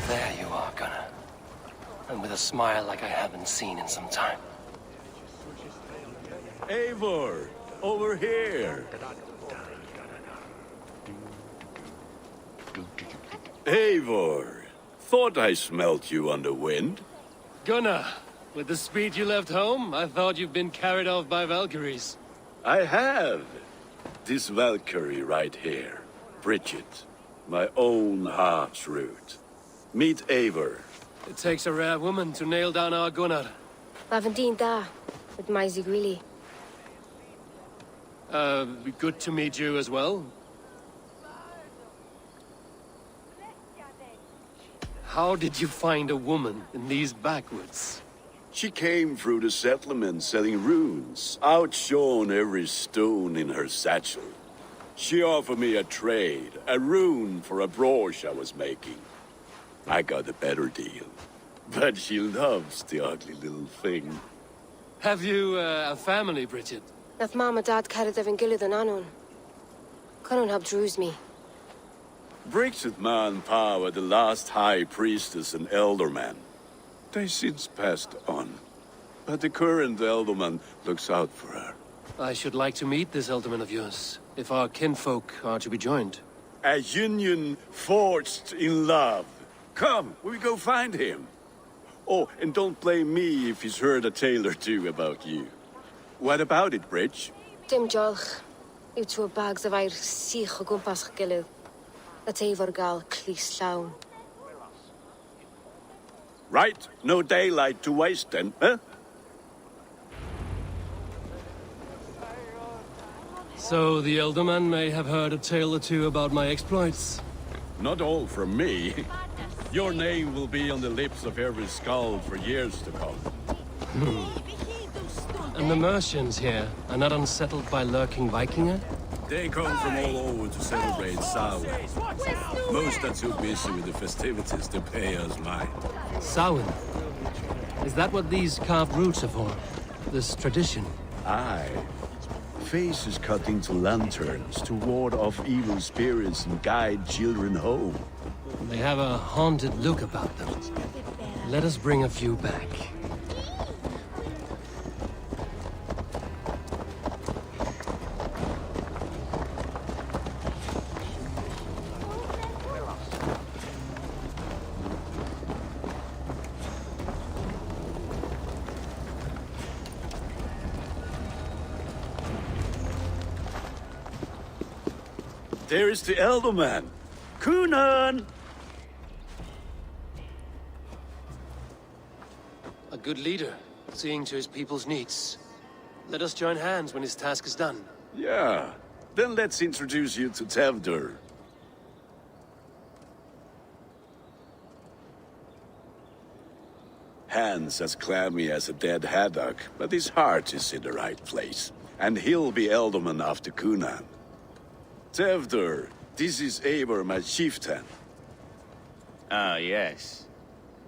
There you are, Gunnar. And with a smile like I haven't seen in some time. Eivor, over here. Eivor, thought I smelt you on the wind. Gunnar, with the speed you left home, I thought you'd been carried off by Valkyries. I have. This Valkyrie right here, Bridget, my own heart's root. Meet Eivor. It takes a rare woman to nail down our Gunnar. Lavendine da, with my Zigwili. Good to meet you as well. How did you find a woman in these backwoods? She came through the settlement selling runes, outshone every stone in her satchel. She offered me a trade, a rune for a brooch I was making. I got a better deal. But she loves the ugly little thing. Have you a family, Bridget? Nath Mama Dad carried Evan Gillard and Anon. Conan helped druise me. Bridget Man Power, the last high priestess and elderman. They since passed on. But the current elderman looks out for her. I should like to meet this elderman of yours, if our kinfolk are to be joined. A union forged in love. Come, we go find him. Oh, and don't blame me if he's heard a tale or two about you. What about it, Bridge? Dim Jolch. You two bags of air sich o gwmpas gilydd. That Eivor gal clis llawn. Right, no daylight to waste then, huh? So the elderman may have heard a tale or two about my exploits. Not all from me. Your name will be on the lips of every skull for years to come. And the Mercians here are not unsettled by lurking Vikinger? They come from all over to celebrate Samhain. Most are too busy with the festivities to pay us mind. Samhain? Is that what these carved roots are for? This tradition? Aye. Faces cut into lanterns to ward off evil spirits and guide children home. They have a haunted look about them. Let us bring a few back. There is the elderman. Kunan! A good leader, seeing to his people's needs. Let us join hands when his task is done. Yeah. Then let's introduce you to Tevdur. Hands as clammy as a dead haddock, but his heart is in the right place. And he'll be elderman after Kunan. Tevdur, this is Eivor, my chieftain. Ah, yes.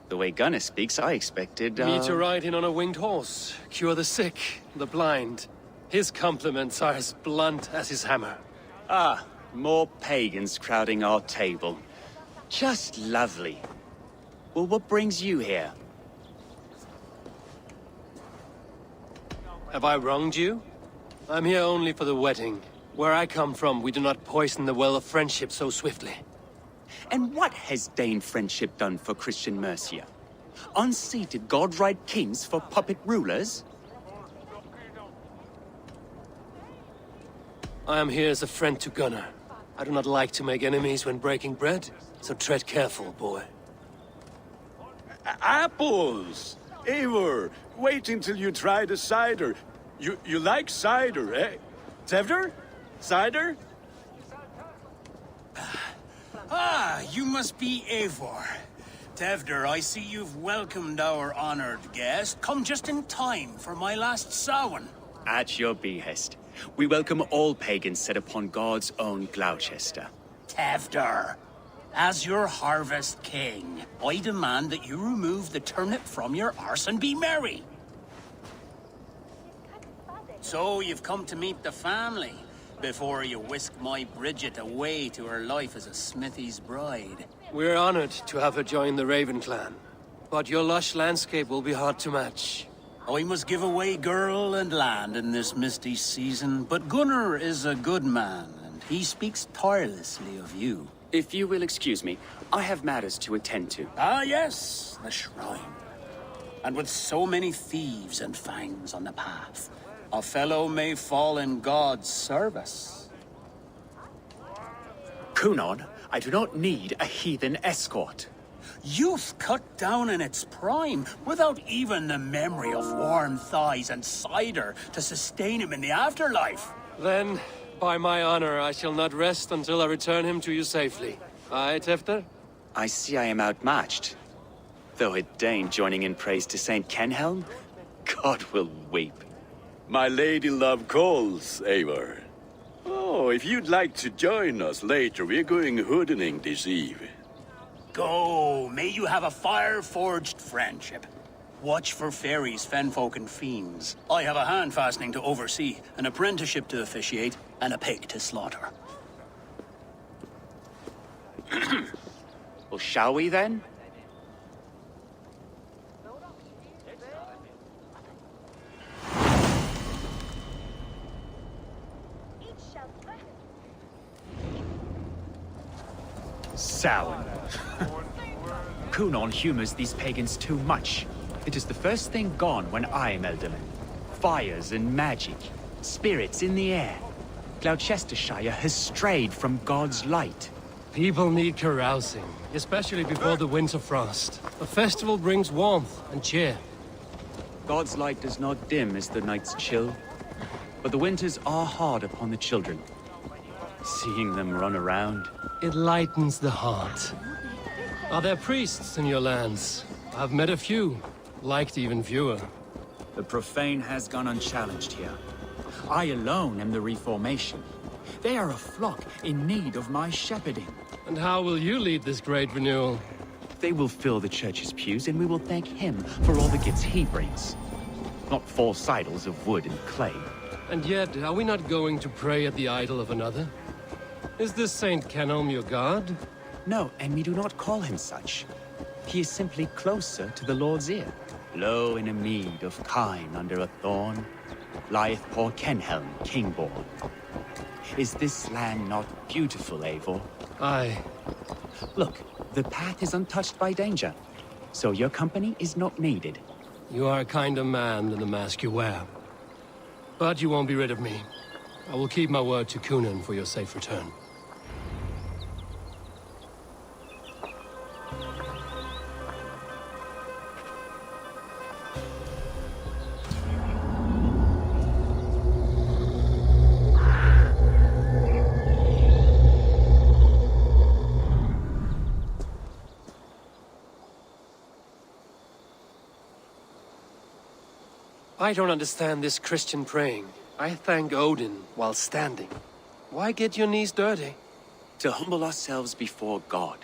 The way Gunnar speaks, I expected, Me to ride in on a winged horse, cure the sick, the blind. His compliments are as blunt as his hammer. Ah, more pagans crowding our table. Just lovely. Well, what brings you here? Have I wronged you? I'm here only for the wedding. Where I come from, we do not poison the well of friendship so swiftly. And what has Dane friendship done for Christian Mercia? Unseated god-right kings for puppet rulers? I am here as a friend to Gunnar. I do not like to make enemies when breaking bread, so tread careful, boy. Apples! Eivor, wait until you try the cider. You like cider, eh? Tevder? Cider? Ah, you must be Eivor. Tevder, I see you've welcomed our honored guest. Come just in time for my last Samhain. At your behest. We welcome all pagans set upon God's own Gloucester. Tevder, as your harvest king, I demand that you remove the turnip from your arse and be merry. So you've come to meet the family before you whisk my Bridget away to her life as a smithy's bride. We're honored to have her join the Raven clan. But your lush landscape will be hard to match. I must give away girl and land in this misty season, but Gunnar is a good man, and he speaks tirelessly of you. If you will excuse me, I have matters to attend to. Ah, yes, the shrine. And with so many thieves and fangs on the path, a fellow may fall in God's service. Kunon, I do not need a heathen escort. Youth cut down in its prime, without even the memory of warm thighs and cider to sustain him in the afterlife. Then, by my honor, I shall not rest until I return him to you safely. Aye, Tefter? I see I am outmatched. Though a Dane joining in praise to Saint Kenhelm, God will weep. My lady love calls, Eivor. Oh, if you'd like to join us later, we're going hoodening this eve. Go, may you have a fire-forged friendship. Watch for fairies, fenfolk, and fiends. I have a hand fastening to oversee, an apprenticeship to officiate, and a pig to slaughter. Well, shall we then? Samhain. Kunon humors these pagans too much. It is the first thing gone when I am Elderman. Fires and magic, spirits in the air. Gloucestershire has strayed from God's light. People need carousing, especially before the winter frost. A festival brings warmth and cheer. God's light does not dim as the nights chill, but the winters are hard upon the children. Seeing them run around, It lightens the heart. Are there priests in your lands? I've met a few, liked even fewer. the profane has gone unchallenged here. I alone am the Reformation. They are a flock in need of my shepherding. And how will you lead this great renewal? They will fill the church's pews, and we will thank him for all the gifts he brings. Not false idols of wood and clay. And yet, are we not going to pray at the idol of another? Is this Saint Kenelm your god? No, and we do not call him such. He is simply closer to the Lord's ear. Low in a mead of kine under a thorn, lieth poor Kenhelm, king-born. Is this land not beautiful, Eivor? Aye. Look, the path is untouched by danger, so your company is not needed. You are a kinder man than the mask you wear. But you won't be rid of me. I will keep my word to Kunan for your safe return. I don't understand this Christian praying. I thank Odin while standing. Why get your knees dirty? To humble ourselves before God.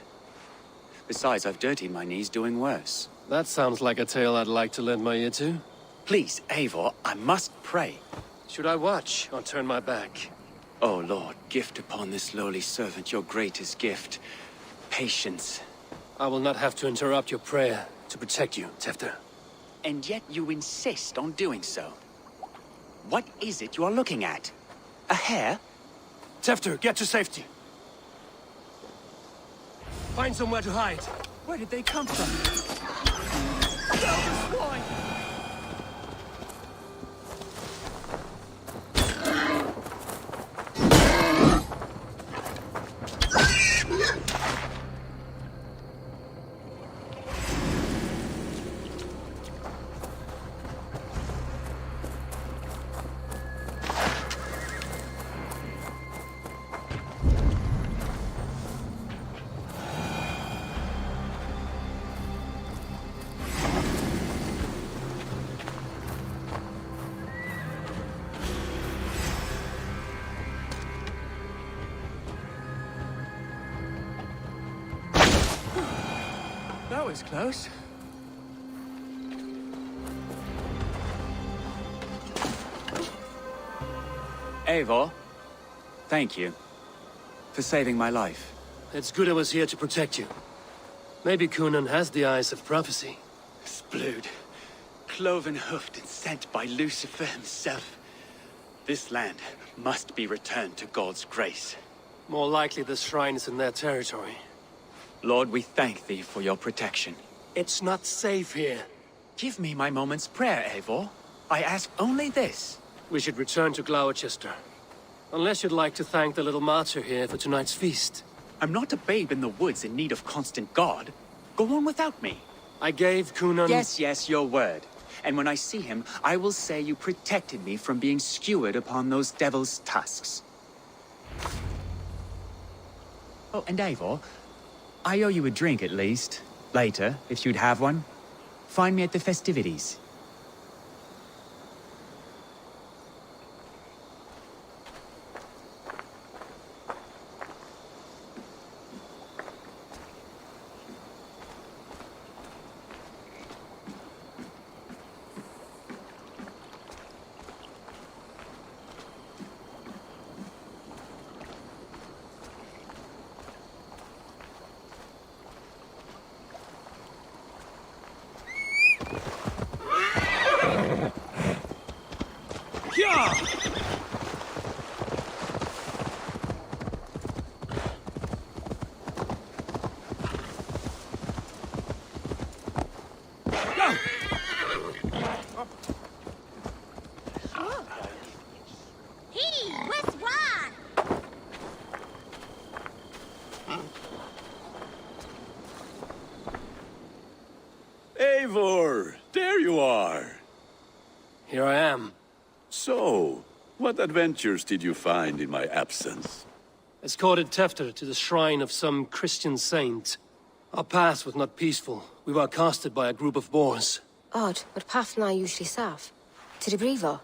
Besides, I've dirtied my knees doing worse. That sounds like a tale I'd like to lend my ear to. Please, Eivor, I must pray. Should I watch or turn my back? O Lord, gift upon this lowly servant your greatest gift. Patience. I will not have to interrupt your prayer to protect you, Tefter. And yet you insist on doing so. What is it you are looking at? A hare? Tefter, get to safety. Find somewhere to hide. Where did they come from? Elder swine! was close. Eivor, thank you for saving my life. It's good I was here to protect you. Maybe Cunan has the eyes of prophecy. Splood, cloven-hoofed and sent by Lucifer himself. This land must be returned to God's grace. More likely the shrine is in their territory. Lord, we thank thee for your protection. It's not safe here. Give me my moment's prayer, Eivor. I ask only this. We should return to Gloucester. Unless you'd like to thank the little martyr here for tonight's feast. I'm not a babe in the woods in need of constant guard. Go on without me. I gave Cunan... Yes, your word. And when I see him, I will say you protected me from being skewered upon those devil's tusks. Oh, and Eivor, I owe you a drink at least. Later, if you'd have one. Find me at the festivities. Eivor, there you are. Here I am. So, what adventures did you find in my absence? Escorted Tefter to the shrine of some Christian saint. Our path was not peaceful. We were accosted by a group of boars. Odd, but path na usually safe. To the Brivo.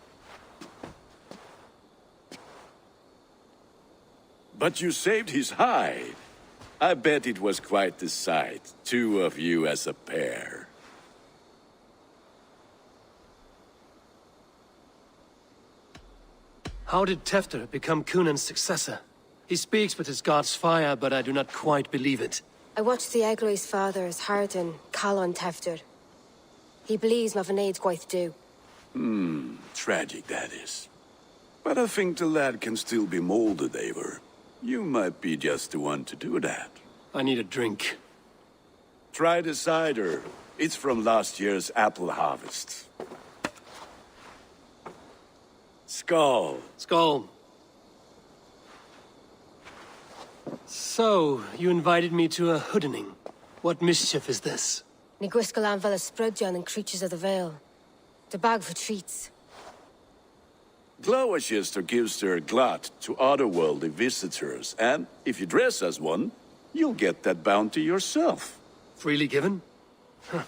But you saved his hide. I bet it was quite the sight, two of you as a pair. How did Tefter become Cunan's successor? He speaks with his god's fire, but I do not quite believe it. I watched the Egloi's father as Harden Calon Tefter. He believes Mavanade quite do. Tragic that is. But I think the lad can still be molded, Eivor. You might be just the one to do that. I need a drink. Try the cider. It's from last year's apple harvest. Skull. Skull. So, you invited me to a hoodening. What mischief is this? Ni Gwisgalan Vela Sprudjon and Creatures of the Vale. The bag for treats. Gloucester gives their glut to otherworldly visitors, and if you dress as one, you'll get that bounty yourself. Freely given? Huh.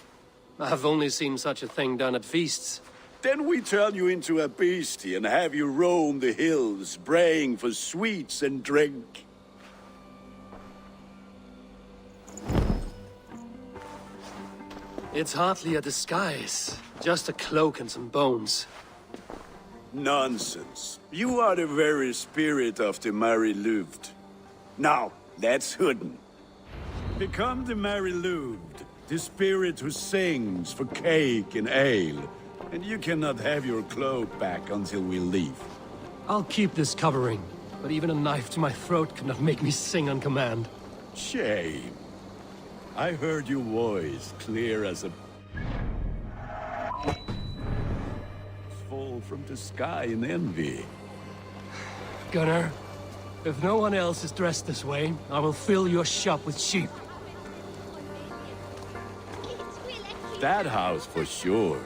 I have only seen such a thing done at feasts. Then we turn you into a beastie and have you roam the hills, braying for sweets and drink. It's hardly a disguise. Just a cloak and some bones. Nonsense. You are the very spirit of the Mary Louved. Now, that's Hooden. Become the Mary Louved, the spirit who sings for cake and ale. And you cannot have your cloak back until we leave. I'll keep this covering, but even a knife to my throat could not make me sing on command. Shame. I heard your voice clear as a... fall from the sky in envy. Gunnar, if no one else is dressed this way, I will fill your shop with sheep. That house for sure.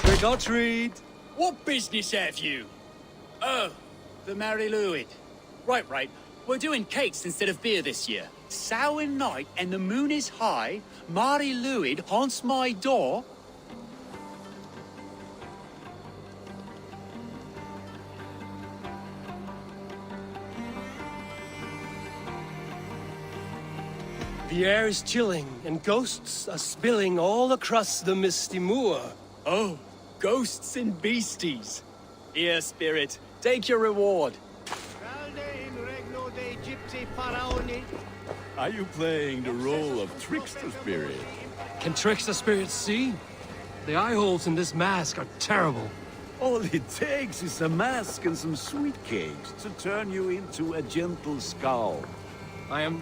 Trick or treat! What business have you? Oh, the Mary Louid. Right. We're doing cakes instead of beer this year. Samhain night and the moon is high. Mari Luid haunts my door. The air is chilling, and ghosts are spilling all across the misty moor. Oh, ghosts and beasties. Here, spirit, take your reward. Are you playing the role of trickster spirit? Can trickster spirits see? The eye holes in this mask are terrible. All it takes is a mask and some sweet cakes to turn you into a gentle skull. I am...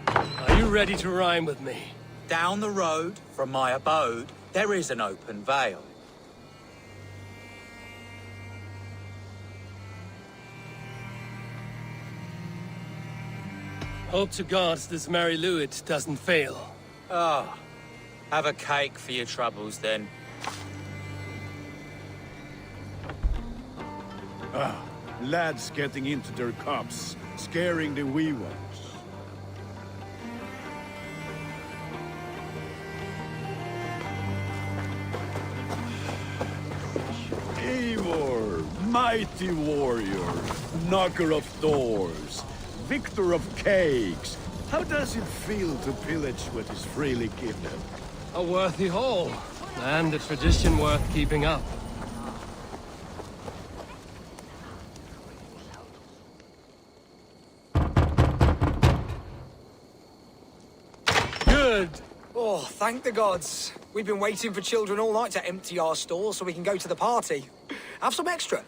Are you ready to rhyme with me? Down the road from my abode, there is an open vale. Hope to gods this Mary Lewit doesn't fail. Ah, have a cake for your troubles then. Lads getting into their cups, scaring the wee ones. Eivor, mighty warrior, knocker of doors, victor of cakes. How does it feel to pillage what is freely given? A worthy haul, and a tradition worth keeping up. Good. Oh, thank the gods. We've been waiting for children all night to empty our stores so we can go to the party. Have some extra.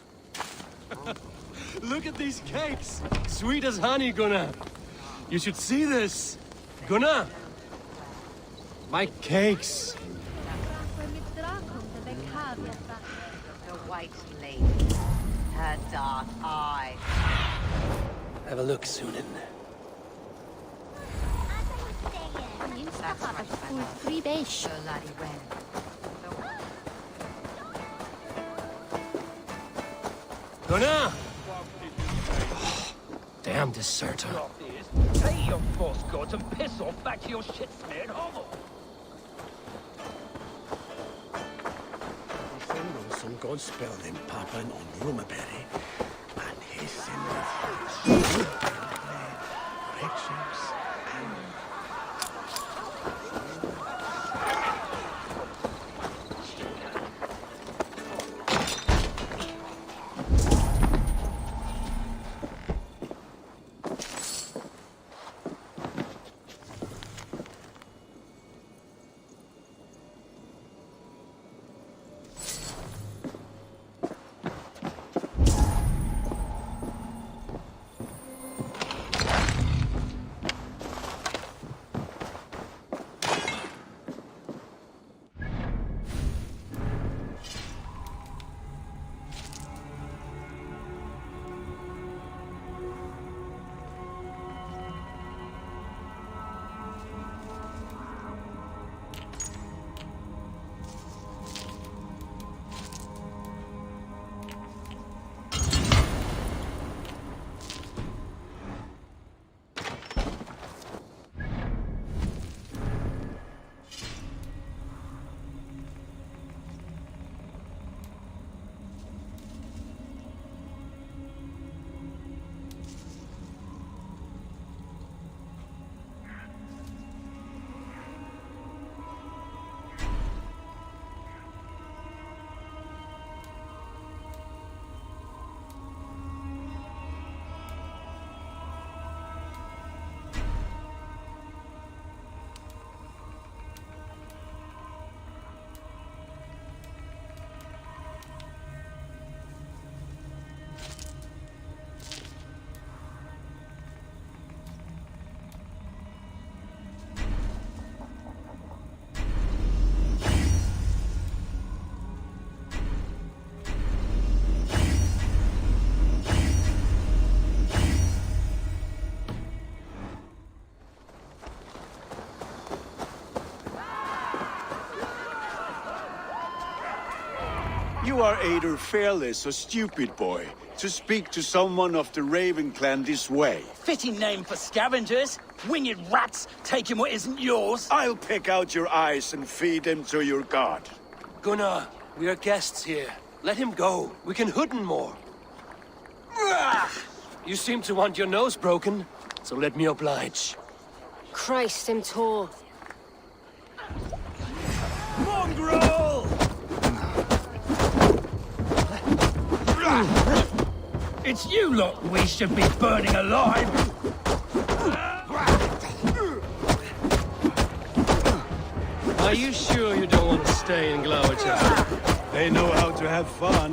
Look at these cakes! Sweet as honey, Gunnar. You should see this. Gunnar! My cakes. The white lady, her dark eye. Have a look, Sunan. So laddie when. Gunnar! Oh, damn deserter. Take your false gods and piss off back to your shit-smeared hovel. Some god spell them popping on Rumaberry and hissing pictures and... You are either fearless or stupid, boy, to speak to someone of the Raven clan this way. Fitting name for scavengers. Winged rats taking what isn't yours. I'll pick out your eyes and feed them to your god. Gunnar, we are guests here. Let him go. We can hood him more. Ah! You seem to want your nose broken, so let me oblige. Christ, him tall. Mongrel! It's you lot we should be burning alive! Are you sure you don't want to stay in Gloucester? They know how to have fun.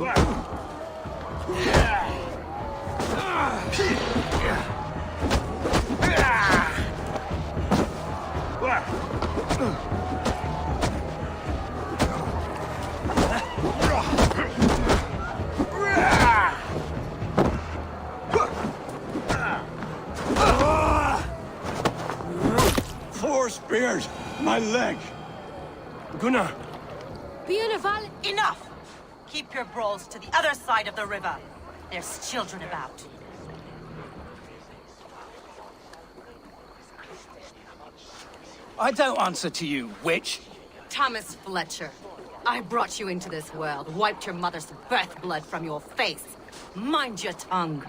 Four spears! My leg! Gunnar! Enough! Keep your brawls to the other side of the river. There's children about. I don't answer to you, witch. Thomas Fletcher, I brought you into this world, wiped your mother's birth blood from your face. Mind your tongue.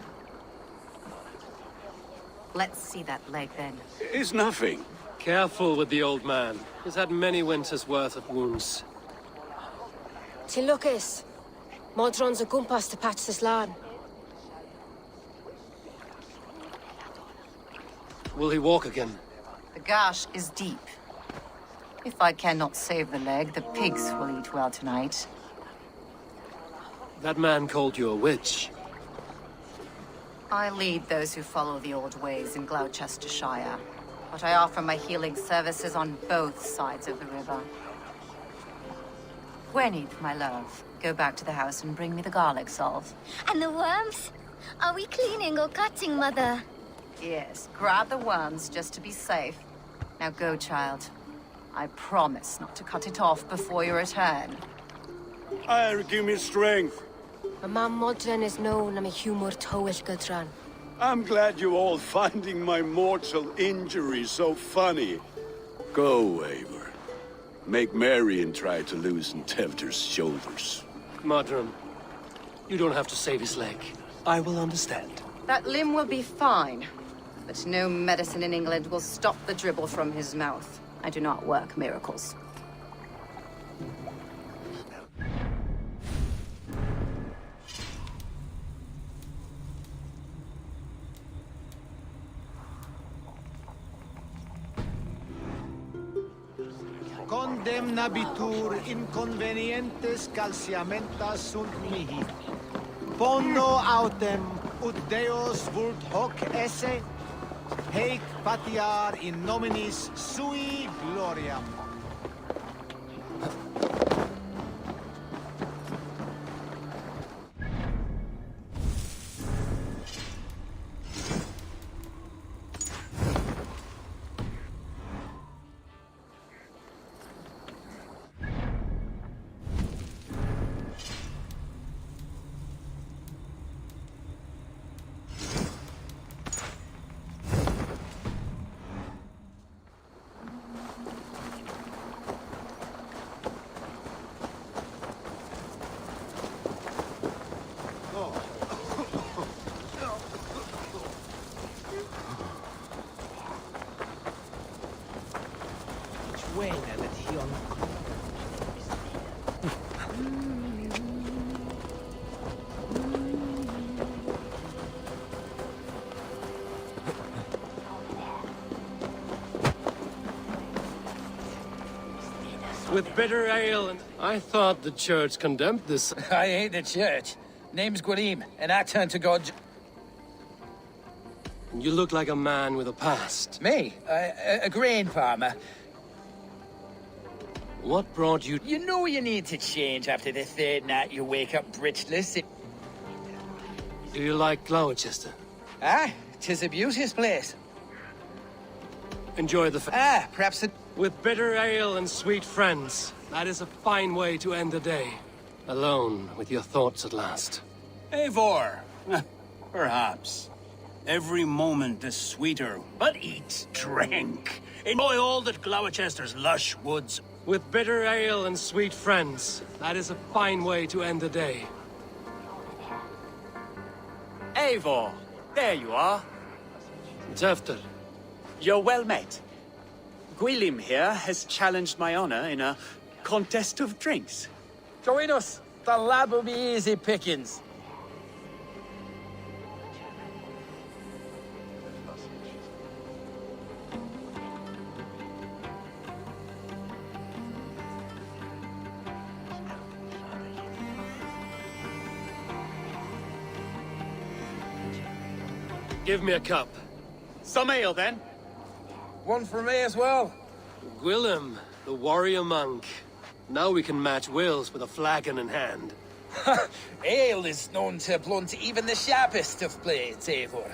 Let's see that leg, then. It's nothing. Careful with the old man. He's had many winters' worth of wounds. Till Lucas. Modron's a gumpas to patch this land. Will he walk again? The gash is deep. If I cannot save the leg, the pigs will eat well tonight. That man called you a witch. I lead those who follow the old ways in Gloucestershire, but I offer my healing services on both sides of the river. Gwenith, my love, go back to the house and bring me the garlic salve. And the worms? Are we cleaning or cutting, Mother? Yes, grab the worms just to be safe. Now go, child. I promise not to cut it off before you return. Give me strength. A man Modron is known am a humor towish gudran. I'm glad you're all finding my mortal injury so funny. Go, Eivor. Make merry and try to loosen Tevder's shoulders. Modron, you don't have to save his leg. I will understand. That limb will be fine, but no medicine in England will stop the dribble from his mouth. I do not work miracles. Condemnabitur inconvenientes calciamentas sunt mihi. Pono autem ut Deus vult hoc esse, haec patiar in nominis sui gloriam. With bitter ale and... I thought the church condemned this. I hate the church. Name's Gwalim, and I turn to God. You look like a man with a past. Me? A grain farmer. What brought you... You know you need to change after the third night you wake up britchless. Do you like Gloucester? Ah, 'tis a beauteous place. Enjoy the... Perhaps it... With bitter ale and sweet friends. That is a fine way to end the day. Alone with your thoughts at last. Eivor, perhaps. Every moment is sweeter, but eat, drink. Enjoy all that Gloucester's lush woods. With bitter ale and sweet friends. That is a fine way to end the day. Eivor, There you are. Tefter. You're well met. Gwilym here has challenged my honor in a contest of drinks. Join us. The lab will be easy pickings. Give me a cup. Some ale, then. One for me as well. Gwilym, the warrior monk. Now we can match wills with a flagon in hand. Ale is known to blunt even the sharpest of blades, Eivor.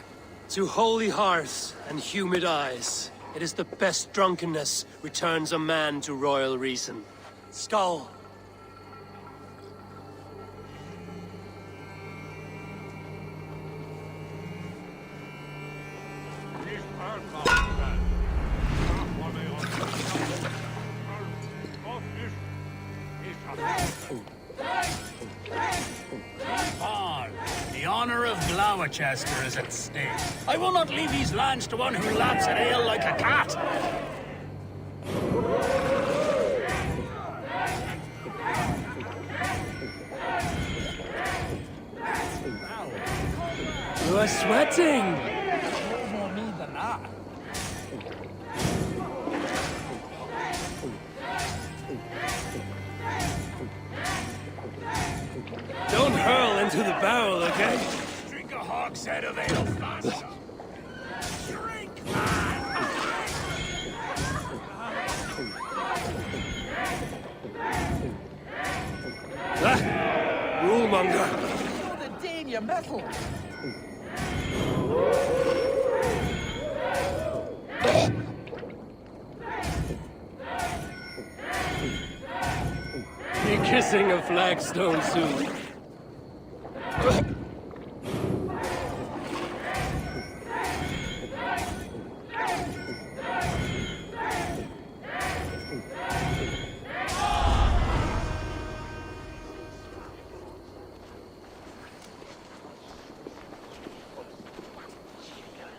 To holy hearts and humid eyes, it is the best drunkenness returns a man to royal reason. Skull. The honor of Gloucester is at stake. I will not leave these lands to one who laps at ale like a cat. You are sweating! No more me than that. Don't hurl into the barrel, okay? Drink a hogshead of ale fast. Drink, man! Rulemonger! You're the Dane, you metal. Be kissing a flagstone soon.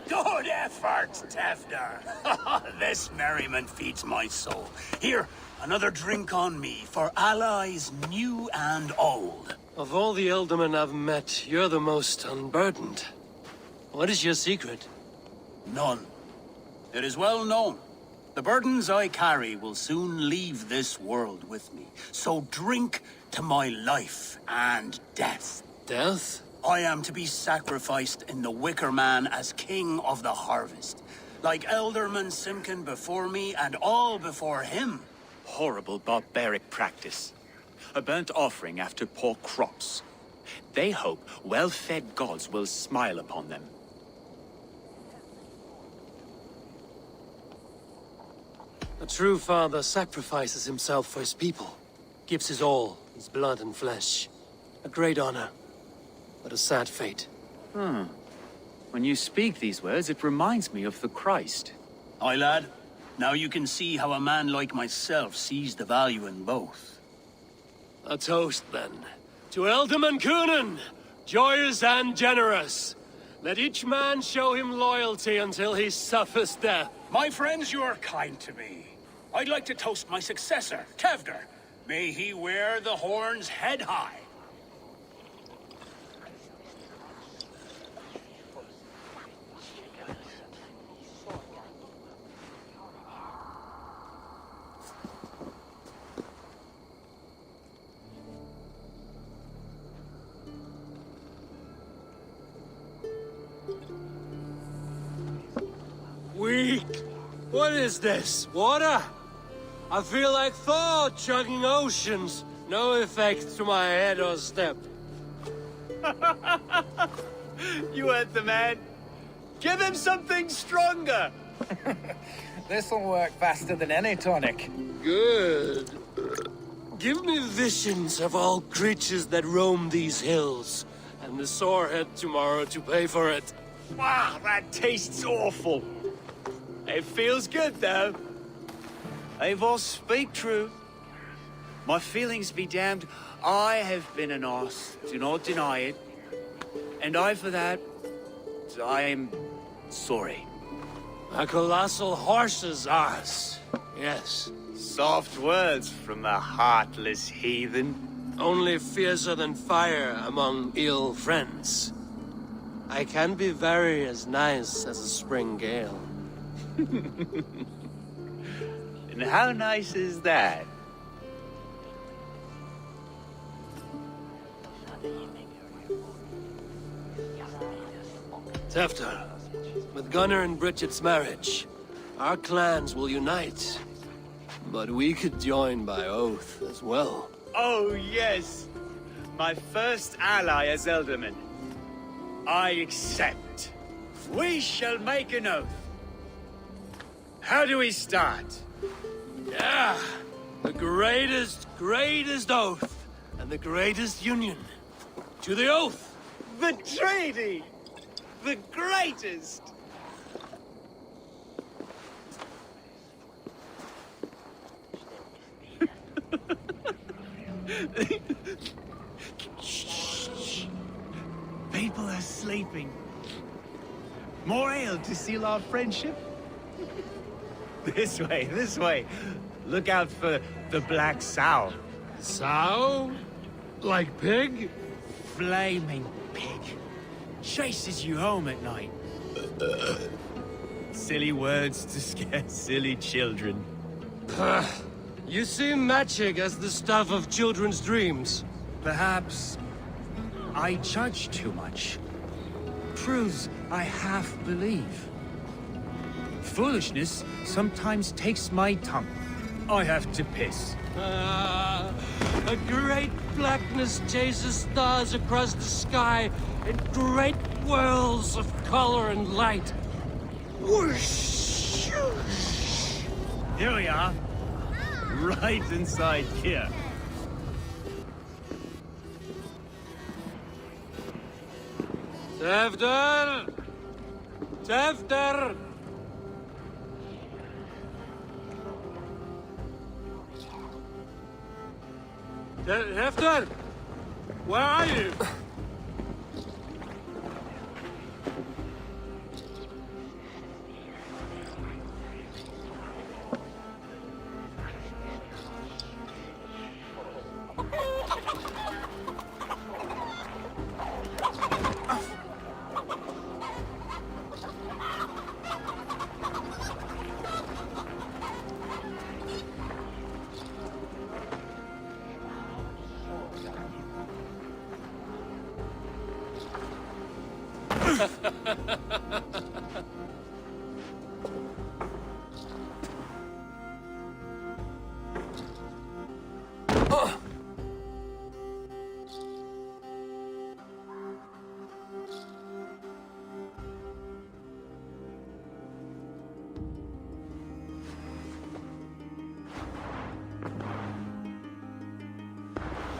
Good effort, Tefder. This merriment feeds my soul. Here, another drink on me for allies new and old. Of all the ealdormen I've met, you're the most unburdened. What is your secret? None. It is well known. The burdens I carry will soon leave this world with me. So drink to my life and death. Death? I am to be sacrificed in the Wicker Man as king of the harvest. Like Elderman Simkin before me and all before him. Horrible barbaric practice. A burnt offering after poor crops. They hope well-fed gods will smile upon them. A true father sacrifices himself for his people. Gives his all, his blood and flesh. A great honor, but a sad fate. When you speak these words, it reminds me of the Christ. Aye, lad. Now you can see how a man like myself sees the value in both. A toast, then. To Ealdorman Coonan, joyous and generous. Let each man show him loyalty until he suffers death. My friends, you are kind to me. I'd like to toast my successor, Tefder. May he wear the horns head high. Weak. What is this? Water? I feel like Thor chugging oceans. No effect to my head or step. You heard the man. Give him something stronger. This'll work faster than any tonic. Good. Give me visions of all creatures that roam these hills, and the sorehead tomorrow to pay for it. Wow, that tastes awful. It feels good, though. Eivor, speak true. My feelings be damned. I have been an arse, do not deny it. And I, for that, I'm sorry. A colossal horse's arse. Yes. Soft words from the heartless heathen. Only fiercer than fire among ill friends. I can be very as nice as a spring gale. And how nice is that? Tefter, with Gunnar and Bridget's marriage, our clans will unite. But we could join by oath as well. Oh, yes. My first ally as Elderman. I accept. We shall make an oath. How do we start? Yeah, the greatest oath, and the greatest union. To the oath! The treaty! The greatest! Shh. People are sleeping. More ale to seal our friendship? This way, this way. Look out for the black sow. Sow? Like pig? Flaming pig. Chases you home at night. Silly words to scare silly children. You seem magic as the stuff of children's dreams. Perhaps I judge too much. Truths I half believe. Foolishness sometimes takes my tongue. I have to piss. A great blackness chases stars across the sky in great whirls of color and light. Whoosh! Here we are. Right inside here. Tefter! Tefter! Tefter! Where are you?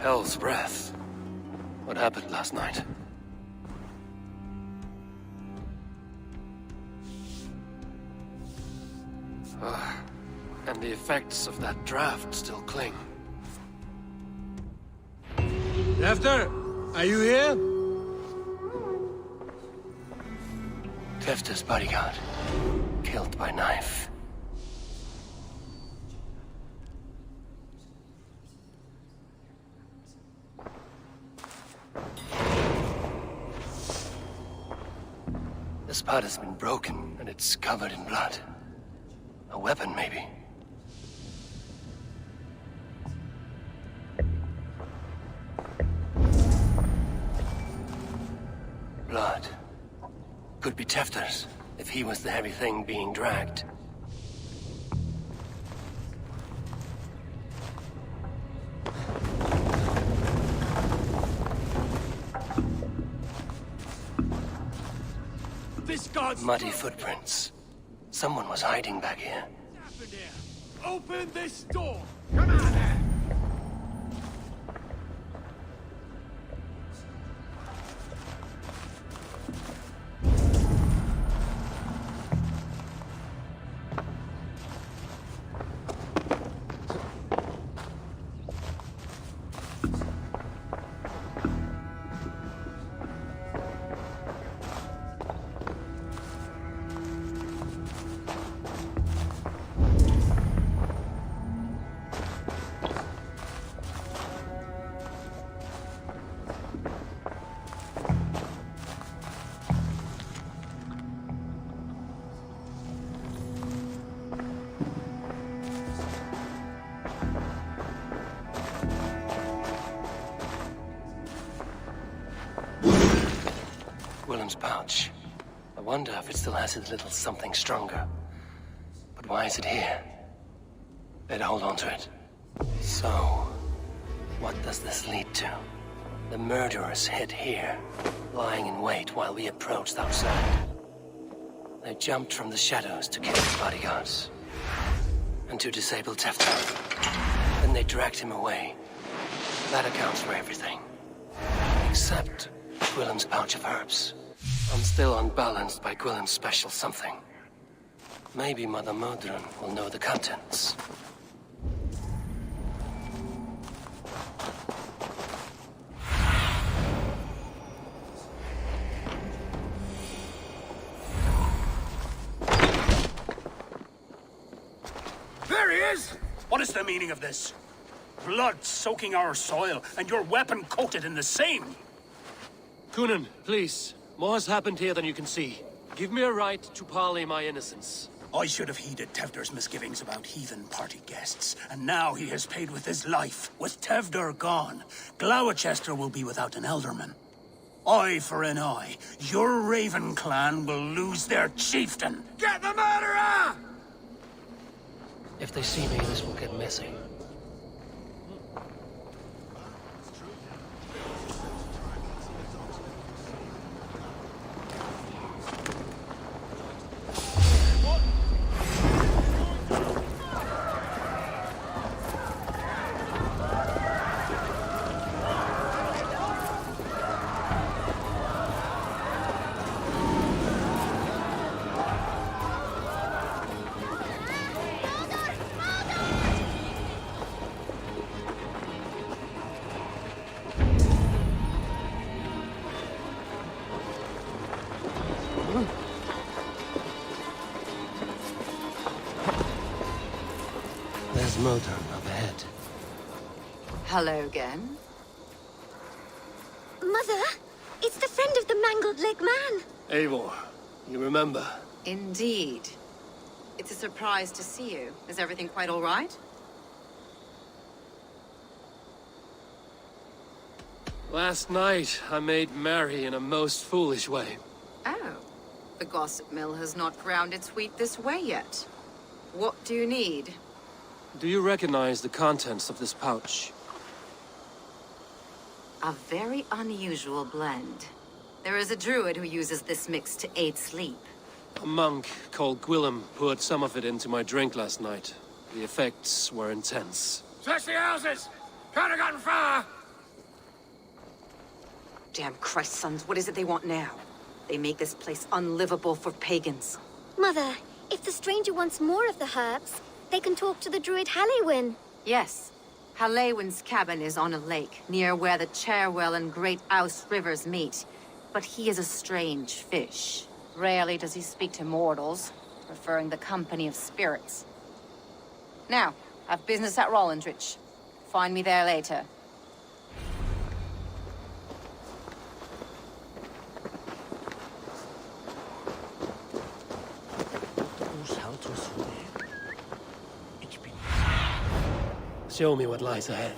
Hell's breath. What happened last night? And the effects of that draft still cling. Tefter, are you here? Tefter's bodyguard, killed by knife. The spot has been broken, and it's covered in blood. A weapon, maybe. Blood. Could be Tefter's, if he was the heavy thing being dragged. This god's Muddy footprints. Someone was hiding back here. Open this door! Come on there! Gwilym's pouch. I wonder if it still has its little something stronger. But why is it here? Better hold on to it. So, what does this lead to? The murderers hid here, lying in wait while we approached outside. They jumped from the shadows to kill the bodyguards. And to disable Tefter. Then they dragged him away. That accounts for everything. Except Gwilym's pouch of herbs. I'm still unbalanced by Gwilym's special something. Maybe Mother Modron will know the contents. There he is! What is the meaning of this? Blood soaking our soil, and your weapon coated in the same! Coonan, please. More has happened here than you can see. Give me a right to parley my innocence. I should have heeded Tevder's misgivings about heathen party guests, and now he has paid with his life. With Tevder gone, Gloucester will be without an elderman. Eye for an eye. Your Raven clan will lose their chieftain. Get the murderer! If they see me, this will get messy. There's Modron up ahead. Hello again. Mother, it's the friend of the mangled leg man. Eivor, you remember? Indeed. It's a surprise to see you. Is everything quite all right? Last night, I made merry in a most foolish way. Oh. The gossip mill has not ground its wheat this way yet. What do you need? Do you recognize the contents of this pouch? A very unusual blend. There is a druid who uses this mix to aid sleep. A monk called Gwilym poured some of it into my drink last night. The effects were intense. Search the houses! Can't have gotten far! Damn Christ, sons, what is it they want now? They make this place unlivable for pagans. Mother, if the stranger wants more of the herbs, they can talk to the druid Halewyn. Yes. Halewyn's cabin is on a lake, near where the Cherwell and Great Ouse rivers meet. But he is a strange fish. Rarely does he speak to mortals, preferring the company of spirits. Now, I've business at Rollindrich. Find me there later. Show me what lies ahead.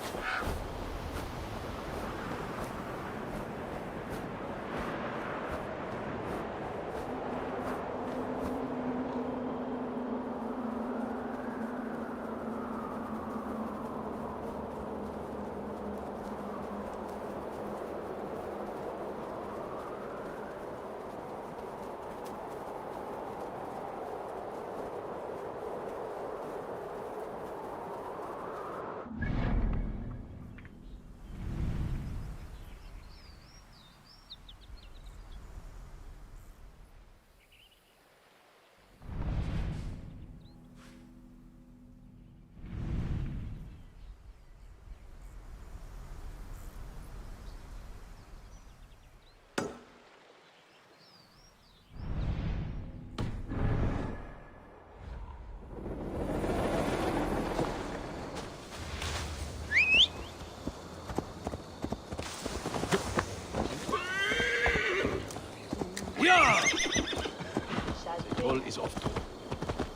All is off.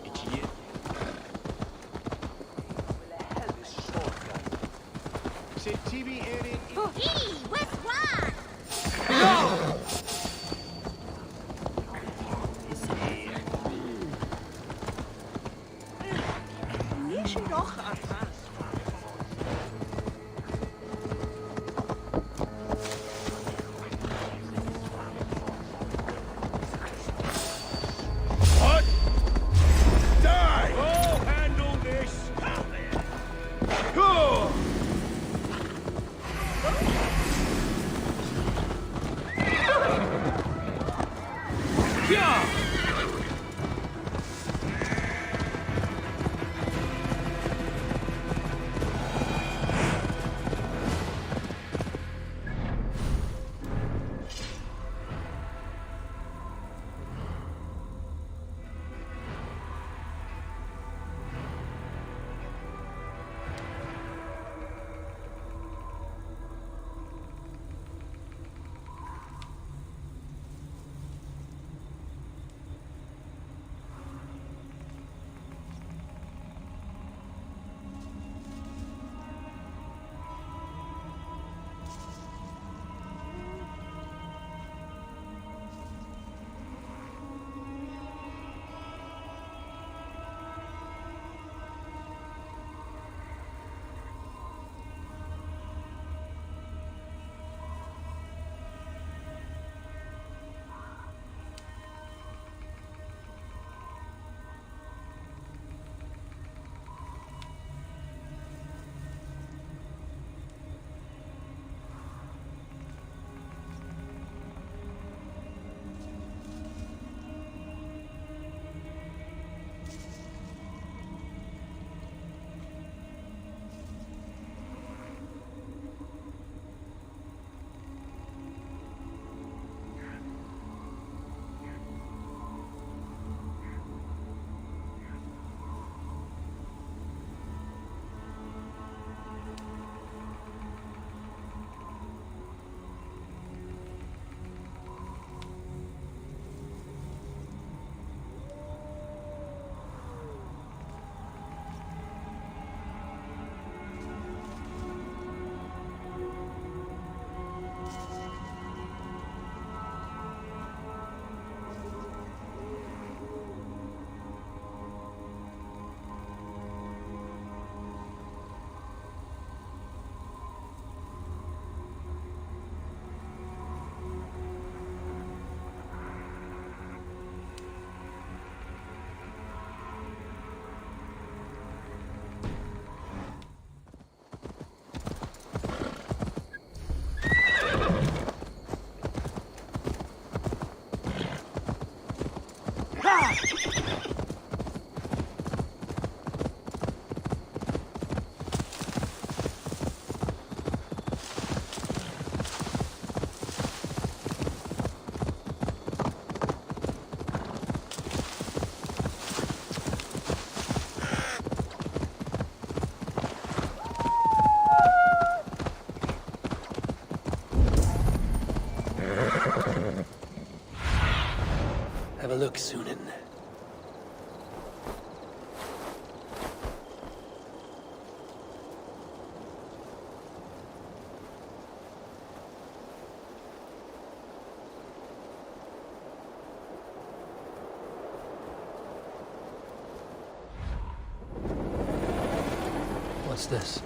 It's here. Have a look, Sunan. What's this?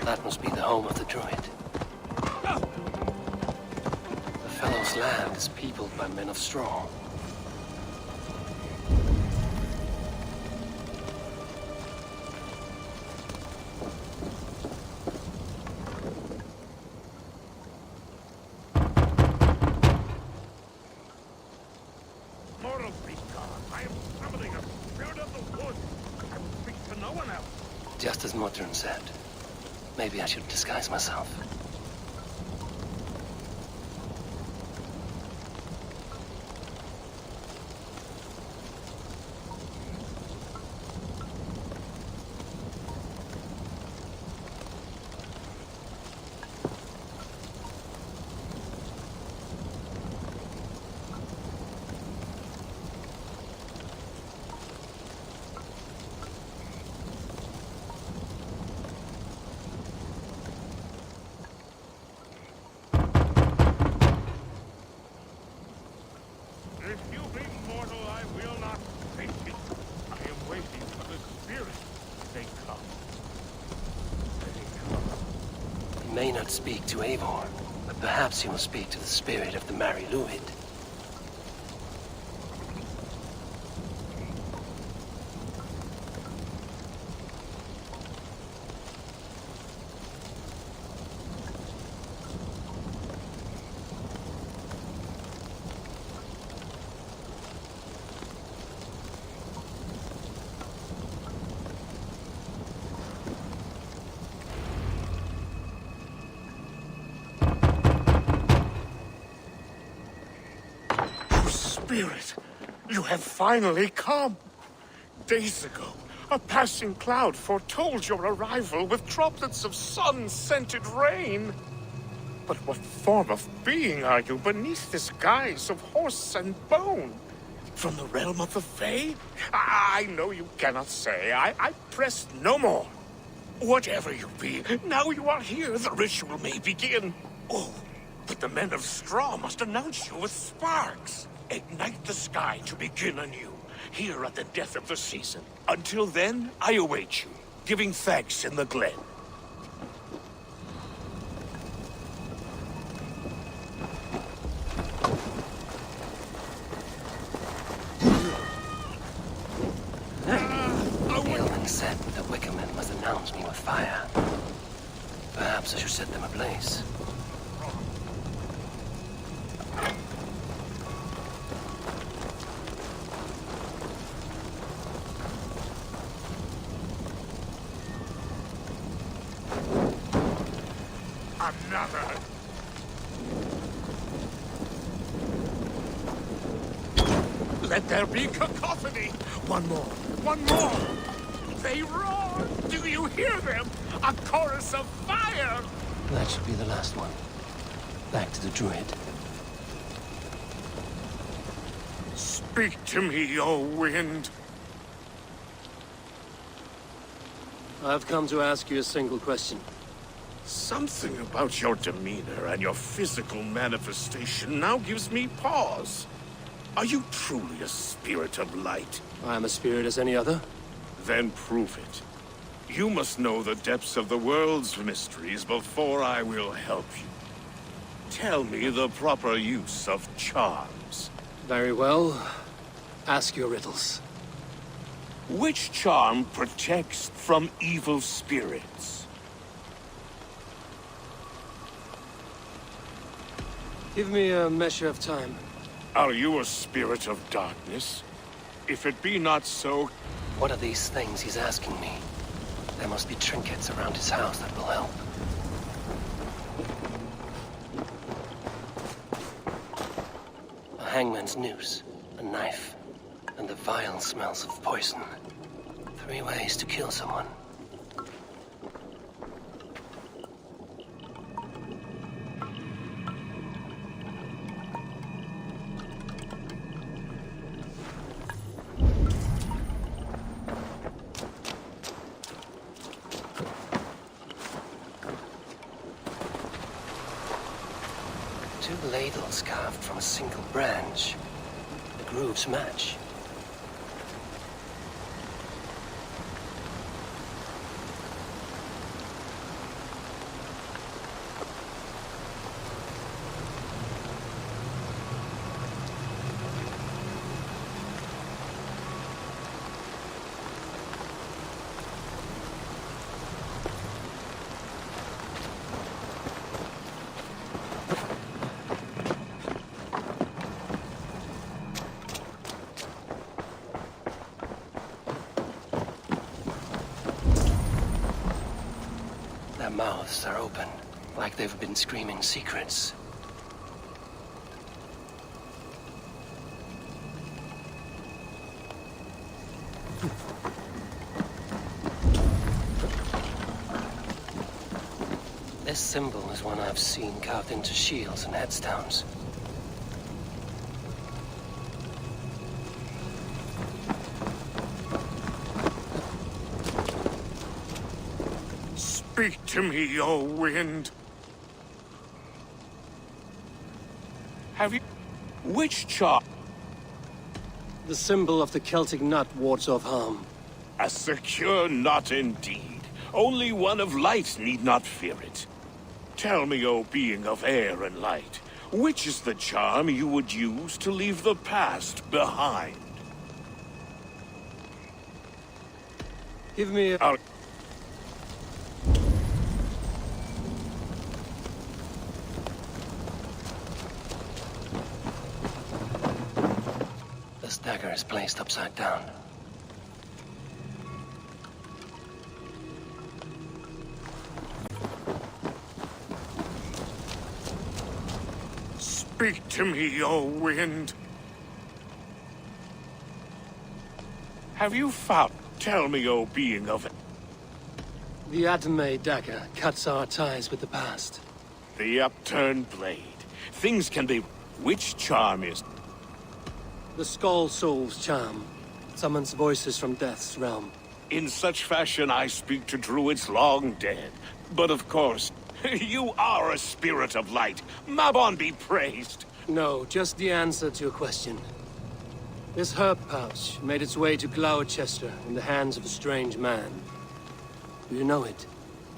That must be the home of the druid. The fellow's land is peopled by men of straw. Just as Modron said. Maybe I should disguise myself. May not speak to Eivor, but perhaps he will speak to the spirit of the Mari Luid. Spirit, you have finally come. Days ago, a passing cloud foretold your arrival with droplets of sun-scented rain. But what form of being are you beneath this guise of horse and bone? From the realm of the Fae? I know you cannot say. I press no more. Whatever you be, now you are here, the ritual may begin. Oh, but the men of straw must announce you with sparks. Ignite the sky to begin anew, here at the death of the season. Until then, I await you, giving thanks in the glen. Aelwyn said the Wickermen must announce me with fire. Perhaps I should set them ablaze. Another. Let there be cacophony. One more. One more. They roar. Do you hear them? A chorus of fire. That should be the last one. Back to the druid. Speak to me, O wind. I've come to ask you a single question. Something about your demeanor and your physical manifestation now gives me pause. Are you truly a spirit of light? I am a spirit as any other. Then prove it. You must know the depths of the world's mysteries before I will help you. Tell me the proper use of charms. Very well. Ask your riddles. Which charm protects from evil spirits? Give me a measure of time. Are you a spirit of darkness? If it be not so... What are these things he's asking me? There must be trinkets around his house that will help. A hangman's noose, a knife, and the vile smells of poison. 3 ways to kill someone. Two ladles carved from a single branch. The grooves match. mouths are open, like they've been screaming secrets. This symbol is one I've seen carved into shields and headstones. Speak to me, O wind. Have you... Which chart? The symbol of the Celtic knot wards off harm. A secure knot indeed. Only one of light need not fear it. Tell me, O being of air and light, which is the charm you would use to leave the past behind? Give me a... This dagger is placed upside down. Speak to me, O wind. Have you found... Tell me, O being of... The Adame dagger cuts our ties with the past. The upturned blade. Things can be... Which charm is... The Skull Soul's charm summons voices from Death's realm. In such fashion I speak to druids long dead. But of course, you are a spirit of light. Mabon be praised. No, just the answer to your question. This herb pouch made its way to Gloucester in the hands of a strange man. Do you know it?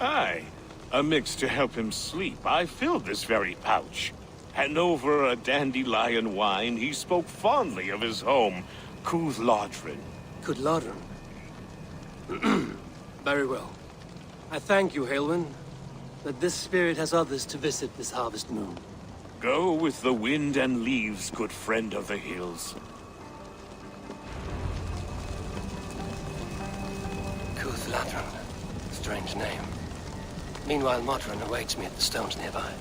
Aye. A mix to help him sleep. I filled this very pouch. And over a dandelion wine, he spoke fondly of his home, Cooth-Lodrin. Cooth-Lodrin? Very well. I thank you, Halwyn, that this spirit has others to visit this harvest moon. Go with the wind and leaves, good friend of the hills. Cooth-Lodrin. Strange name. Meanwhile, Modron awaits me at the stones nearby.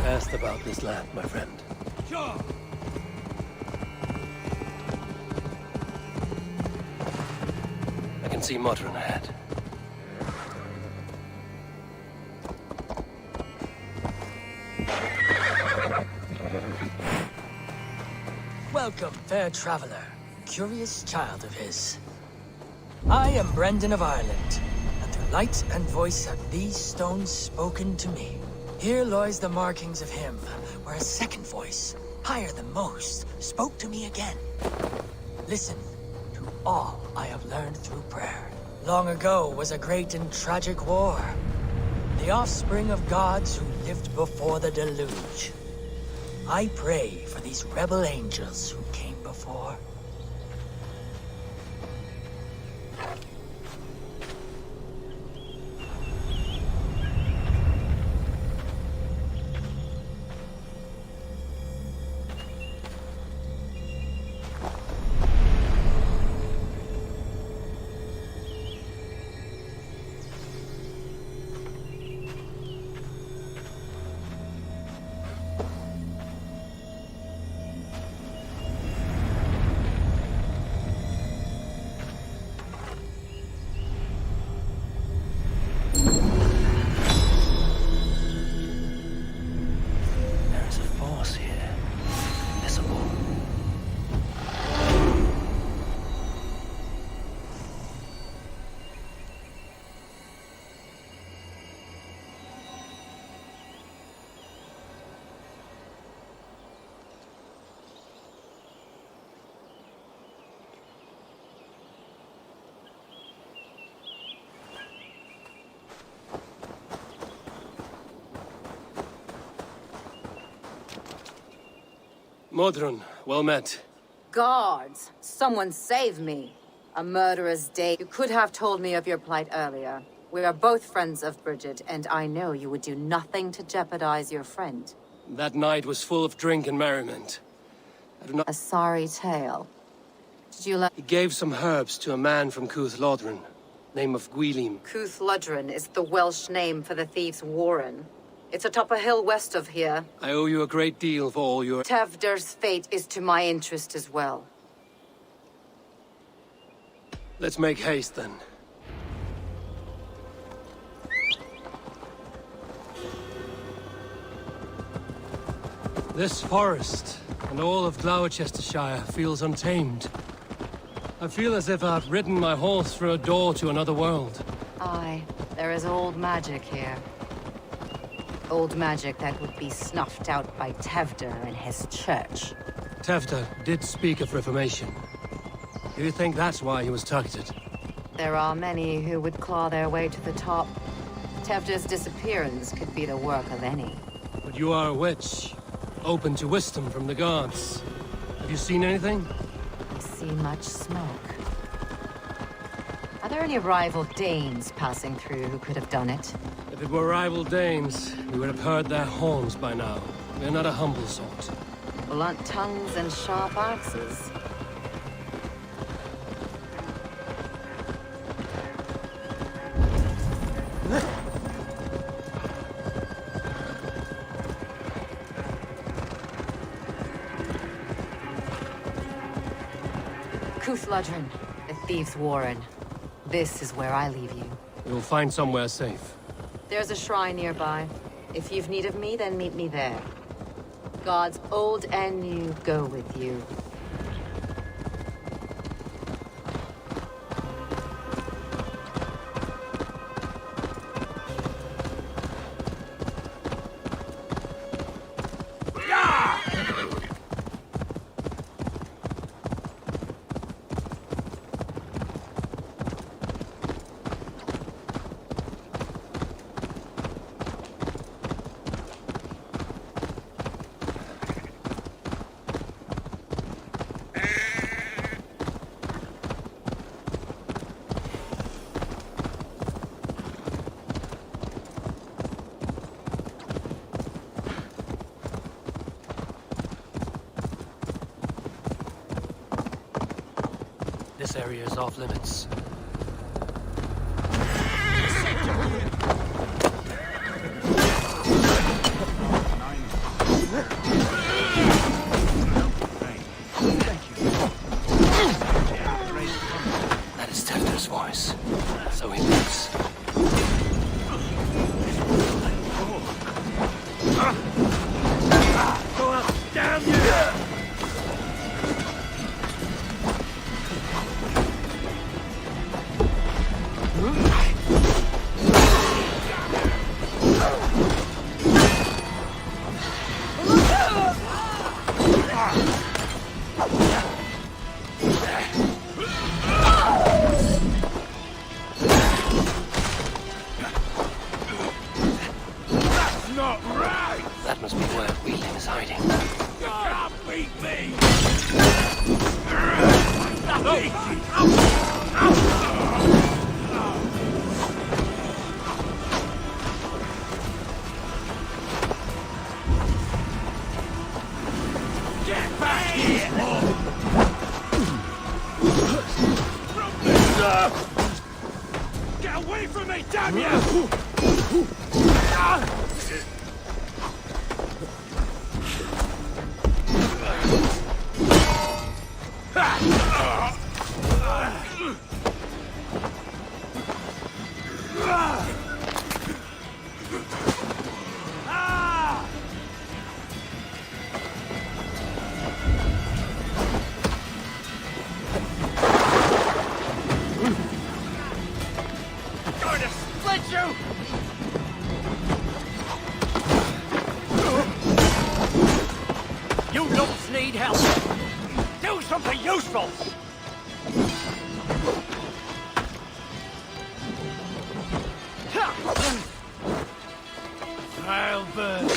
Asked about this land, my friend. Sure. I can see Modron ahead. Welcome, fair traveler, curious child of his. I am Brendan of Ireland, and through light and voice have these stones spoken to me. Here lies the markings of him, where a second voice, higher than most, spoke to me again. Listen to all I have learned through prayer. Long ago was a great and tragic war. The offspring of gods who lived before the deluge. I pray for these rebel angels who came before. Modron, well met. Guards! Someone save me! A murderer's day. You could have told me of your plight earlier. We are both friends of Bridget, and I know you would do nothing to jeopardize your friend. That night was full of drink and merriment. I do not... A sorry tale. Did you let... He gave some herbs to a man from Cuth Lodren, name of Gwylim. Cuth Lodren is the Welsh name for the thieves' warren. It's atop a hill west of here. I owe you a great deal for all your... Tevder's fate is to my interest as well. Let's make haste, then. This forest, and all of Gloucestershire, feels untamed. I feel as if I've ridden my horse through a door to another world. Aye, there is old magic here. Old magic that would be snuffed out by Tevder and his church. Tevder did speak of reformation. Do you think that's why he was targeted? There are many who would claw their way to the top. Tevder's disappearance could be the work of any. But you are a witch, open to wisdom from the gods. Have you seen anything? I see much smoke. Are there any rival Danes passing through who could have done it? If it were rival Danes, we would have heard their horns by now. We're not a humble sort. Blunt tongues and sharp axes. Cuth Lodren, the thieves' warren. This is where I leave you. You'll find somewhere safe. There's a shrine nearby. If you've need of me, then meet me there. Gods old and new go with you. This area is off limits. That is Tevder's voice. So he moves. Go up! Damn you! That must be where Wheeling is hiding. Can't beat me! Get back here! Get away from me, damn you! Going to split you! You lumps need help! Do something useful! I'll burn.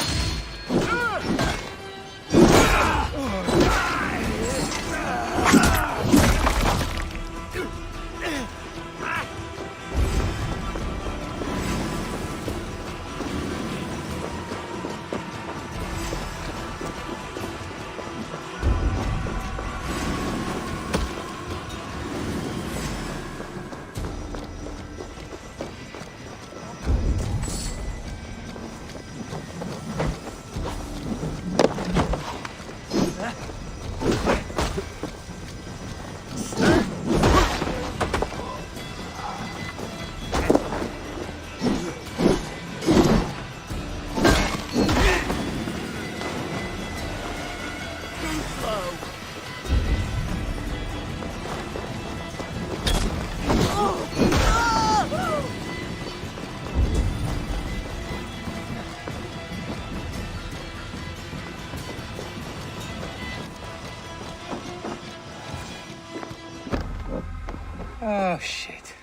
Oh, shit.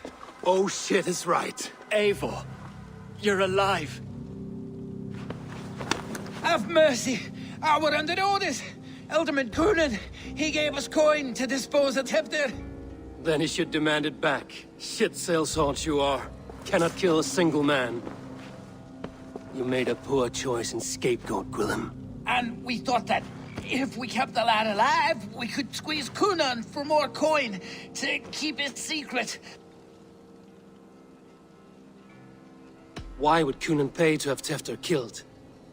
Oh shit is right. Eivor, you're alive. Have mercy. We're under orders. Alderman Coonan, he gave us coin to dispose of Tefter. Then he should demand it back. Shit sailsort you are. Cannot kill a single man. You made a poor choice in scapegoat, Gwillem. And we thought that if we kept the lad alive, we could squeeze Coonan for more coin to keep it secret. Why would Coonan pay to have Tefter killed?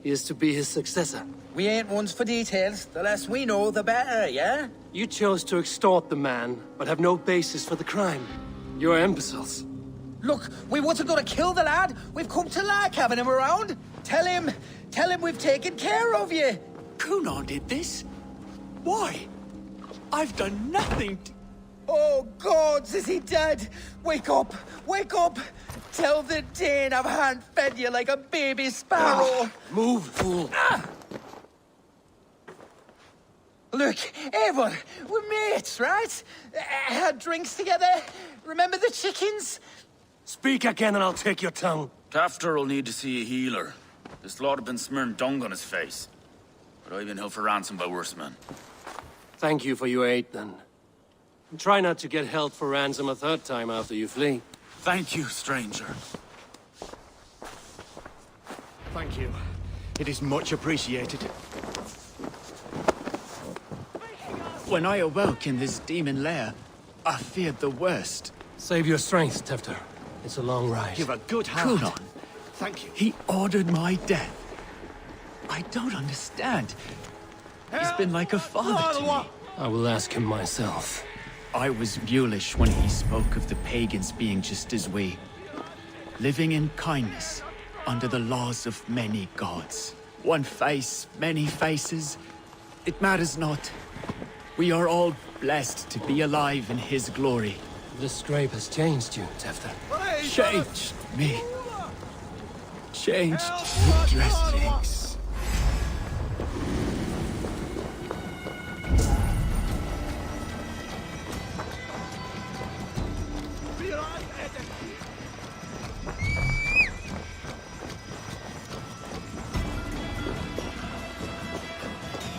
He is to be his successor. We ain't ones for details. The less we know, the better, yeah? You chose to extort the man, but have no basis for the crime. You're imbeciles. Look, we wasn't gonna kill the lad. We've come to like having him around. Tell him we've taken care of you. Coonan did this? Why? I've done nothing to... Oh, gods, is he dead? Wake up! Wake up! Tell the Dane I've hand-fed you like a baby sparrow! Move, fool! Look, Eivor, we're mates, right? Had drinks together. Remember the chickens? Speak again and I'll take your tongue. Tafter will need to see a healer. This lord have been smearing dung on his face. But I've been held for ransom by worse men. Thank you for your aid, then. And try not to get held for ransom a third time after you flee. Thank you, stranger. Thank you. It is much appreciated. When I awoke in this demon lair, I feared the worst. Save your strength, Tefter. It's a long ride. You're a good hand. Coonan. Thank you. He ordered my death. I don't understand. He's been like a father to me. I will ask him myself. I was mulish when he spoke of the pagans being just as we. Living in kindness, under the laws of many gods. One face, many faces. It matters not. We are all blessed to be alive in his glory. The scrape has changed you, Tefter. Changed me. Changed the dressings.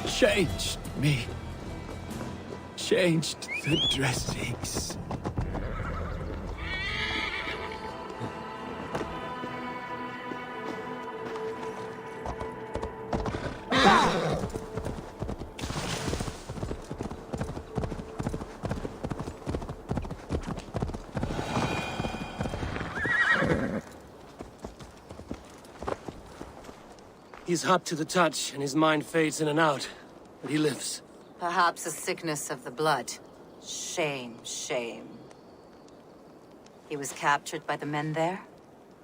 Changed me. Changed the dressings. He's hot to the touch, and his mind fades in and out. But he lives. Perhaps a sickness of the blood. Shame, shame. He was captured by the men there?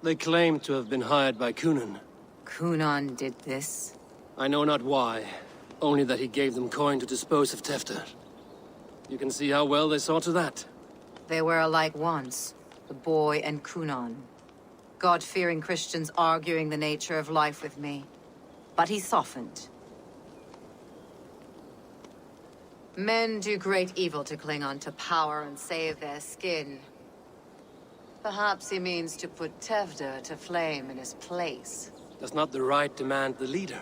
They claim to have been hired by Coonan. Coonan did this? I know not why. Only that he gave them coin to dispose of Tefter. You can see how well they saw to that. They were alike once, the boy and Coonan. God-fearing Christians arguing the nature of life with me. But he softened. Men do great evil to cling on to power and save their skin. Perhaps he means to put Tefter to flame in his place. Does not the right demand the leader?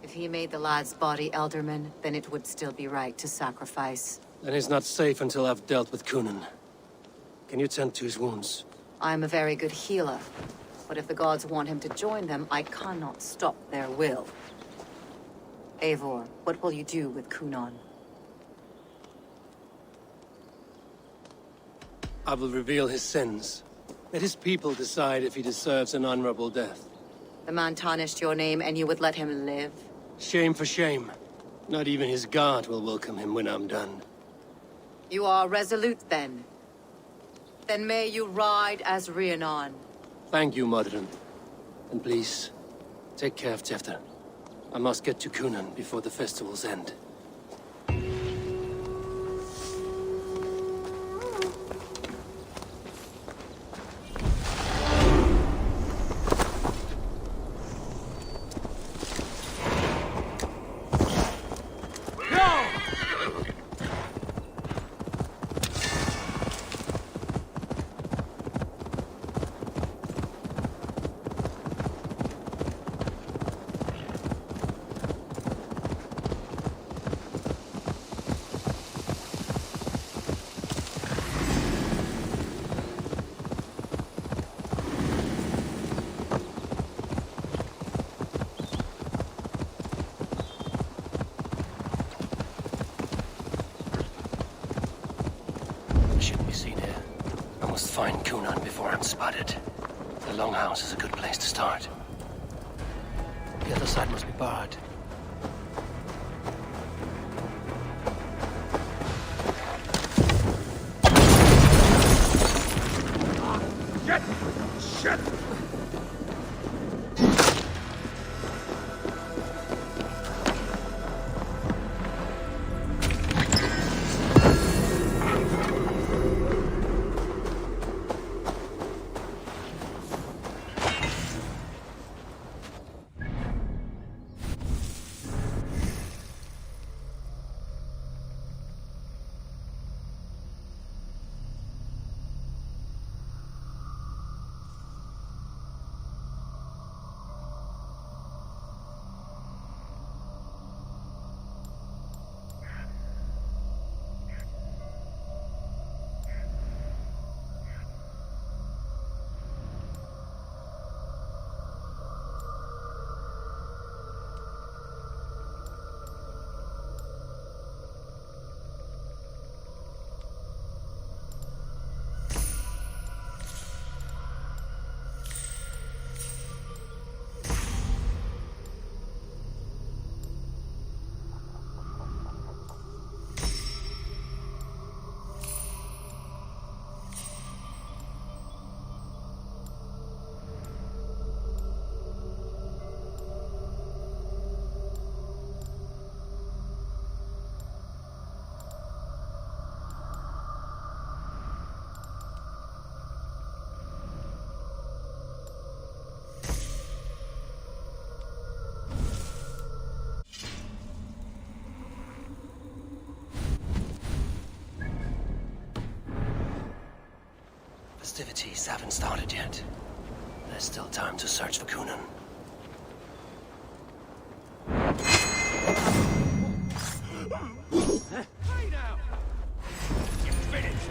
If he made the lad's body Elderman, then it would still be right to sacrifice. Then he's not safe until I've dealt with Coonan. Can you tend to his wounds? I'm a very good healer, but if the gods want him to join them, I cannot stop their will. Eivor, what will you do with Coonan? I will reveal his sins. Let his people decide if he deserves an honorable death. The man tarnished your name and you would let him live? Shame for shame. Not even his guard will welcome him when I'm done. You are resolute, then. Then may you ride as Rhiannon. Thank you, Modron. And please, take care of Tefter. I must get to Coonan before the festival's end. Find Coonan before I'm spotted. The Longhouse is a good place to start. The other side must be barred. Shit! Shit! Festivities haven't started yet. There's still time to search for Coonan. Hey now! You're finished!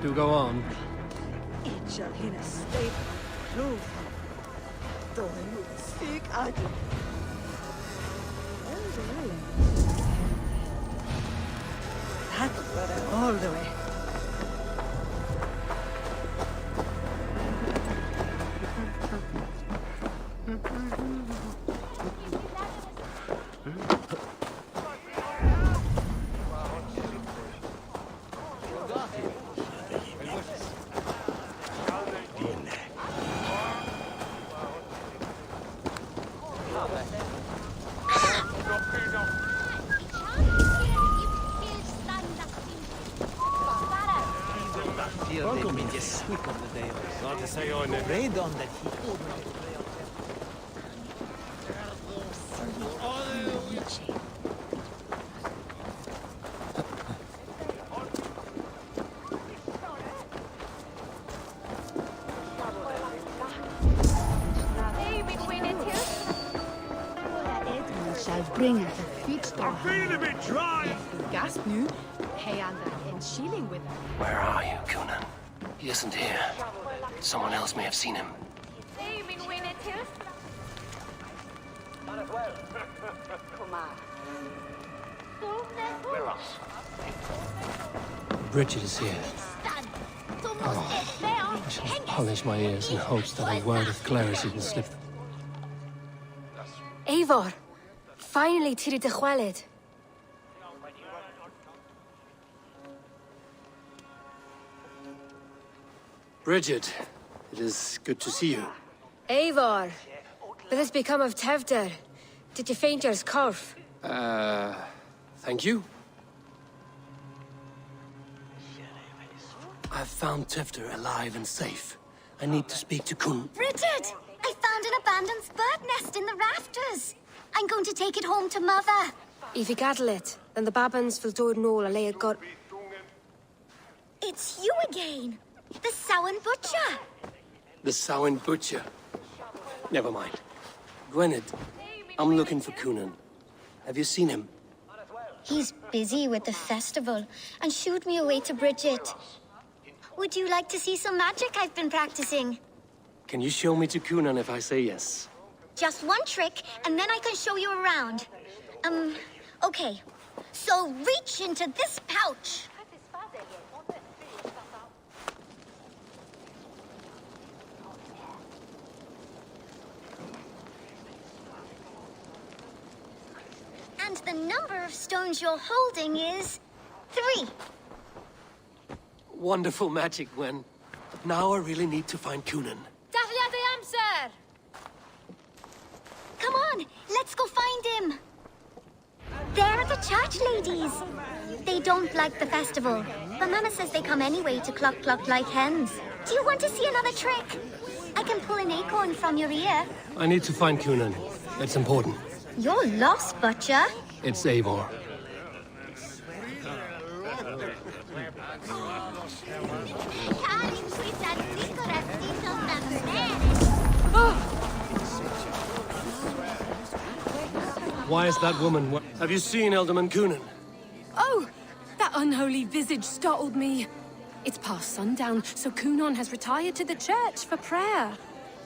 Do go on. It shall in a state proof. Though I would seek out. That's where I'm all the way. Welcome in this sweep on the day. Not to say on the raid on that he. Shall bring us a feedstone. I'm feeling a bit dry. Gasp nu. Hey, and in shieling with her. Where are you, Conan? He isn't here. Someone else may have seen him. Bridget is here. Oh, I shall polish my ears in hopes that a word of clarity will slip. Eivor, finally tiri de chwaled. Bridget, it is good to see you. Eivor, what has become of Tevder? Did you faint your scarf? Thank you. I've found Tefter alive and safe. I need to speak to Kun. Bridget! I found an abandoned bird nest in the rafters. I'm going to take it home to Mother. If you cattle it, then the babans will do it no a lay got. It's you again. The Samhain Butcher. The Samhain Butcher. Never mind. Gwynedd, I'm looking for Conan. Have you seen him? He's busy with the festival and shooed me away to Bridget. Would you like to see some magic I've been practicing? Can you show me to Conan if I say yes? Just one trick, and then I can show you around. Okay. So reach into this pouch. And the number of stones you're holding is 3. Wonderful magic, Gwen. But now I really need to find Conan. Daflia the amser! Come on, let's go find him. They're the church ladies. They don't like the festival, but Mama says they come anyway to cluck cluck like hens. Do you want to see another trick? I can pull an acorn from your ear. I need to find Conan. It's important. You're lost, Butcher. It's Eivor. Why is that woman? Have you seen Elderman Conan? Oh, that unholy visage startled me. It's past sundown, so Cunon has retired to the church for prayer.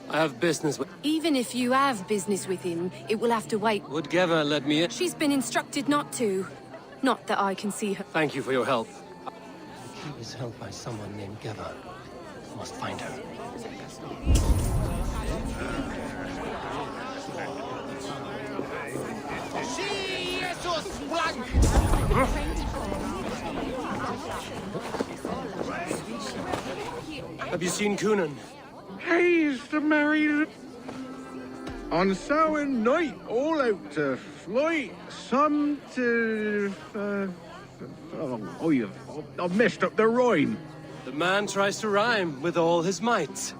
I have business with... Even if you have business with him, it will have to wait. Would Geva let me in? She's been instructed not to. Not that I can see her. Thank you for your help. The key is held by someone named Geva. I must find her. Have you seen Conan? He's the merry... On Samhain night, all out to flight, some to... I've messed up the rhyme. The man tries to rhyme with all his might.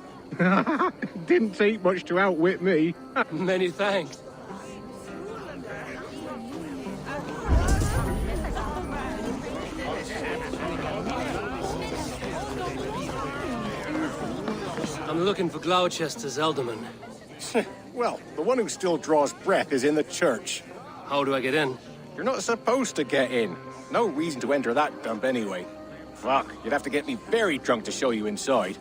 Didn't take much to outwit me. Many thanks. I'm looking for Gloucester's Elderman. Well, the one who still draws breath is in the church. How do I get in? You're not supposed to get in. No reason to enter that dump anyway. Fuck, you'd have to get me very drunk to show you inside.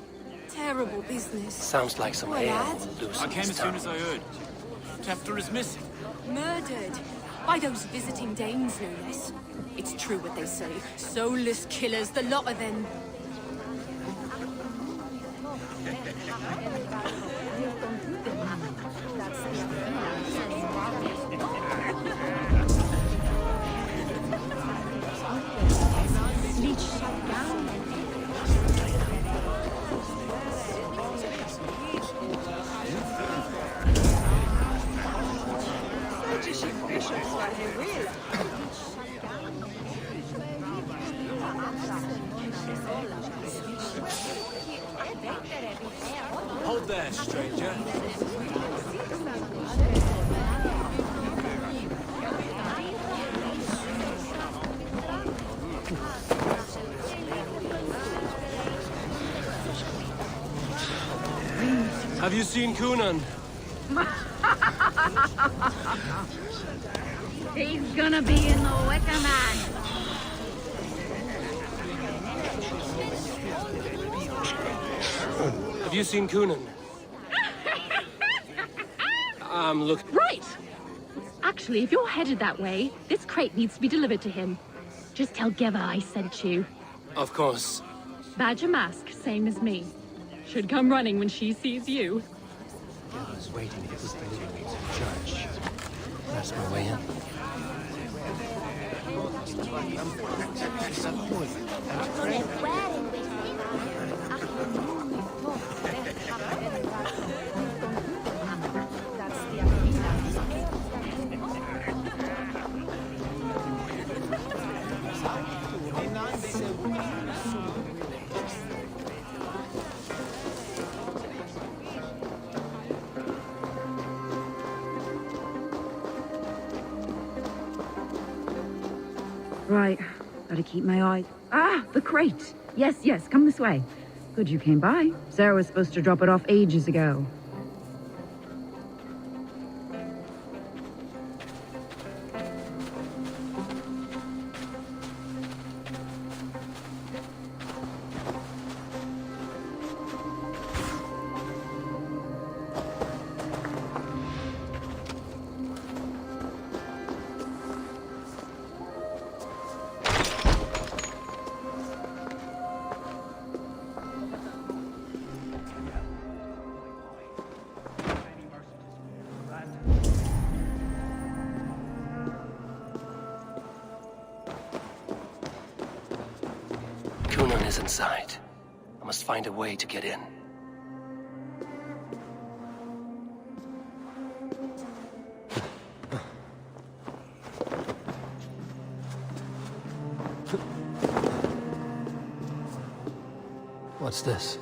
Terrible business. Sounds like some Poor ale lad. will lose I came his as soon tongue. as I heard. Tefter is missing. Murdered. By those visiting Danes, no less. It's true what they say. Soulless killers, the lot of them. Hold there, stranger. Have you seen Coonan? He's gonna be in the Wicker Man. Have you seen Coonan? Look. Right! Actually, if you're headed that way, this crate needs to be delivered to him. Just tell Geva I sent you. Of course. Badger mask, same as me. Should come running when she sees you. I was waiting to get this delivery to the church. That's my way in. Right, gotta keep my eyes. Ah, the crate! Yes, yes, come this way. Good you came by. Sarah was supposed to drop it off ages ago. Coonan is inside. I must find a way to get in. What's this?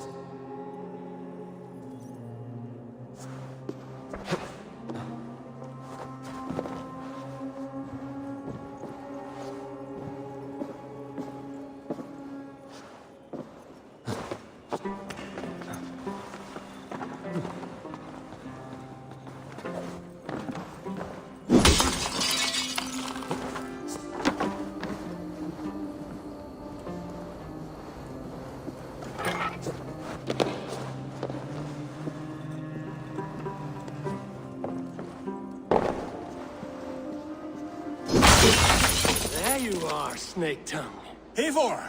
There you are, Snake Tongue. Eivor!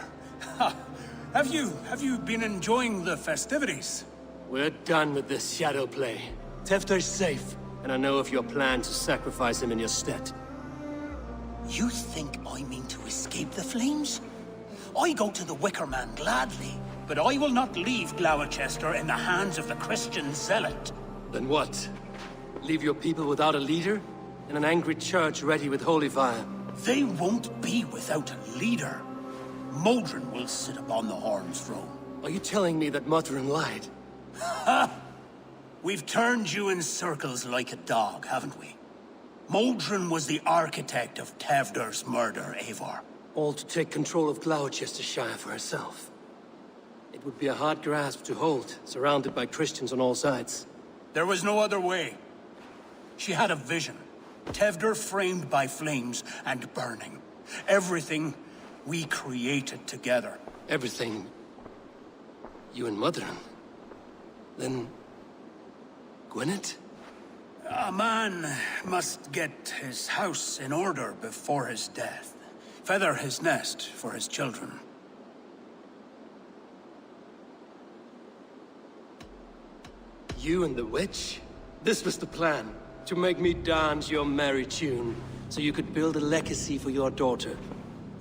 Ha! Have you been enjoying the festivities? We're done with this shadow play. Tefter's safe, and I know of your plan to sacrifice him in your stead. You think I mean to escape the flames? I go to the Wicker Man gladly, but I will not leave Gloucester in the hands of the Christian zealot. Then what? Leave your people without a leader? And an angry church ready with holy fire? They won't be without a leader. Modron will sit upon the Horn's throne. Are you telling me that Modron lied? Ha! We've turned you in circles like a dog, haven't we? Modron was the architect of Tevder's murder, Eivor. All to take control of Gloucestershire for herself. It would be a hard grasp to hold, surrounded by Christians on all sides. There was no other way. She had a vision. Tevder framed by flames and burning. Everything we created together. everything... you and Mother, then... Gwyneth? A man must get his house in order before his death. Feather his nest for his children. You and the witch? This was the plan. To make me dance your merry tune, so you could build a legacy for your daughter.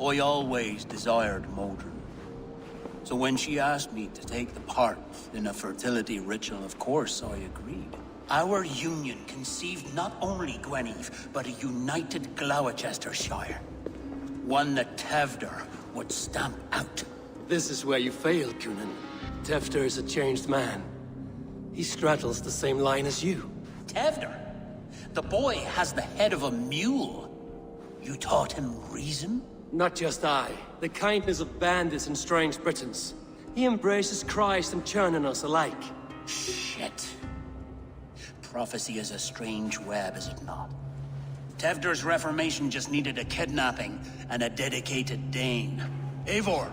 I always desired Modron. So when she asked me to take the part in a fertility ritual, of course I agreed. Our union conceived not only Gweneve, but a united Gloucestershire. One that Tevder would stamp out. This is where you failed, Cunan. Tevder is a changed man. He straddles the same line as you. Tevder? The boy has the head of a mule. You taught him reason? Not just I. The kindness of bandits and strange Britons. He embraces Christ and Churn and us alike. Shit. Prophecy is a strange web, is it not? Tevder's reformation just needed a kidnapping and a dedicated Dane. Eivor,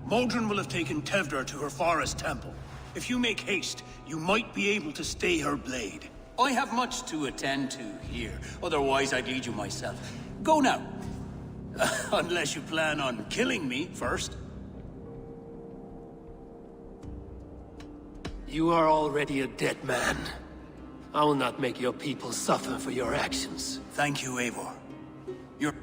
Modron will have taken Tevder to her forest temple. If you make haste, you might be able to stay her blade. I have much to attend to here, otherwise I'd lead you myself. Go now. Unless you plan on killing me first. You are already a dead man. I will not make your people suffer for your actions. Thank you, Eivor. You're...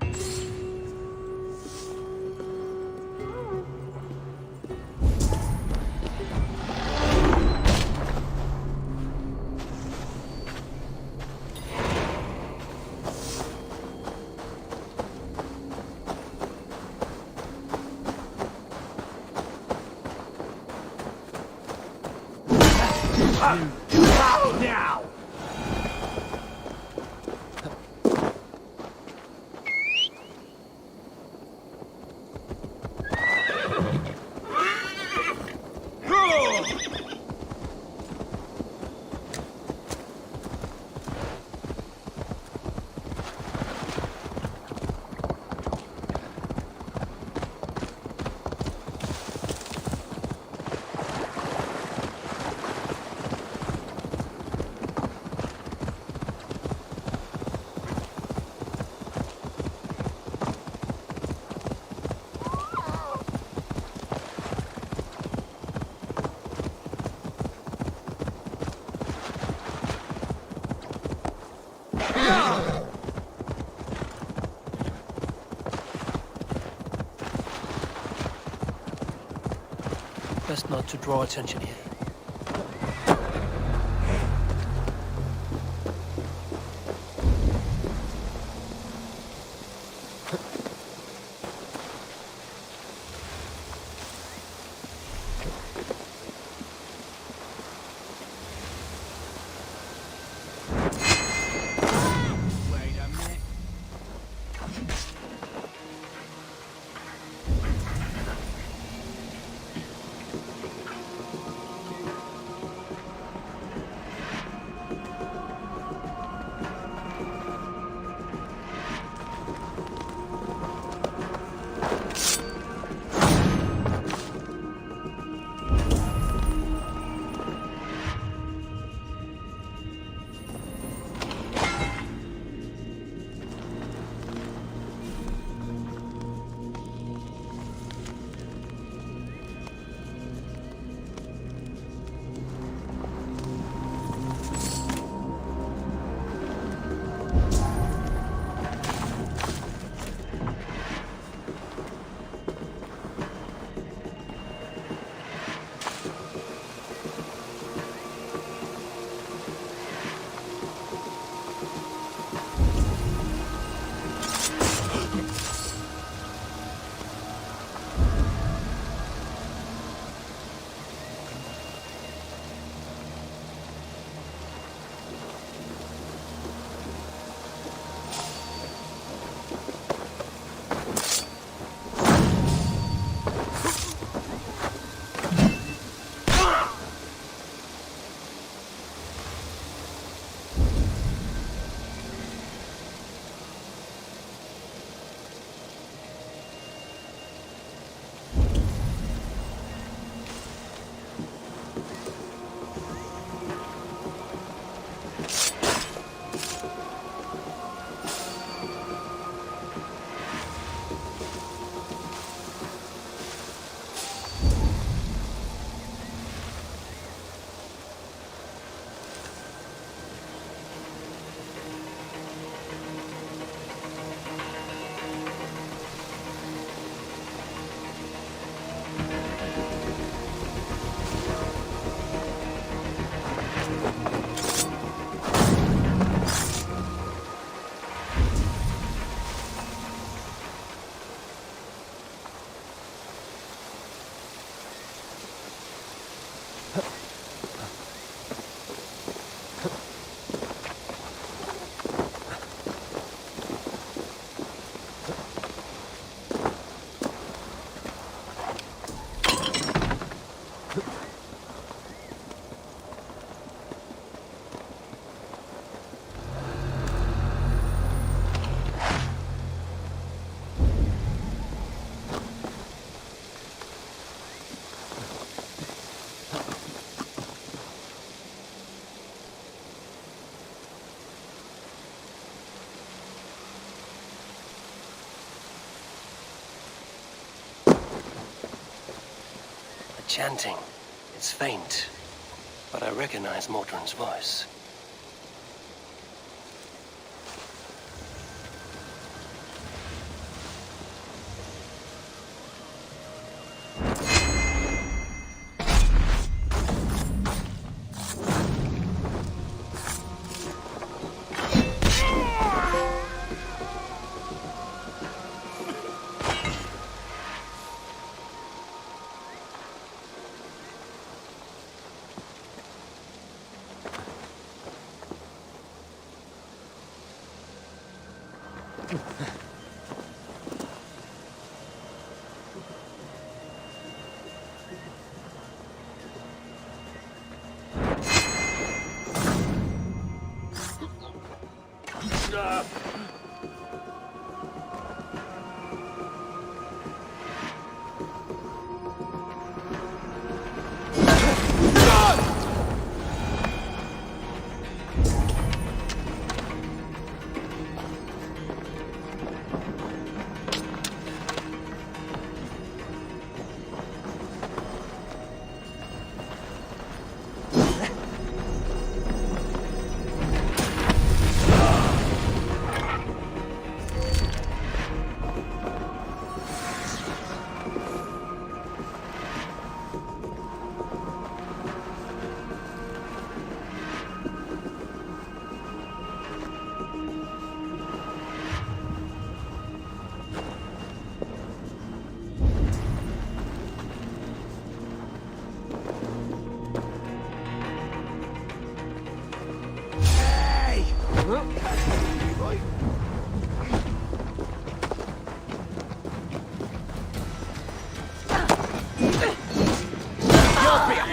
Now! Best not to draw attention here. Chanting. It's faint, but I recognize Mordrin's voice.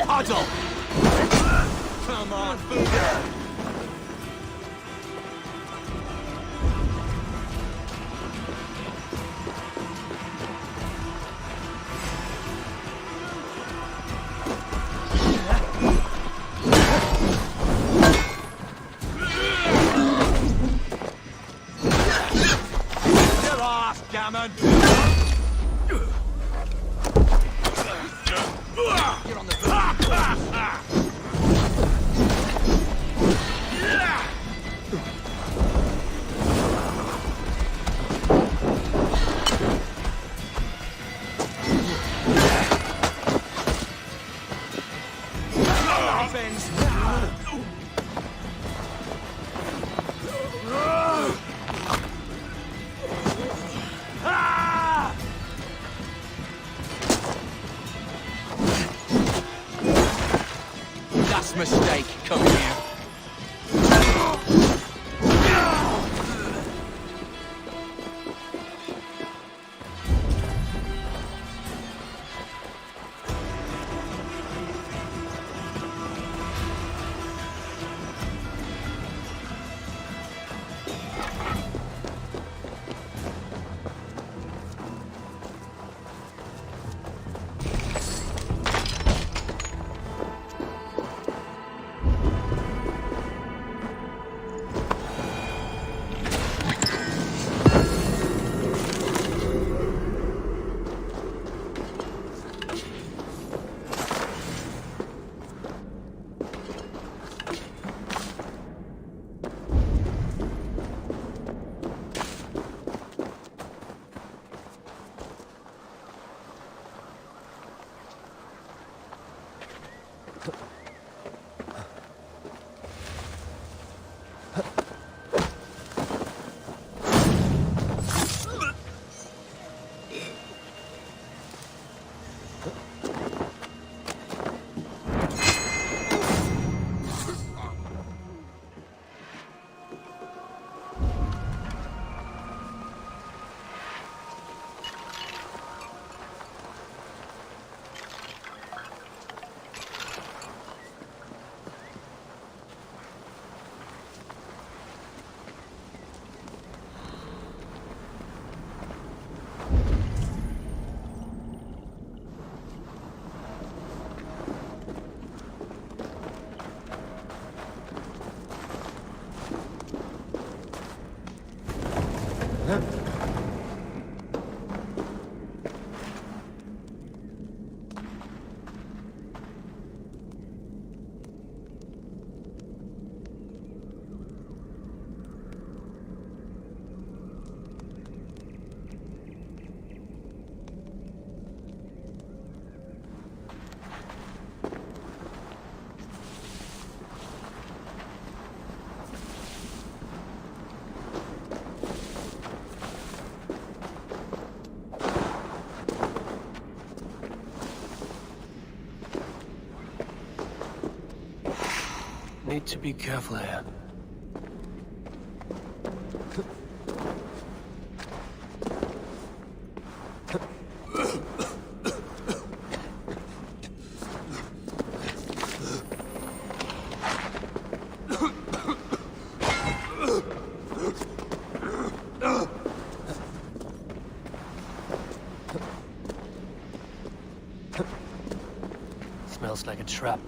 Puddle! Come on, Booger! Your ass, gammon! You're on the Ah! Need to be careful here. Smells like a trap.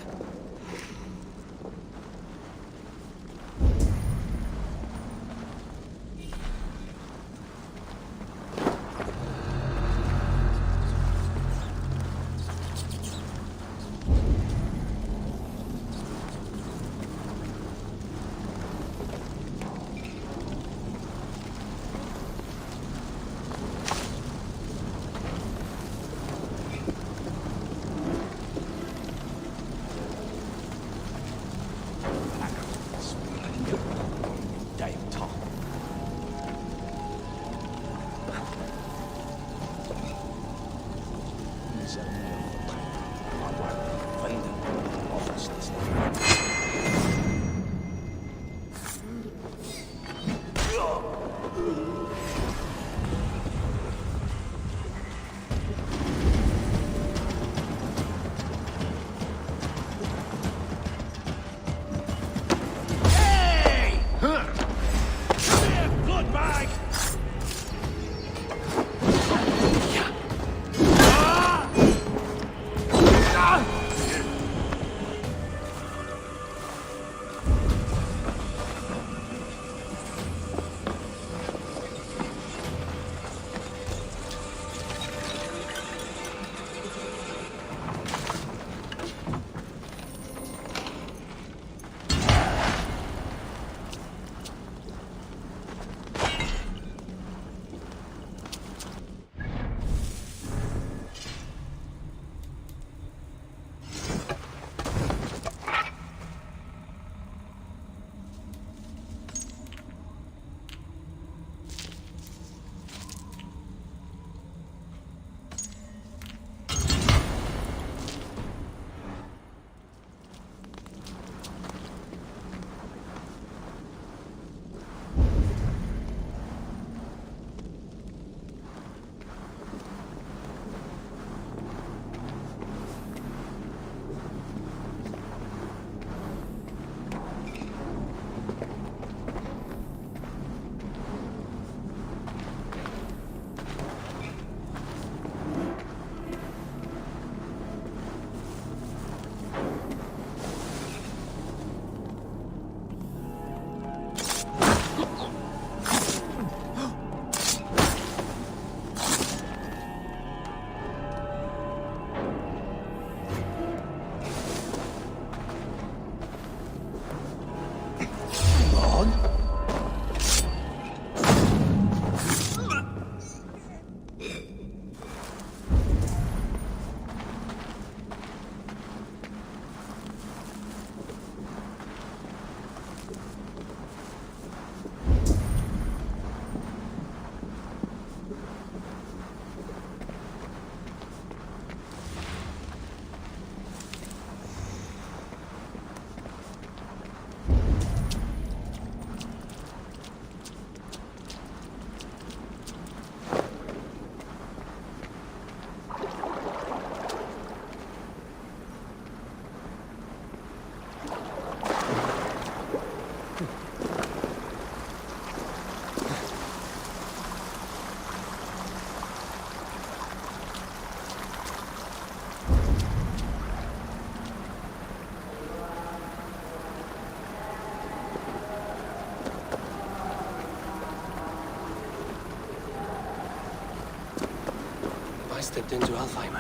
stepped into Alfheim.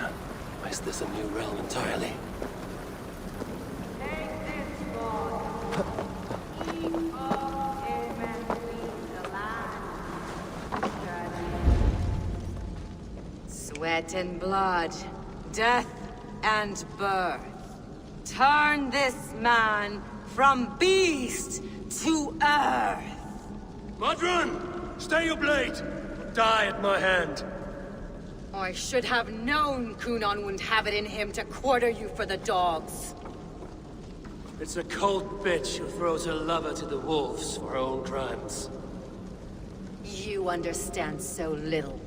Or is this a new realm entirely? Sweat and blood, death and birth. Turn this man from beast to earth. Modron! Stay your blade! Die at my hand. I should have known Kunon wouldn't have it in him to quarter you for the dogs. It's a cold bitch who throws her lover to the wolves for her own crimes. You understand so little.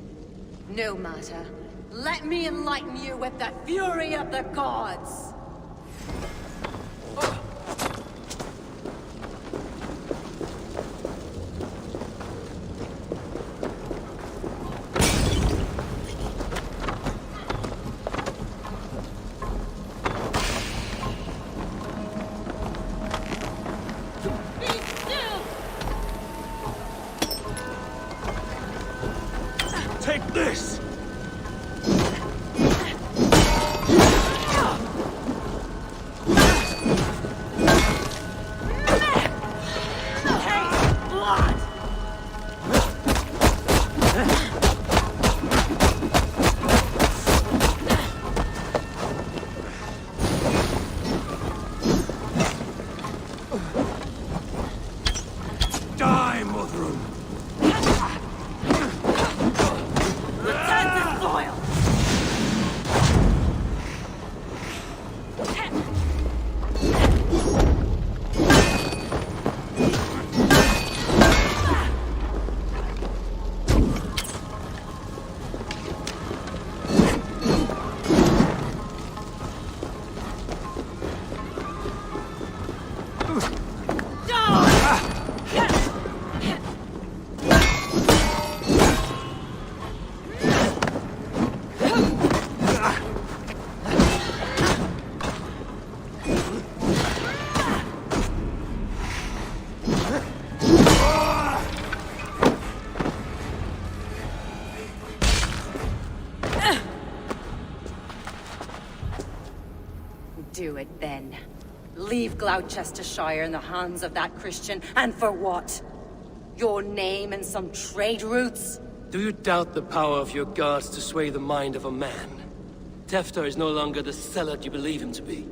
No matter. Let me enlighten you with the fury of the gods! Take this! Die, Modron! Return to soil! Do it then. Leave Gloucestershire in the hands of that Christian, and for what? Your name and some trade routes? Do you doubt the power of your gods to sway the mind of a man? Tefter is no longer the zealot you believe him to be.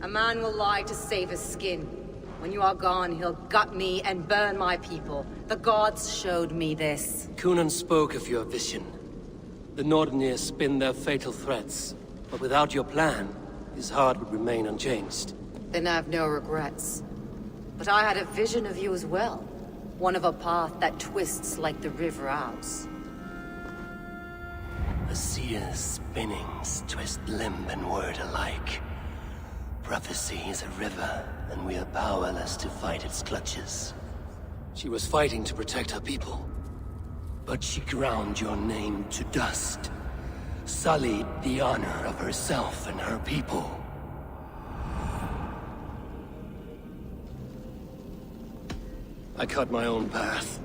A man will lie to save his skin. When you are gone, he'll gut me and burn my people. The gods showed me this. Kunan spoke of your vision. The Nordenir spin their fatal threats, but without your plan, his heart would remain unchanged. Then I have no regrets. But I had a vision of you as well. One of a path that twists like the river Ouse. The seer's spinnings twist limb and word alike. Prophecy is a river, and we are powerless to fight its clutches. She was fighting to protect her people, but she ground your name to dust. Sullied the honor of herself and her people. I cut my own path.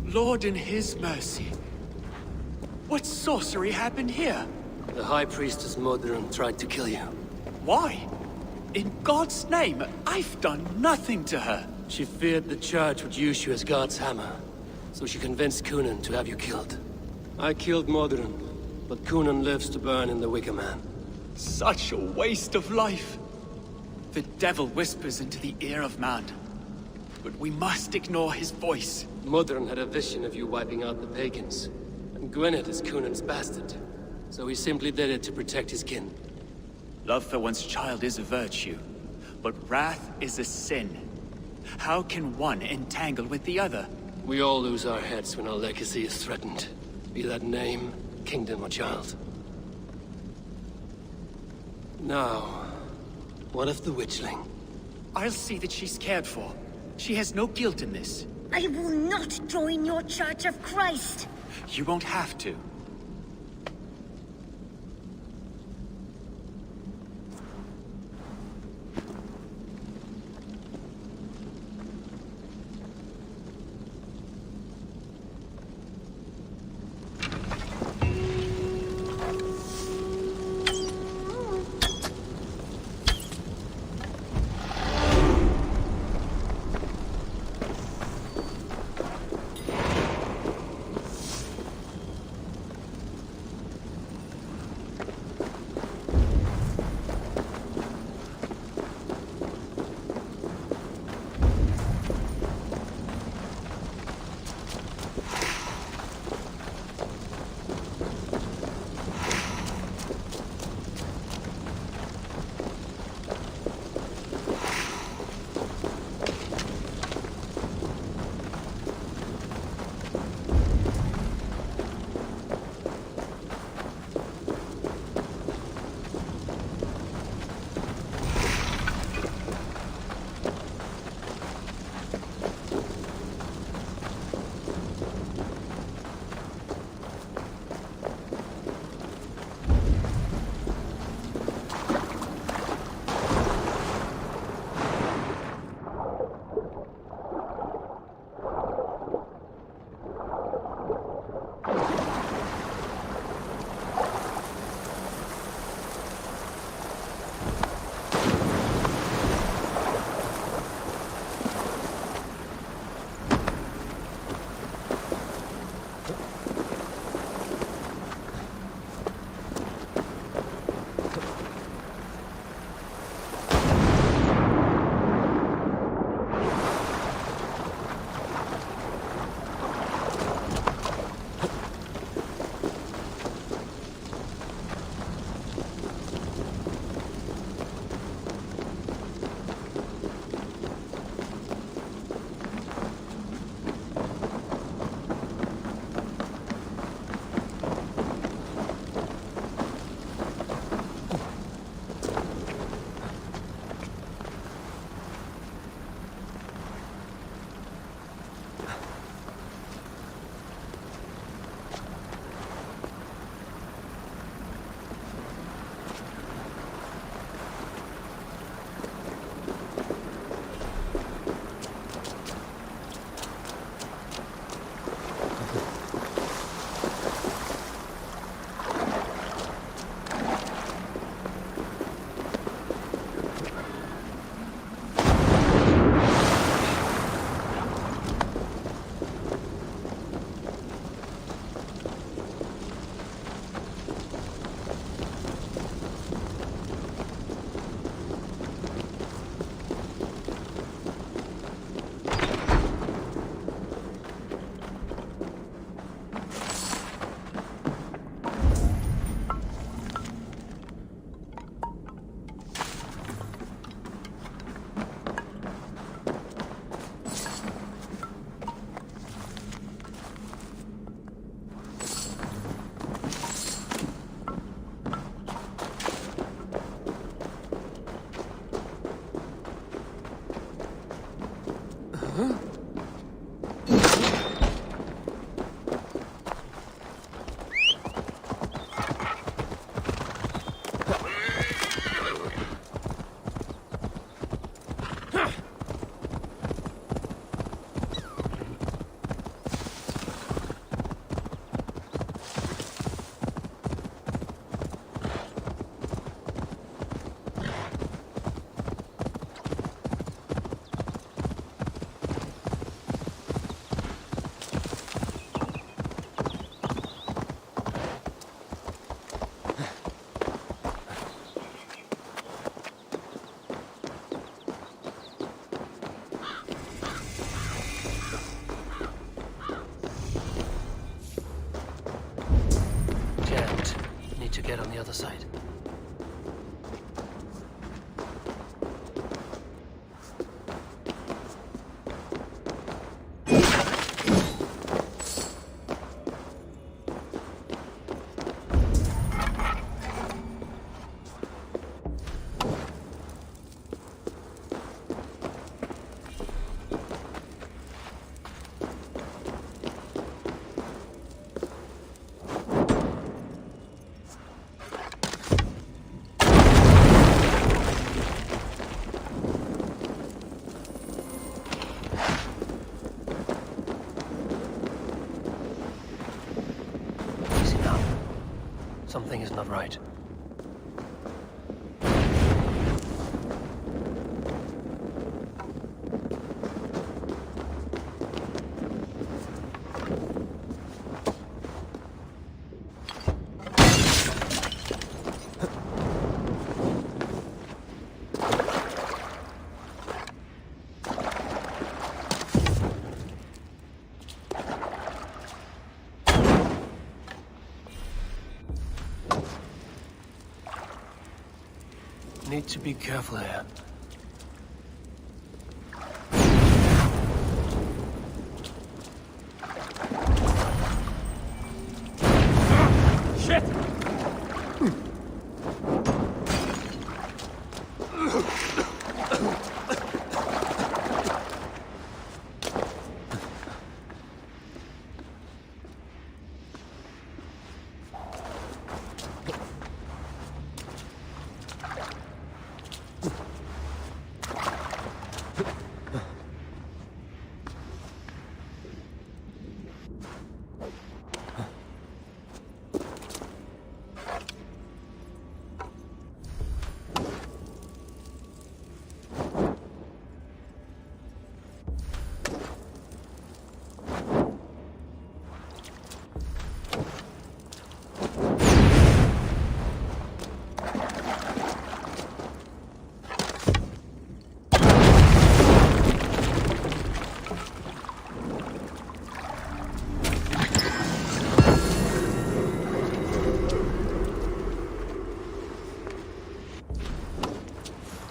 Lord in his mercy. What sorcery happened here? The High Priestess Modron tried to kill you. Why? In God's name, I've done nothing to her. She feared the Church would use you as God's hammer, so she convinced Kunan to have you killed. I killed Modron, but Kunan lives to burn in the Wicker Man. Such a waste of life. The devil whispers into the ear of man, but we must ignore his voice. Modron had a vision of you wiping out the pagans, and Gwynedd is Kunan's bastard, so he simply did it to protect his kin. Love for one's child is a virtue, but wrath is a sin. How can one entangle with the other? We all lose our heads when our legacy is threatened, be that name, kingdom, or child. Now, what of the witchling? I'll see that she's cared for. She has no guilt in this. I will not join your Church of Christ. You won't have to. Get on the other side. Something is not right. Need to be careful here. Shit!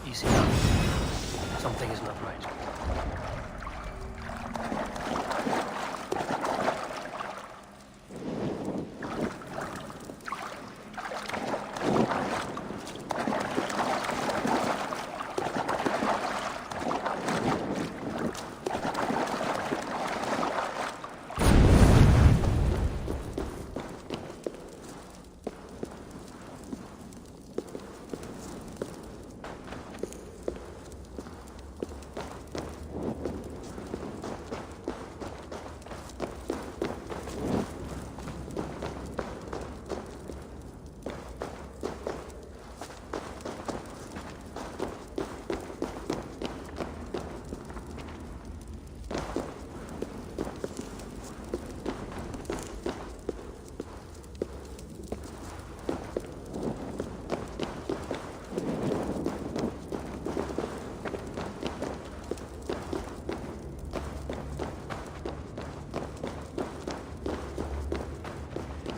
Easy now. Something is not right.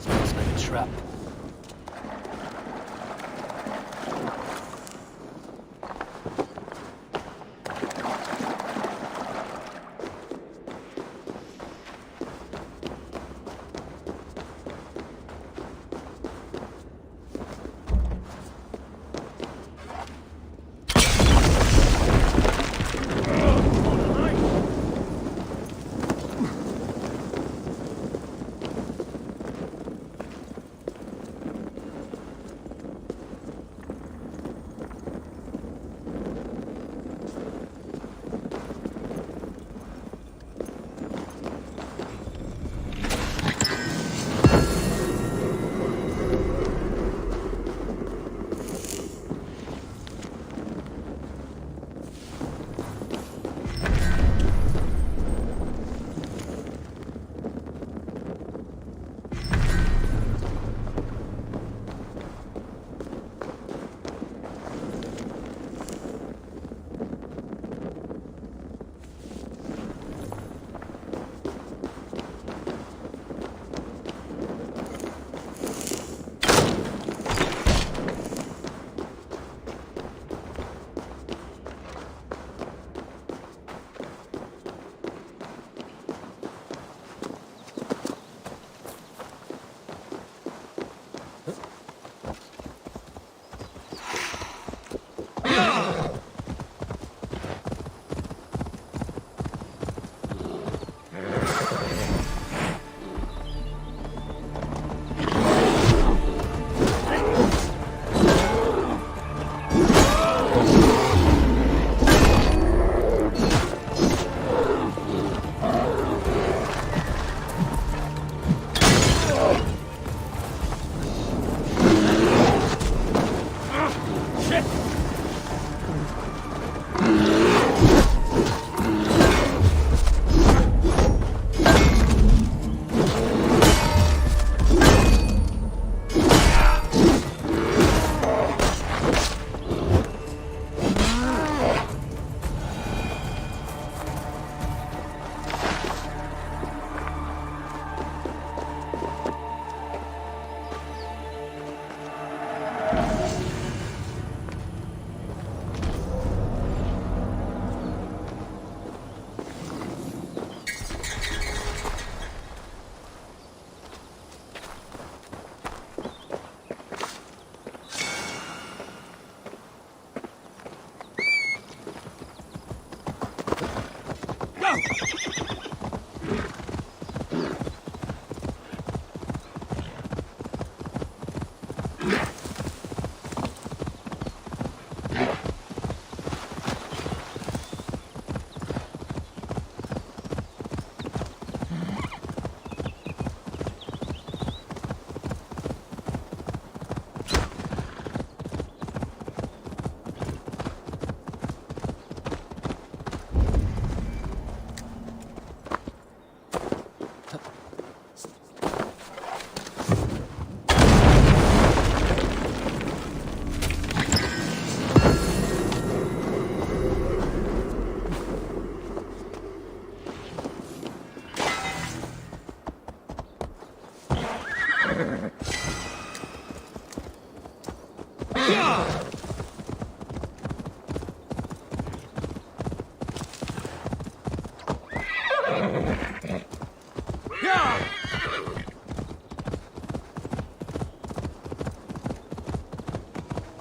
Smells like a trap.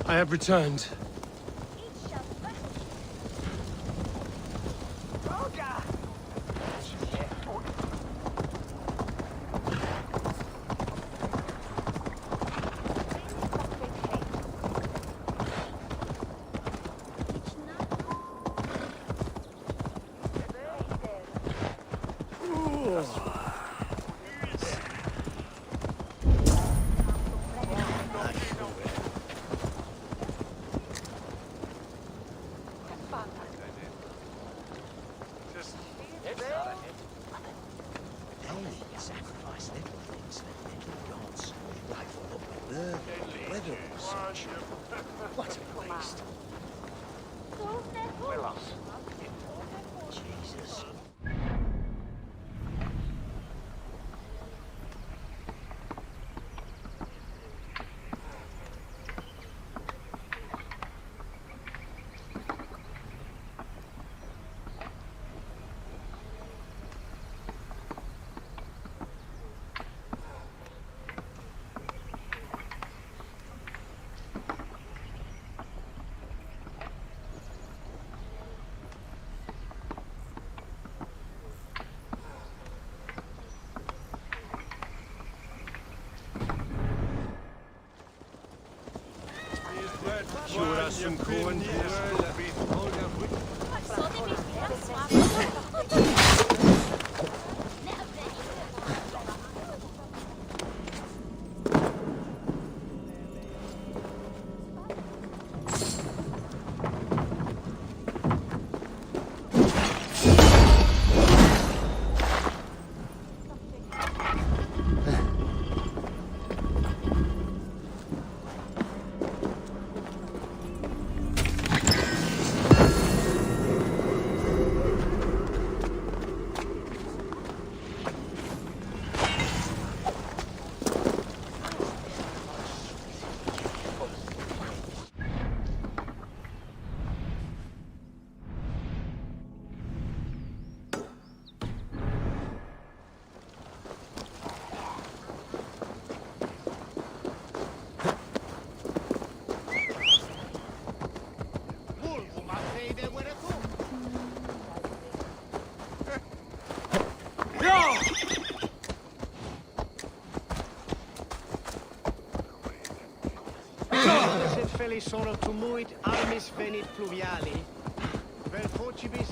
I have returned. Sono tumuit armis venit pluviali. Vel focibis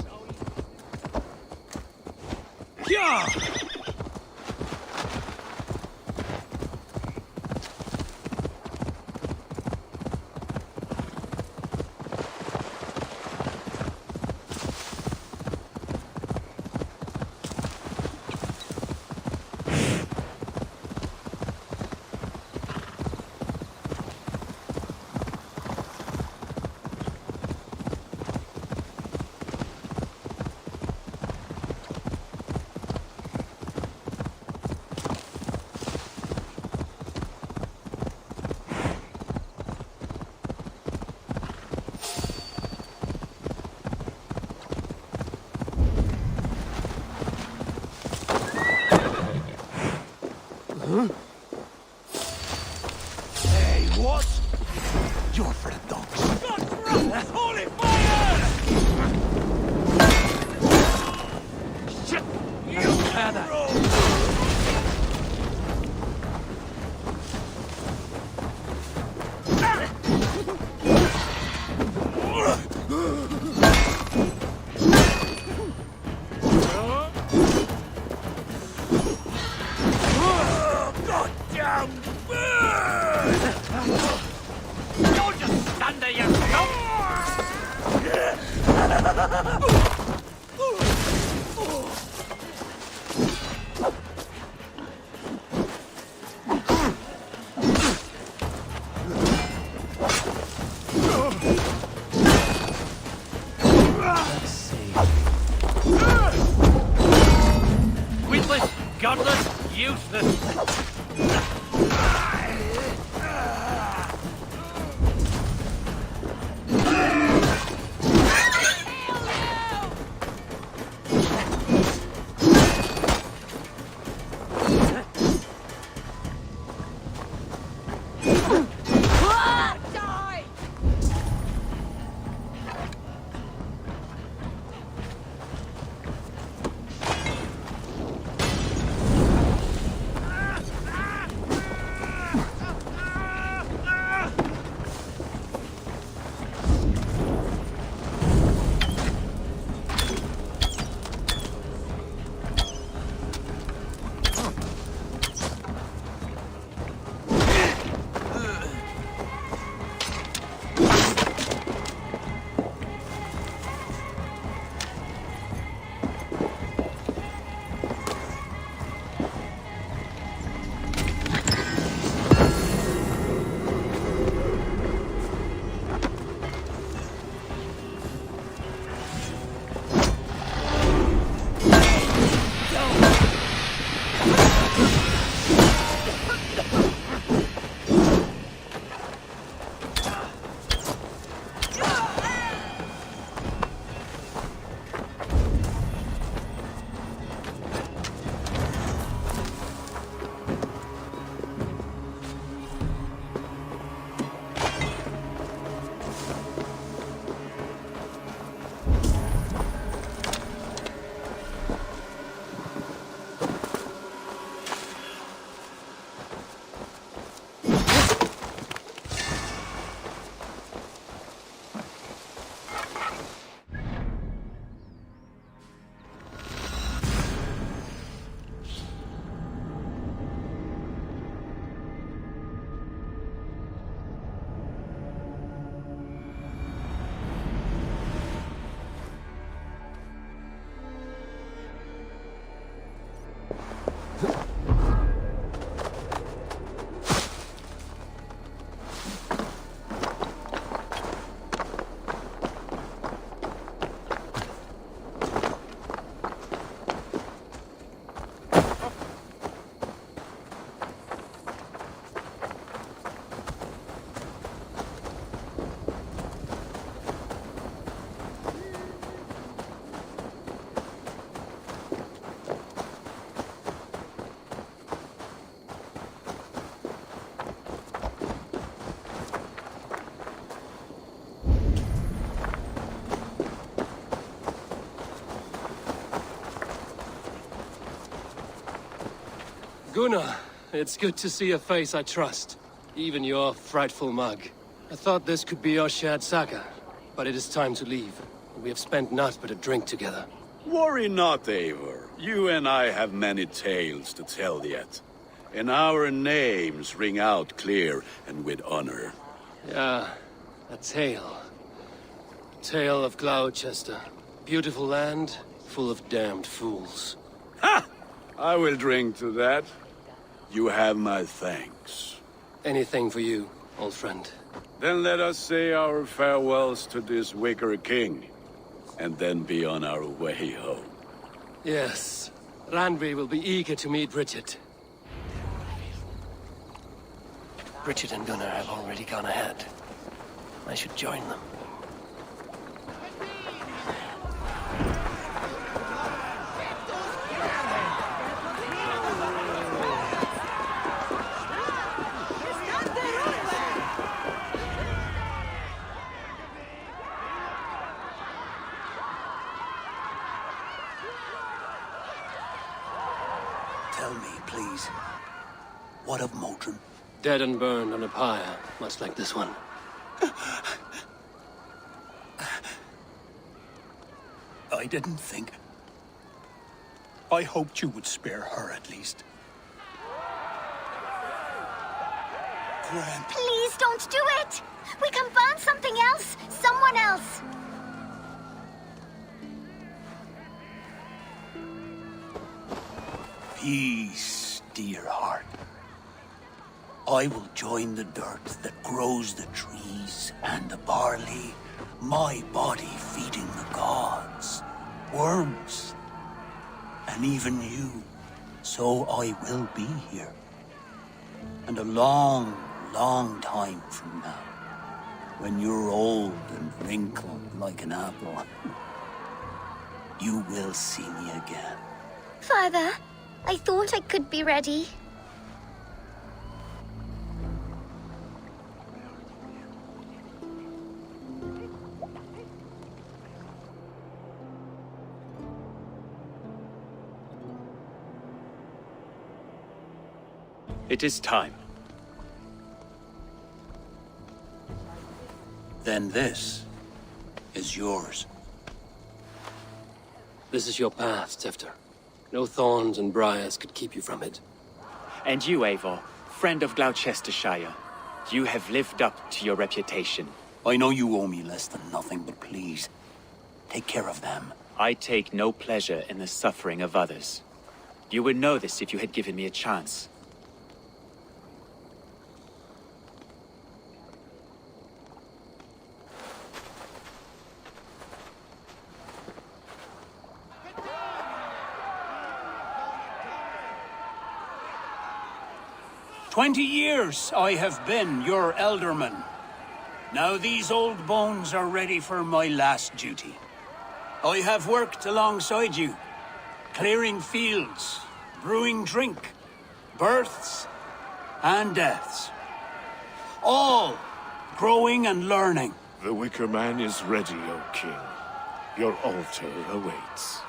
Hey, what? You're for the dogs. God's wrath! Holy fire! useless. Gunnar, it's good to see a face I trust. Even your frightful mug. I thought this could be our shared saga, but it is time to leave. We have spent naught but a drink together. Worry not, Eivor. You and I have many tales to tell yet. And our names ring out clear and with honor. Yeah, a tale. A tale of Gloucester. Beautiful land, full of damned fools. Ha! I will drink to that. You have my thanks. Anything for you, old friend. Then let us say our farewells to this wicker king, and then be on our way home. Yes, Randvi will be eager to meet Bridget. Bridget and Gunnar have already gone ahead. I should join them. Tell me, please, what of Modron? Dead and burned on a pyre, much like this one. I didn't think. I hoped you would spare her at least. Grant. Please don't do it! We can burn something else! Someone else! Peace, dear heart. I will join the dirt that grows the trees and the barley, my body feeding the gods, worms, and even you, so I will be here. And a long, long time from now, when you're old and wrinkled like an apple, you will see me again. Father, I thought I could be ready. It is time. Then this is yours. This is your path, Tifter. No thorns and briars could keep you from it. And you, Eivor, friend of Gloucestershire, you have lived up to your reputation. I know you owe me less than nothing, but please, take care of them. I take no pleasure in the suffering of others. You would know this if you had given me a chance. "20 years I have been your elderman. Now these old bones are ready for my last duty. I have worked alongside you, clearing fields, brewing drink, births and deaths. All growing and learning. The Wicker Man is ready, O King. Your altar awaits.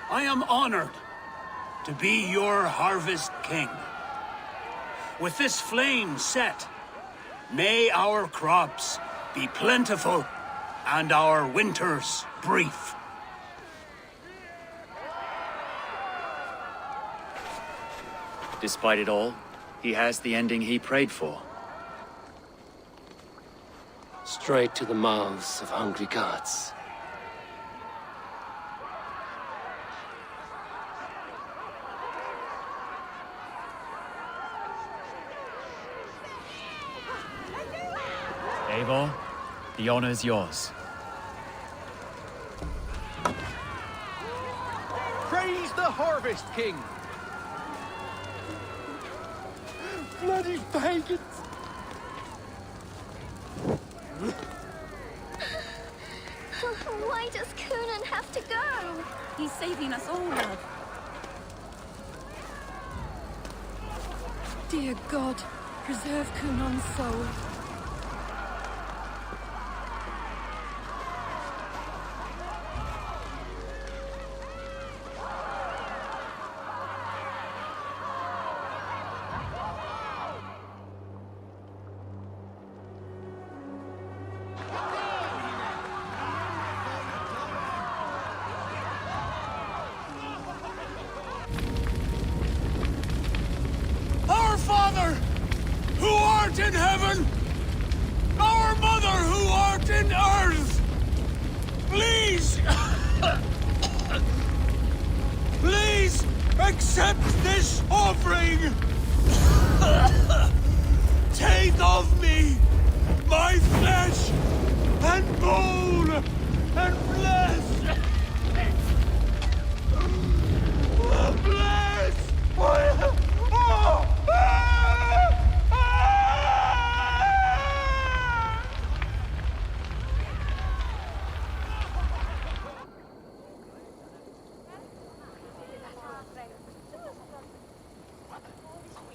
I am honored to be your Harvest King. With this flame set, may our crops be plentiful and our winters brief. Despite it all, he has the ending he prayed for. Straight to the mouths of hungry gods. Eivor, the honor is yours. Praise the Harvest King! Bloody pagans! Why does Conan have to go? He's saving us all, love. Dear God, preserve Cunan's soul. Our Father, who art in heaven, our Mother, who art in earth, please, please accept this offering. Take of me my flesh and bone and flesh. Bless.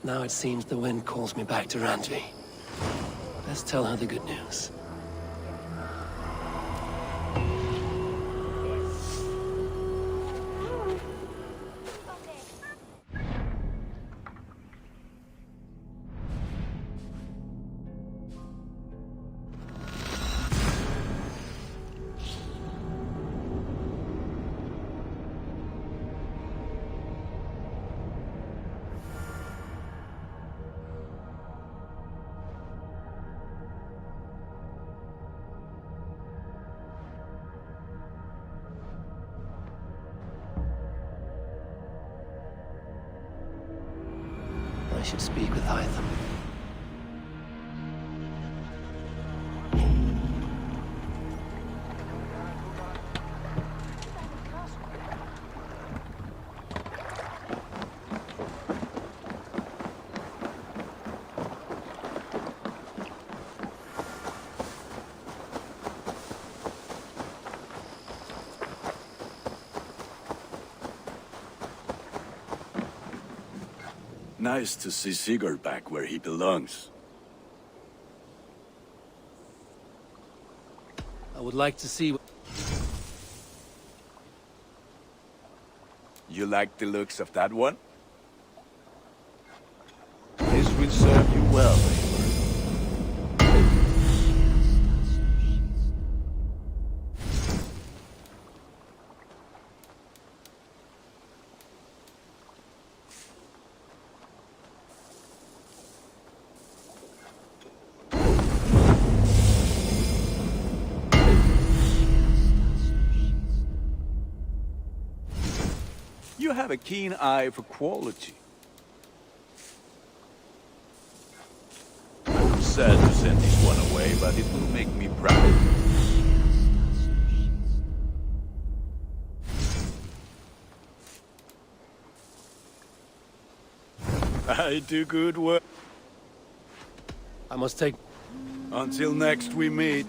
Now it seems the wind calls me back to Randvi. Let's tell her the good news. I should speak with Hytham. Nice to see Sigurd back where he belongs. I would like to see... You like the looks of that one? This will serve you well, You have a keen eye for quality. I'm sad to send this one away, but it will make me proud. I do good work. I must take... Until next we meet.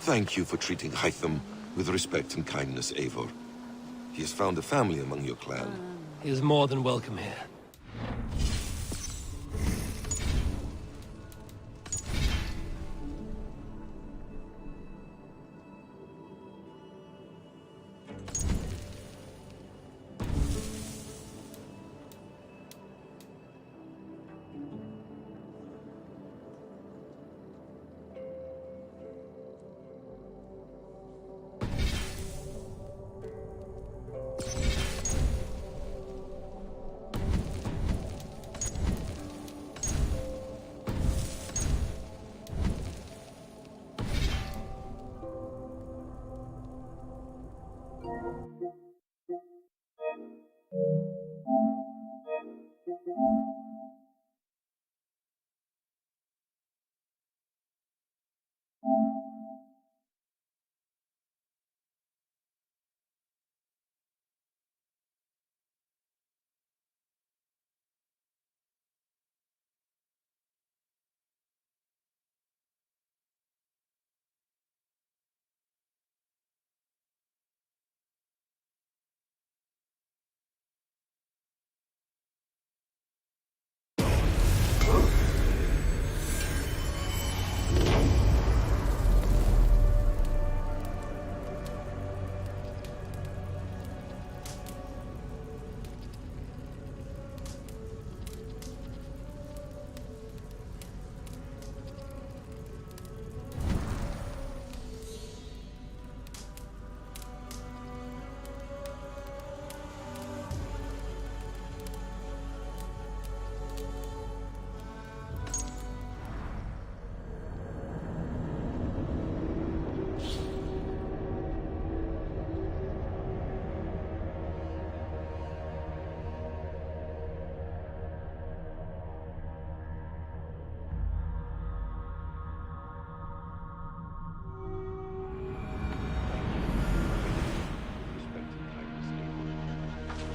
Thank you for treating Hytham with respect and kindness, Eivor. He has found a family among your clan. He is more than welcome here.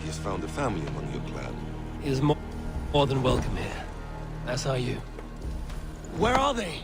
He has found a family among your clan. He is more than welcome here. As are you. Where are they?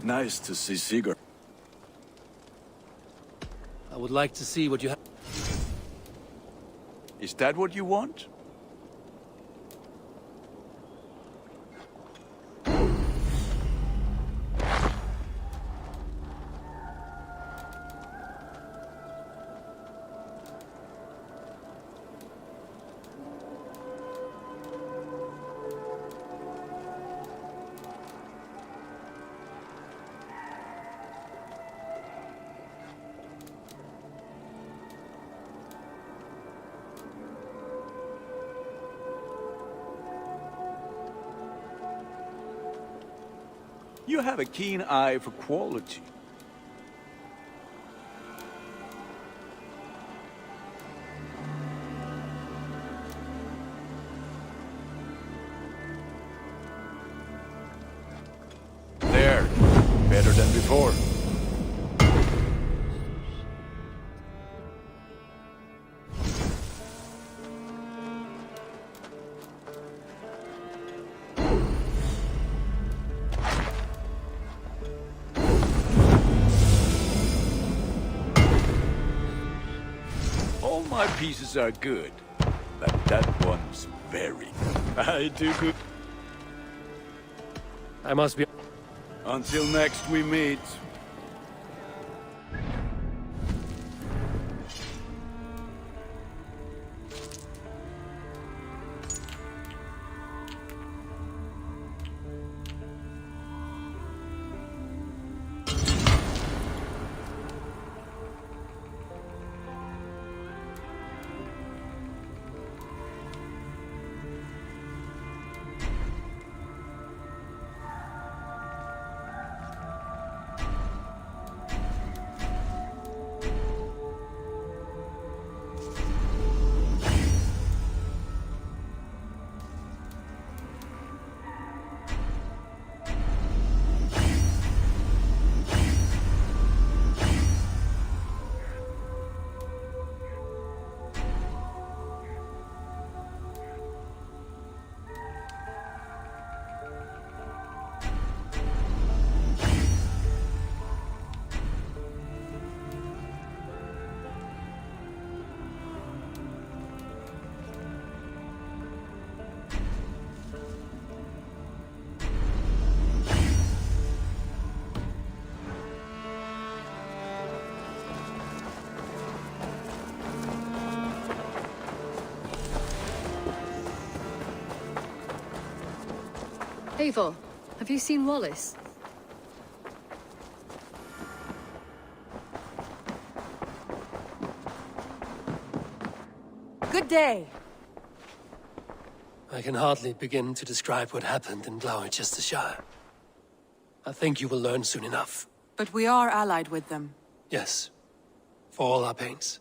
Nice to see Sigurd. I would like to see what you have. Is that what you want? You have a keen eye for quality. There. Better than before. All my pieces are good, but that one's very. I do good. I must be... Until next we meet. Eivor, have you seen Wallace? Good day. I can hardly begin to describe what happened in Gloucestershire. I think you will learn soon enough. But we are allied with them. Yes. For all our pains.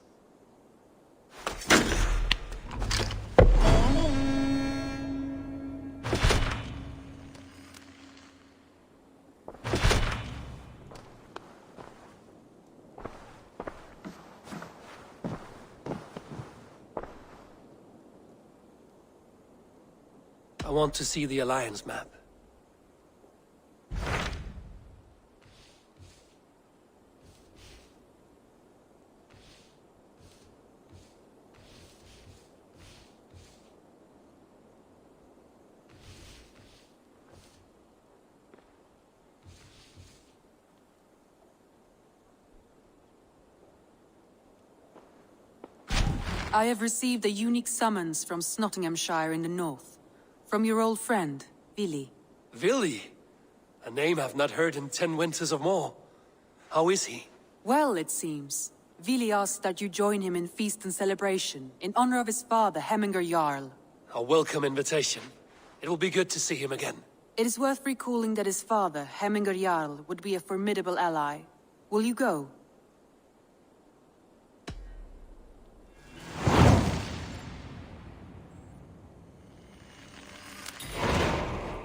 I want to see the Alliance map. I have received a unique summons from Nottinghamshire in the north. From your old friend, Vili. Vili? A name I've not heard in 10 winters or more. How is he? Well, it seems. Vili asked that you join him in feast and celebration, in honor of his father, Hemminger Jarl. A welcome invitation. It will be good to see him again. It is worth recalling that his father, Hemminger Jarl, would be a formidable ally. Will you go?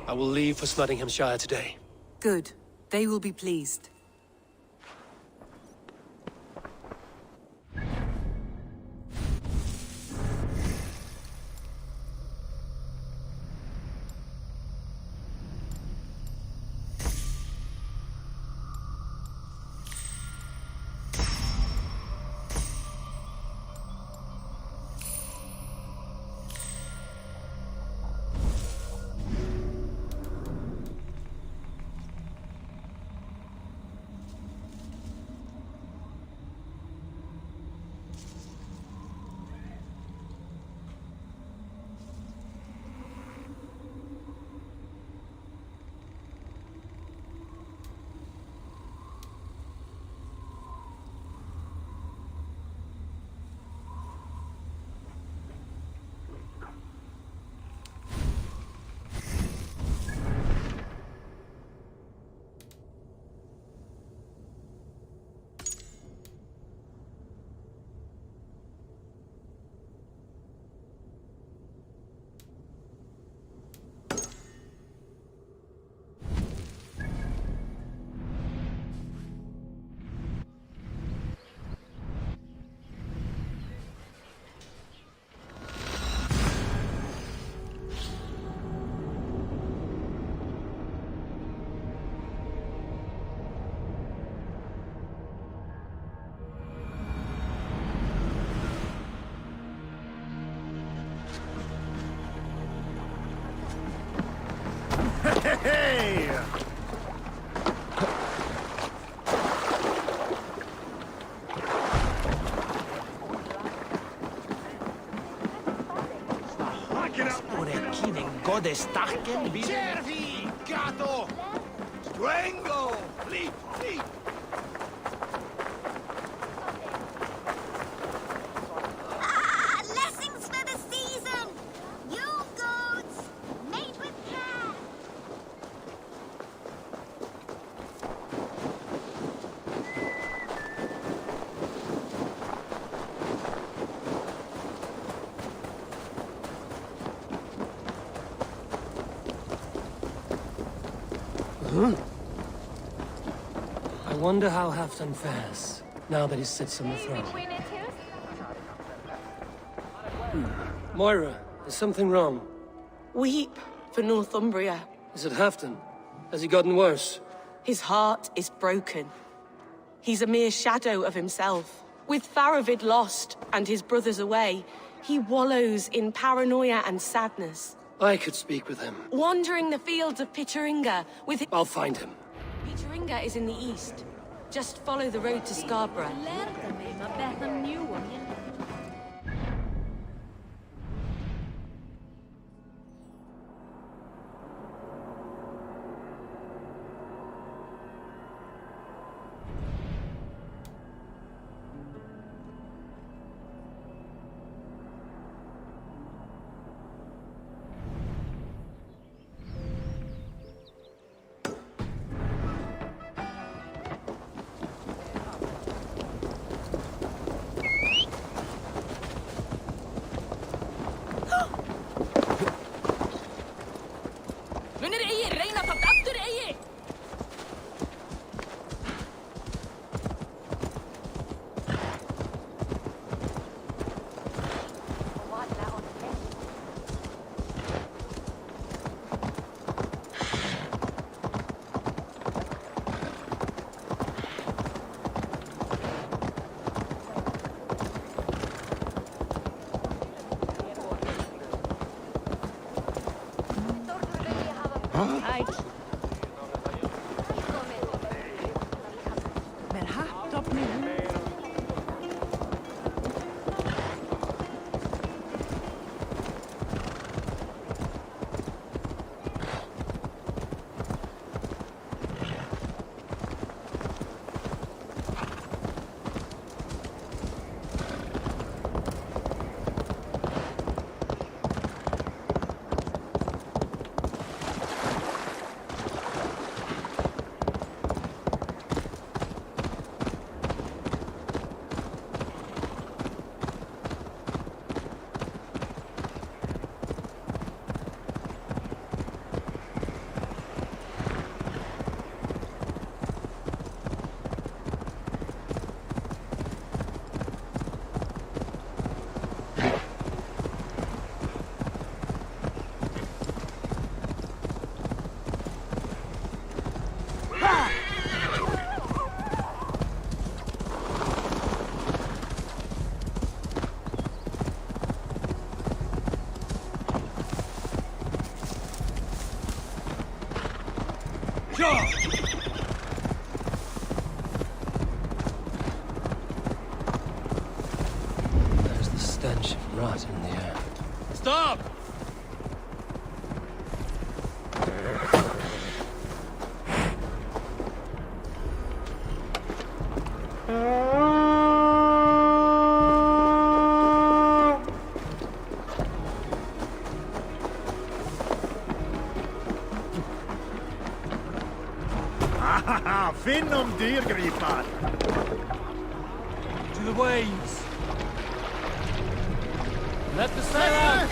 I will leave for Nottinghamshire today. Good. They will be pleased. Hey! Cervi! Gato! Strango! Flee! Flee! Blessings for the season! You goats, mate with care! Huh? I wonder how Halfdan fares, now that he sits on the throne. Moira, is something wrong? Weep for Northumbria. Is it Halfdan? Has he gotten worse? His heart is broken. He's a mere shadow of himself. With Faravid lost and his brothers away, he wallows in paranoia and sadness. I could speak with him. Wandering the fields of Pitteringa with... I'll find him. Pitteringa is in the east. Just follow the road to Scarborough. There's the stench of rot in the air. Stop! Finn om dyrgripar! To the waves! Let the sail out!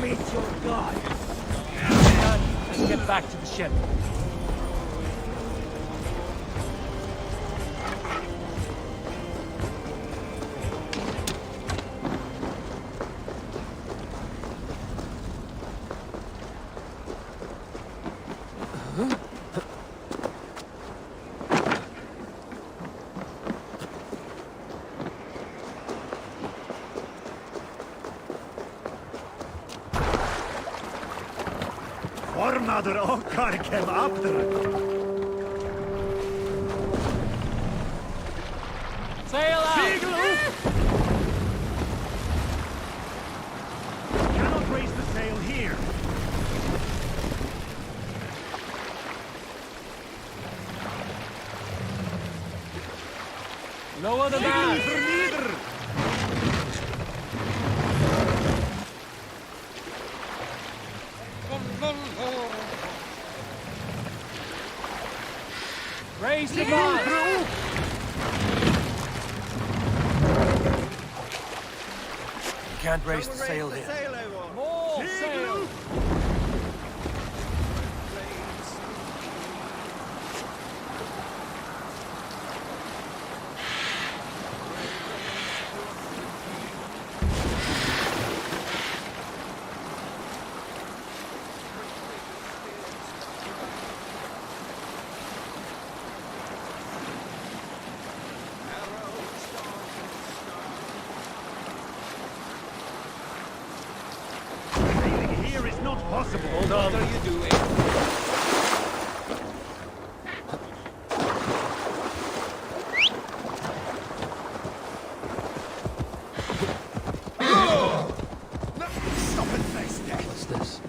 Await your god. Let's get back to the ship. Formader okkar kem after. Sail out! Segel up! Cannot raise the sail here. Lower the mast! Neither! Raise the mast! You can't raise the sail here. More sail! Sailing here is not possible. Hold on. What are you doing? Stop and face death. What's this?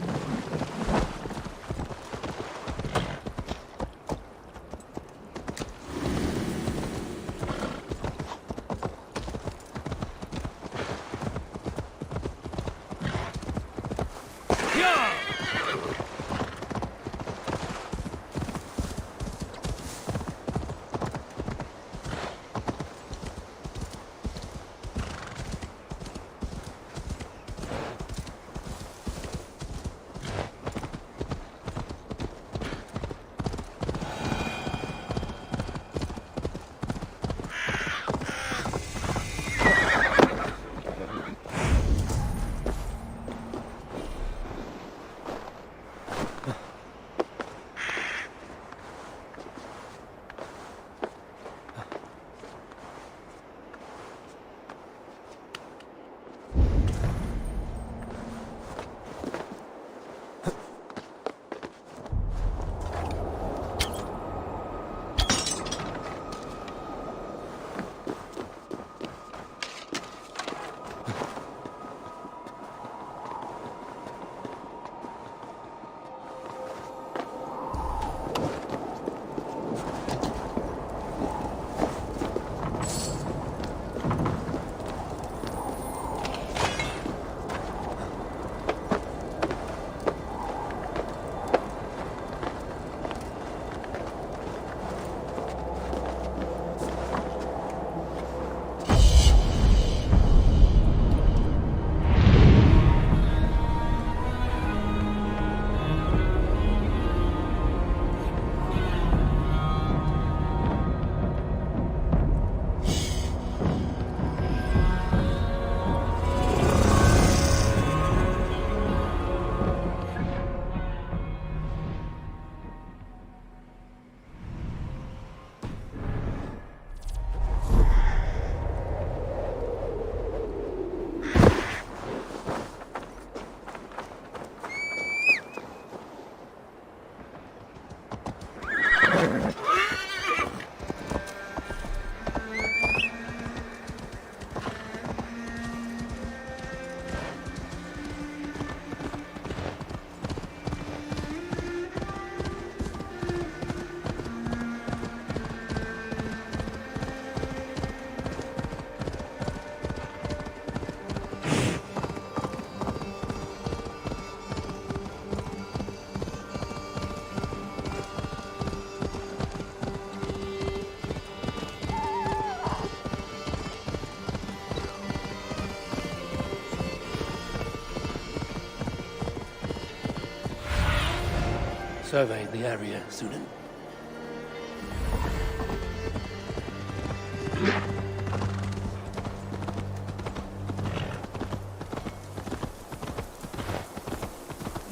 Survey the area, student.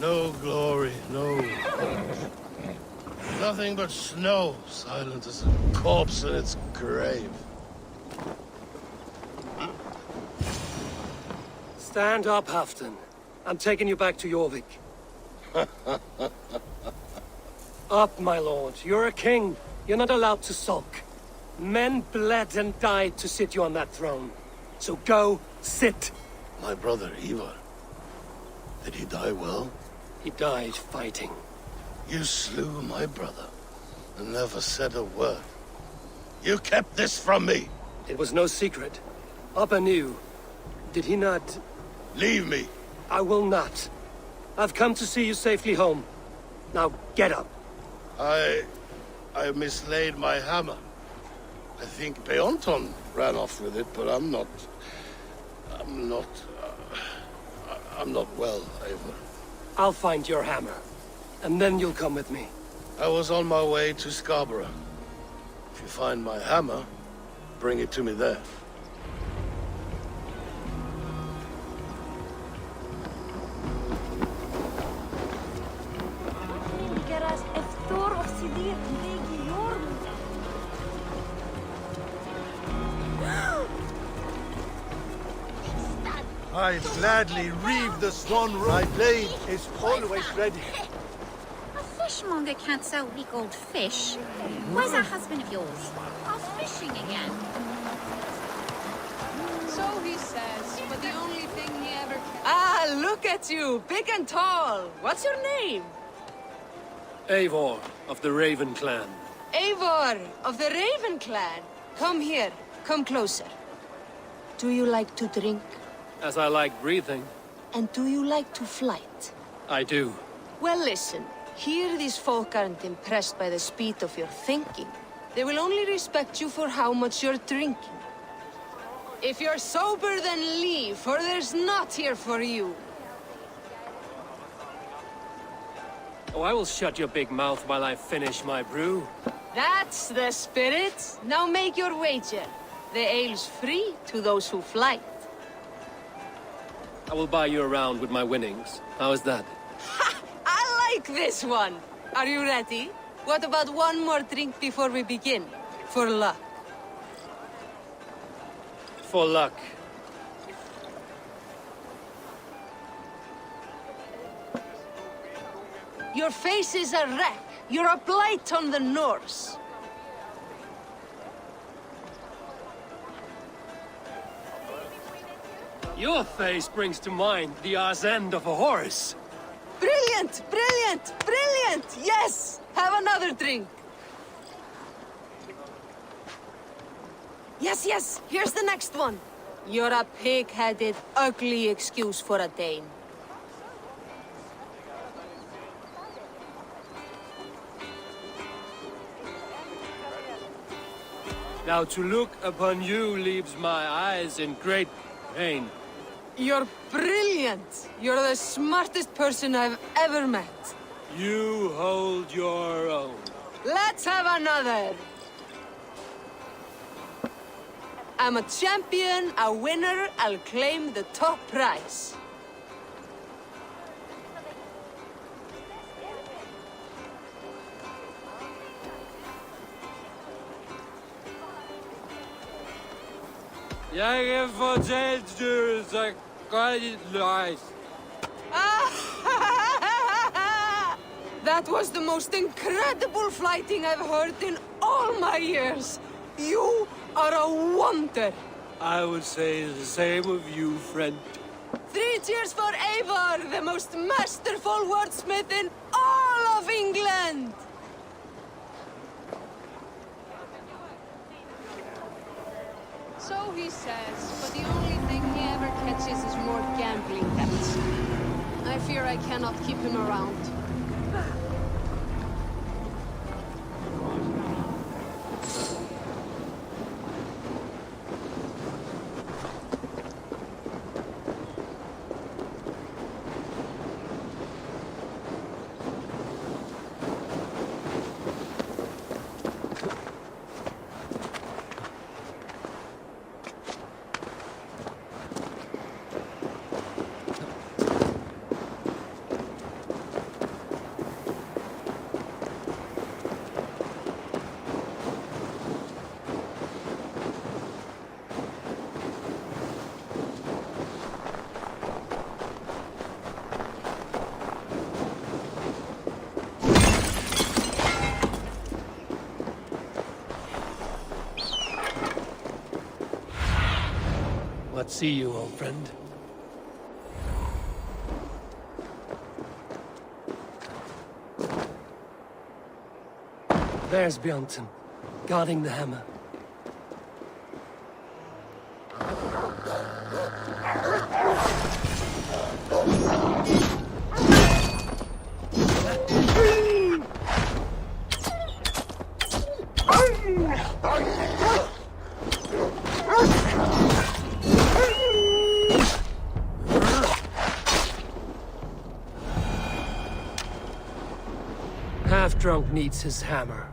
No glory, no. Nothing but snow, silent as a corpse in its grave. Stand up, Hafton. I'm taking you back to Jorvik. Up, my lord. You're a king. You're not allowed to sulk. Men bled and died to sit you on that throne. So go, sit. My brother, Ivar. Did he die well? He died fighting. You slew my brother and never said a word. You kept this from me. It was no secret. Abba knew. Did he not? Leave me. I will not. I've come to see you safely home. Now get up. I mislaid my hammer. I think Beonton ran off with it, but I'm not well, Eivor. I'll find your hammer, and then you'll come with me. I was on my way to Scarborough. If you find my hammer, bring it to me there. I gladly reave the swan robe. My blade is always ready. A fishmonger can't sell weak old fish. Where's that husband of yours? Off fishing again. So he says, but the only thing he ever can... Ah, look at you, big and tall. What's your name? Eivor, of the Raven clan. Eivor, of the Raven clan. Come here, come closer. Do you like to drink? As I like breathing. And do you like to flight? I do. Well, listen. Here these folk aren't impressed by the speed of your thinking. They will only respect you for how much you're drinking. If you're sober, then leave, for there's naught here for you. Oh, I will shut your big mouth while I finish my brew. That's the spirit. Now make your wager. The ale's free to those who flight. I will buy you around with my winnings. How is that? Ha! I like this one! Are you ready? What about one more drink before we begin? For luck. For luck. Your face is a wreck. You're a blight on the Norse. Your face brings to mind the arse end of a horse. Brilliant! Brilliant! Brilliant! Yes! Have another drink. Yes, yes! Here's the next one. You're a pig-headed, ugly excuse for a Dane. Now to look upon you leaves my eyes in great pain. You're brilliant! You're the smartest person I've ever met. You hold your own. Let's have another! I'm a champion, a winner, I'll claim the top prize. Jeg fortalte du, så godt it lies. That was the most incredible fighting I've heard in all my years. You are a wonder. I would say the same of you, friend. 3 cheers for Eivor, the most masterful wordsmith in all of England! So he says, but the only thing he ever catches is more gambling debts. I fear I cannot keep him around. not see you, old friend. There's Bjornton, guarding the hammer. Half-drunk needs his hammer.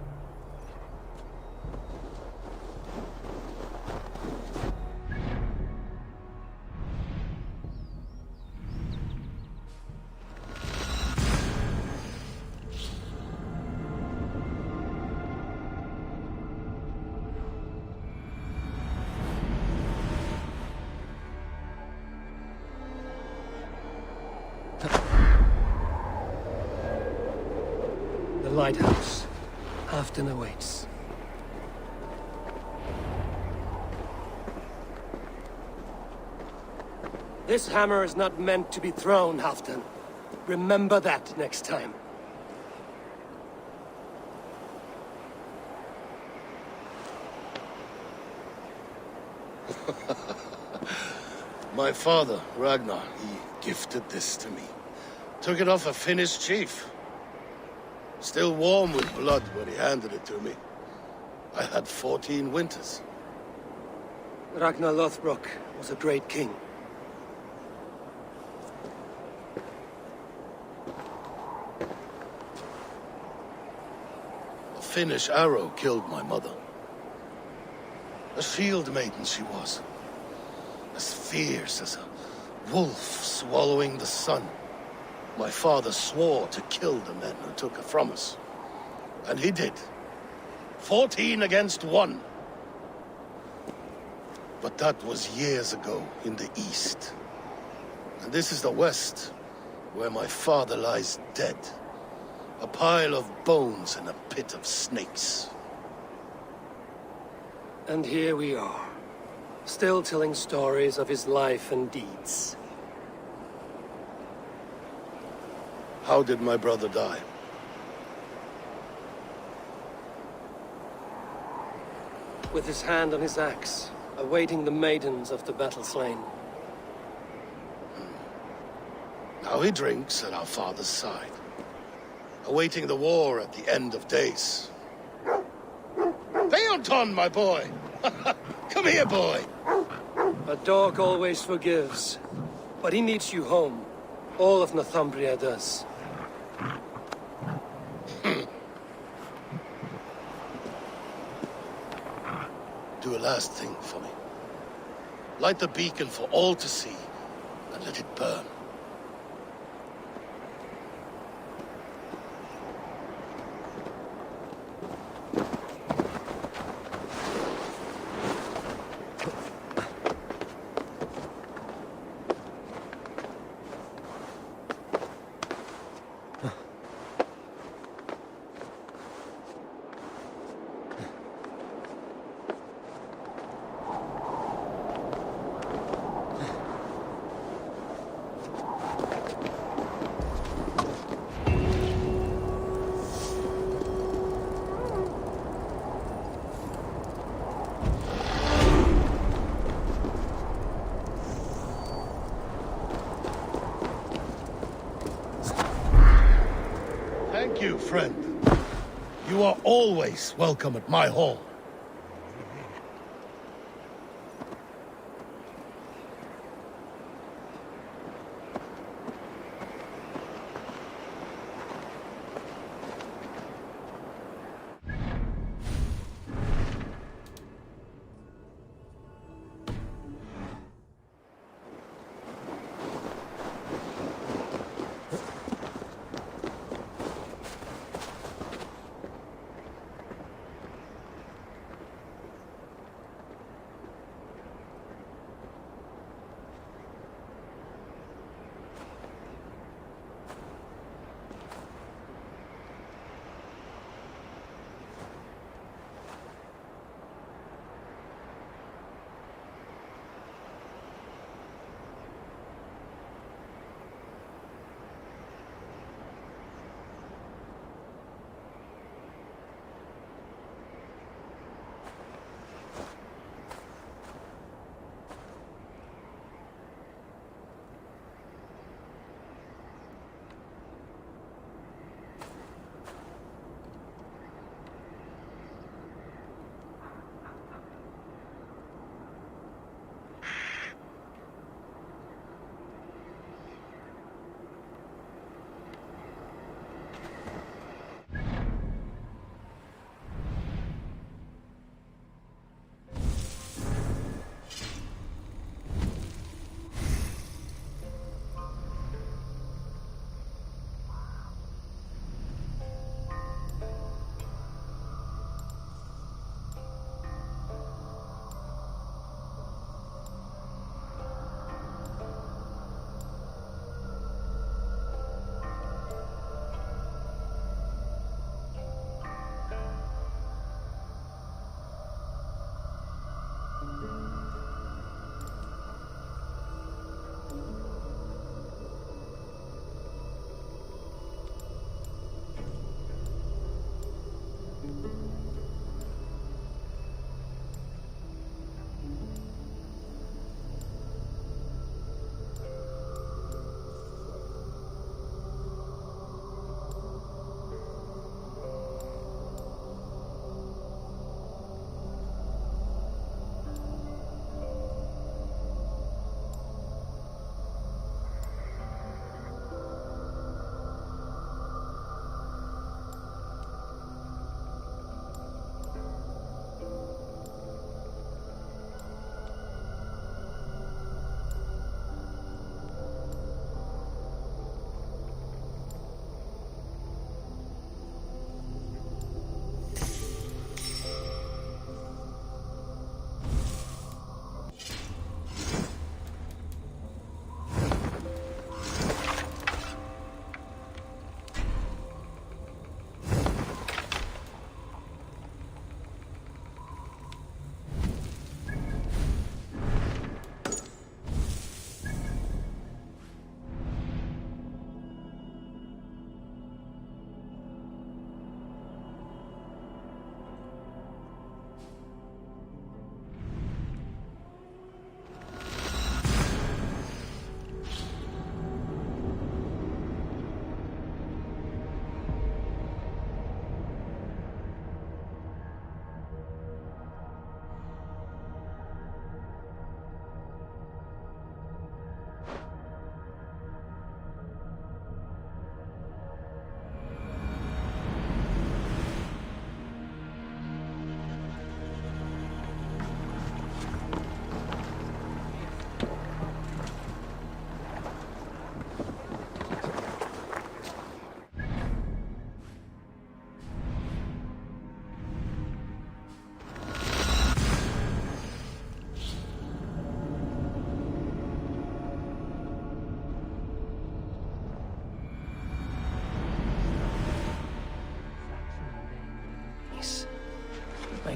The lighthouse. Halfton awaits. This hammer is not meant to be thrown, Halfton. Remember that next time. My father, Ragnar, he gifted this to me. Took it off a Finnish chief. Still warm with blood when he handed it to me. I had 14 winters. Ragnar Lothbrok was a great king. A Finnish arrow killed my mother. A shield maiden she was. As fierce as a wolf swallowing the sun. My father swore to kill the men who took her from us. And he did. 14 against 1. But that was years ago in the east. And this is the west, where my father lies dead. A pile of bones in a pit of snakes. And here we are, still telling stories of his life and deeds. How did my brother die? With his hand on his axe, awaiting the maidens of the battle slain. Now he drinks at our father's side, awaiting the war at the end of days. Beonton, my boy! Come here, boy! A dog always forgives, but he needs you home. All of Northumbria does. Do a last thing for me. Light the beacon for all to see, and let it burn. Thank you, friend. You are always welcome at my hall.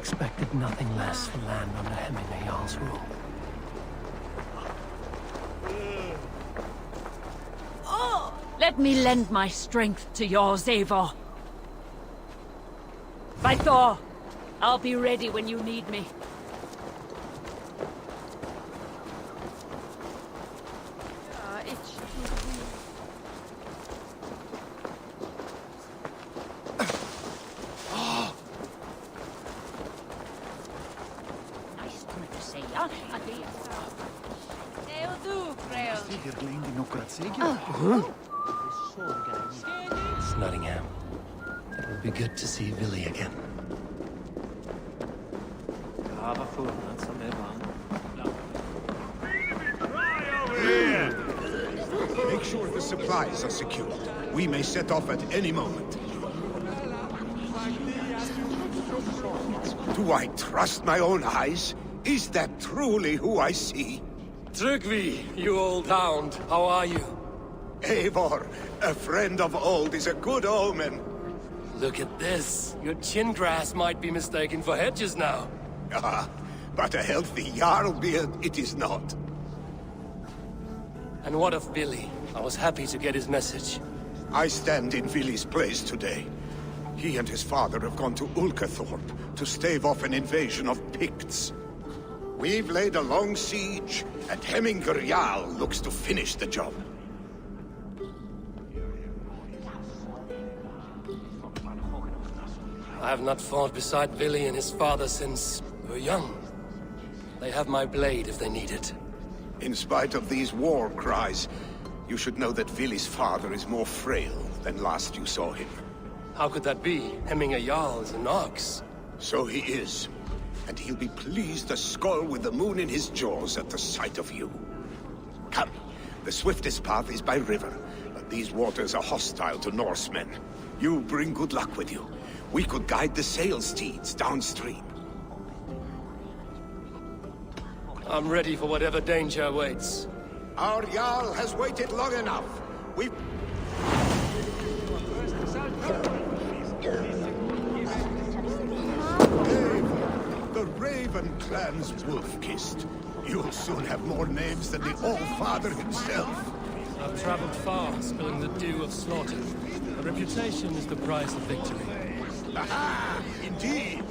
expected nothing less from land under Hemingway Jarl's rule. Let me lend my strength to yours, Eivor. By Thor, I'll be ready when you need me. It's Nottingham. It will be good to see Billy again. Make sure the supplies are secured. We may set off at any moment. Do I trust my own eyes? Is that truly who I see? Tryggvi, you old hound, how are you? Eivor, a friend of old is a good omen. Look at this. Your chin grass might be mistaken for hedges now. Ah, but a healthy Jarl beard it is not. And what of Billy? I was happy to get his message. I stand in Vili's place today. He and his father have gone to Ulkathorpe to stave off an invasion of Picts. We've laid a long siege, and Hemingr Jarl looks to finish the job. I have not fought beside Billy and his father since we were young. They have my blade if they need it. In spite of these war cries, you should know that Vili's father is more frail than last you saw him. How could that be? Hemingr Jarl is an ox. So he is. And he'll be pleased to skull with the moon in his jaws at the sight of you. Come, the swiftest path is by river, but these waters are hostile to Norsemen. You bring good luck with you. We could guide the sail steeds downstream. I'm ready for whatever danger awaits. Our Jarl has waited long enough. We... The Raven clan's wolf-kissed. You'll soon have more names than the All-Father himself. I've traveled far, spilling the dew of slaughter. A reputation is the price of victory. Aha! Indeed!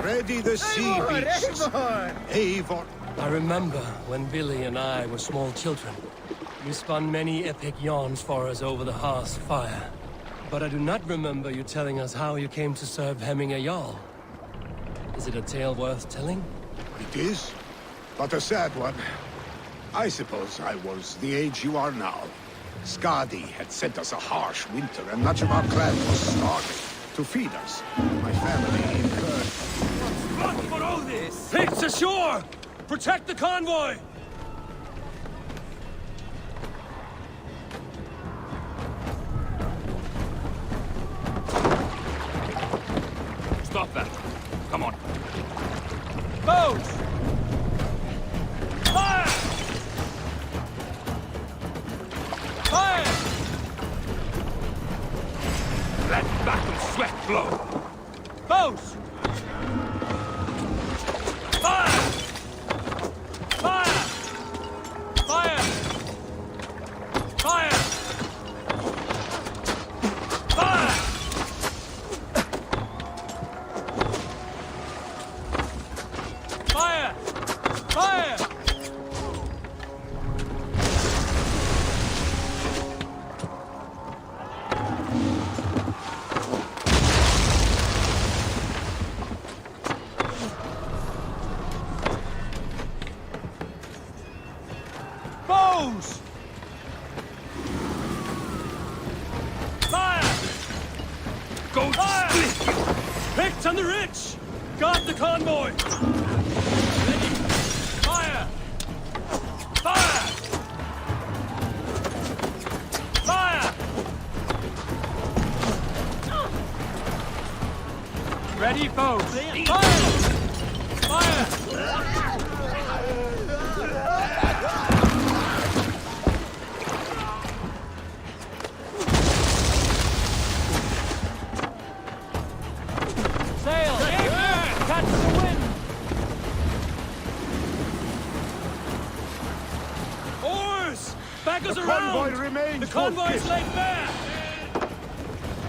Ready the sea beasts. Eivor. I remember when Billy and I were small children. You spun many epic yarns for us over the hearth's fire. But I do not remember you telling us how you came to serve Hemingr Jarl. Is it a tale worth telling? It is, but a sad one. I suppose I was the age you are now. Skadi had sent us a harsh winter, and much of our clan was starving. To feed us, my family incurred... Run for all this! Picts ashore! Protect the convoy! Stop that. Come on. Boats! Fire! Fire! Let battle sweat flow. Boats! Fire! Fire! Fire! Fire! Fire! Fire! Fire! on the ridge! Guard the convoy! Ready! Fire! Fire! Fire! Ready, foes! Fire! Fire! Sail! Catch the wind! Oars! Back us around! Convoy remains the convoy is laid bare!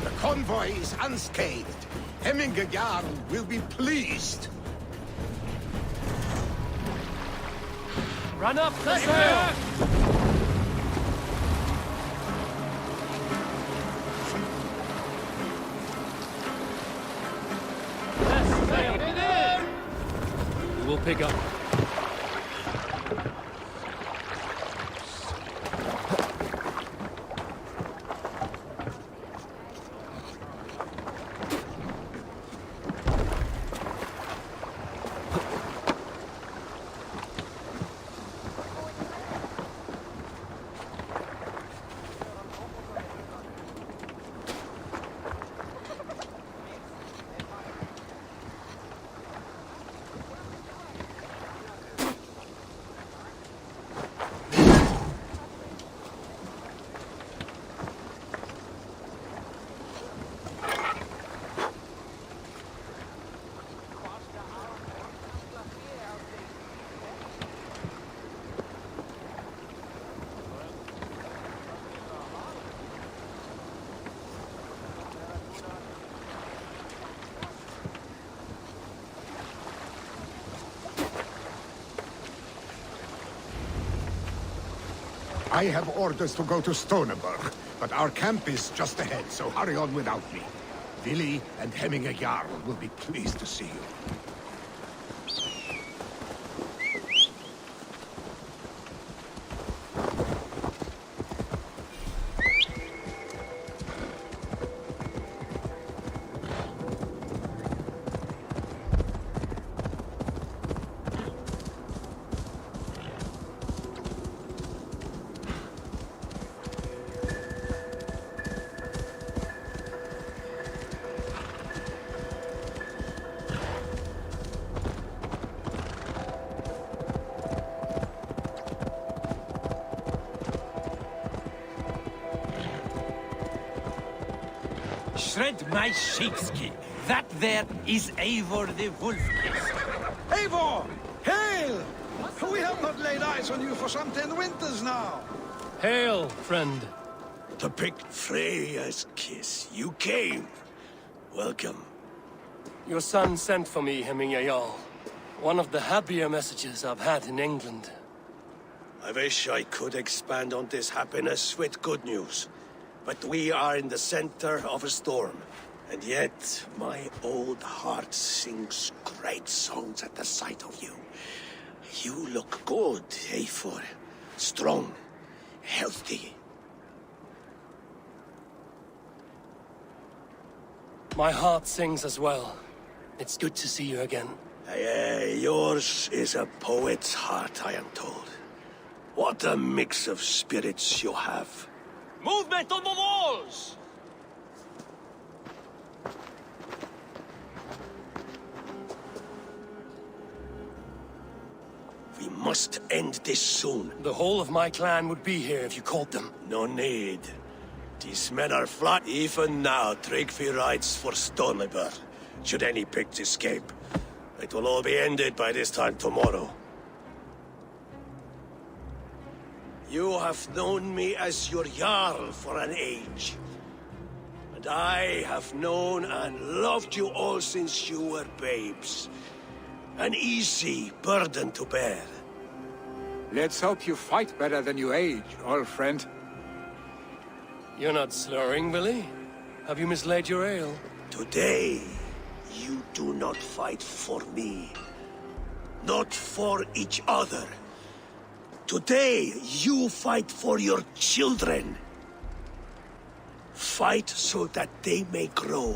The convoy is unscathed. Hemminger Jarl will be pleased. Run up the sail! Yes, sail! We'll pick up. I have orders to go to Stoneberg, but our camp is just ahead, so hurry on without me. Vili and Hemminger Jarl will be pleased to see you. Shred my sheepskin. That there is Eivor the Wolf-Kissed. Eivor! Hail! We have not laid eyes on you for some 10 winters now. Hail, friend. To pick Freya's kiss. You came. Welcome. Your son sent for me, Hemminger Jarl. One of the happier messages I've had in England. I wish I could expand on this happiness with good news. But we are in the center of a storm. And yet, my old heart sings great songs at the sight of you. You look good, Eivor. Strong, healthy. My heart sings as well. It's good to see you again. Yours is a poet's heart, I am told. What a mix of spirits you have. Movement on the walls! We must end this soon. The whole of my clan would be here if you called them. No need. These men are flat. Even now, Tryggvi rides for Stoneberg. Should any Picts escape, it will all be ended by this time tomorrow. You have known me as your Jarl for an age. And I have known and loved you all since you were babes. An easy burden to bear. Let's hope you fight better than you age, old friend. You're not slurring, Billy? Have you mislaid your ale? Today, you do not fight for me. Not for each other. Today, you fight for your children. Fight so that they may grow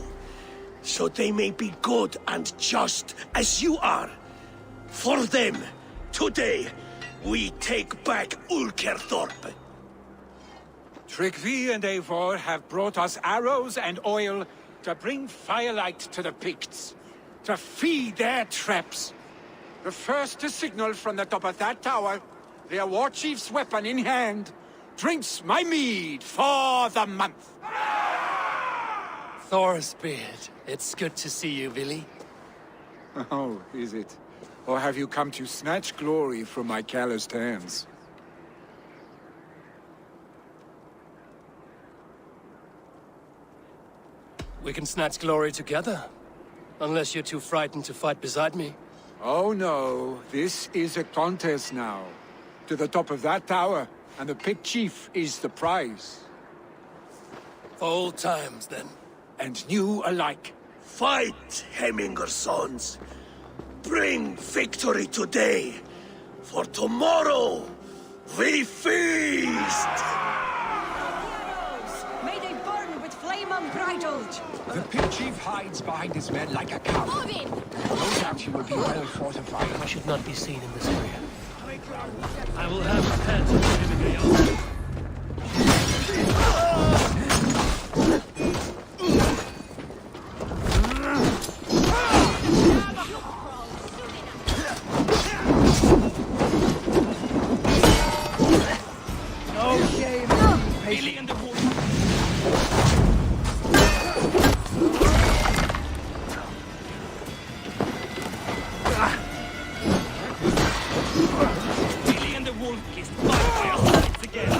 so they may be good and just as you are. For them, today, we take back Ulkerthorpe. Tryggvi and Eivor have brought us arrows and oil to bring firelight to the Picts, to feed their traps. The first to signal from the top of that tower, their war chief's weapon in hand, drinks my mead for the month. Thorsbeard, it's good to see you, Billy. Oh, is it? Or have you come to snatch glory from my calloused hands? We can snatch glory together. Unless you're too frightened to fight beside me. Oh no, this is a contest now. To the top of that tower, and the Pict Chief is the prize. For old times, then. And new alike. Fight, Hemminger sons. Bring victory today, for tomorrow we feast! May they burn with flame unbridled! The Pict Chief hides behind his men like a cow. Odin! No doubt he will be well fortified. I should not be seen in this area. I will have his head to Billy and the wolf. Billy and the wolf kissed fight by our sides again.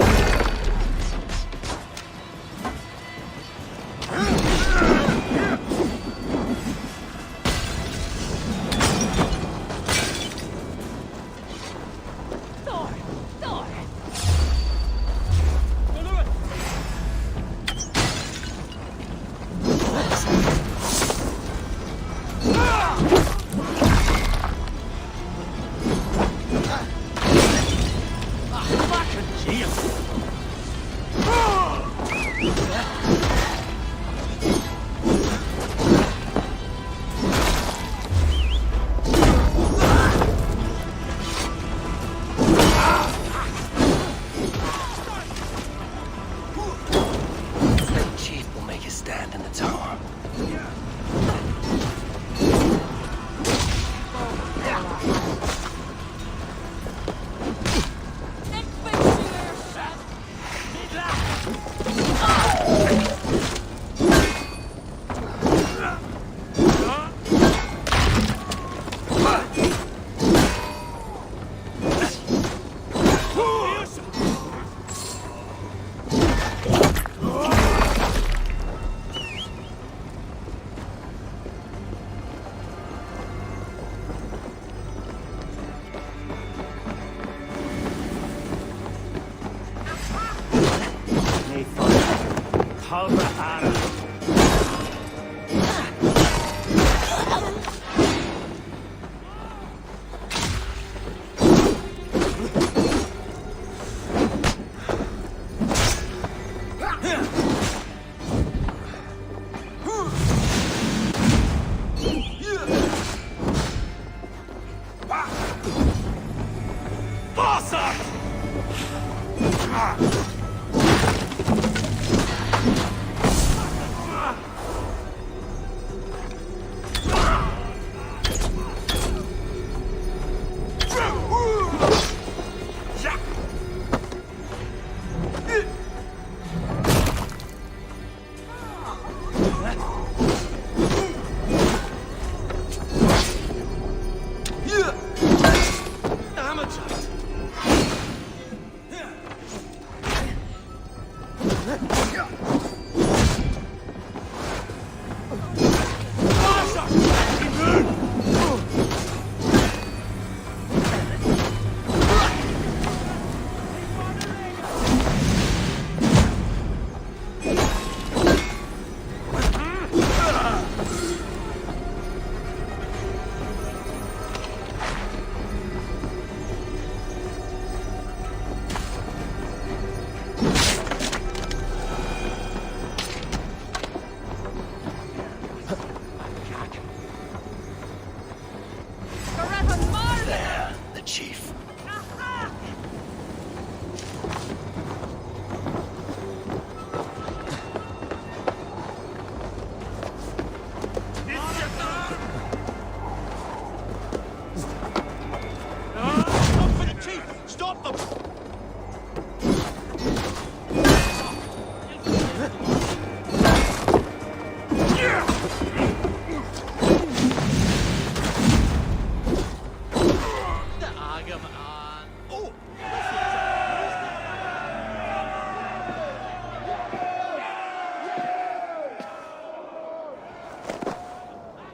there, the chief. Come for the chief! Stop them!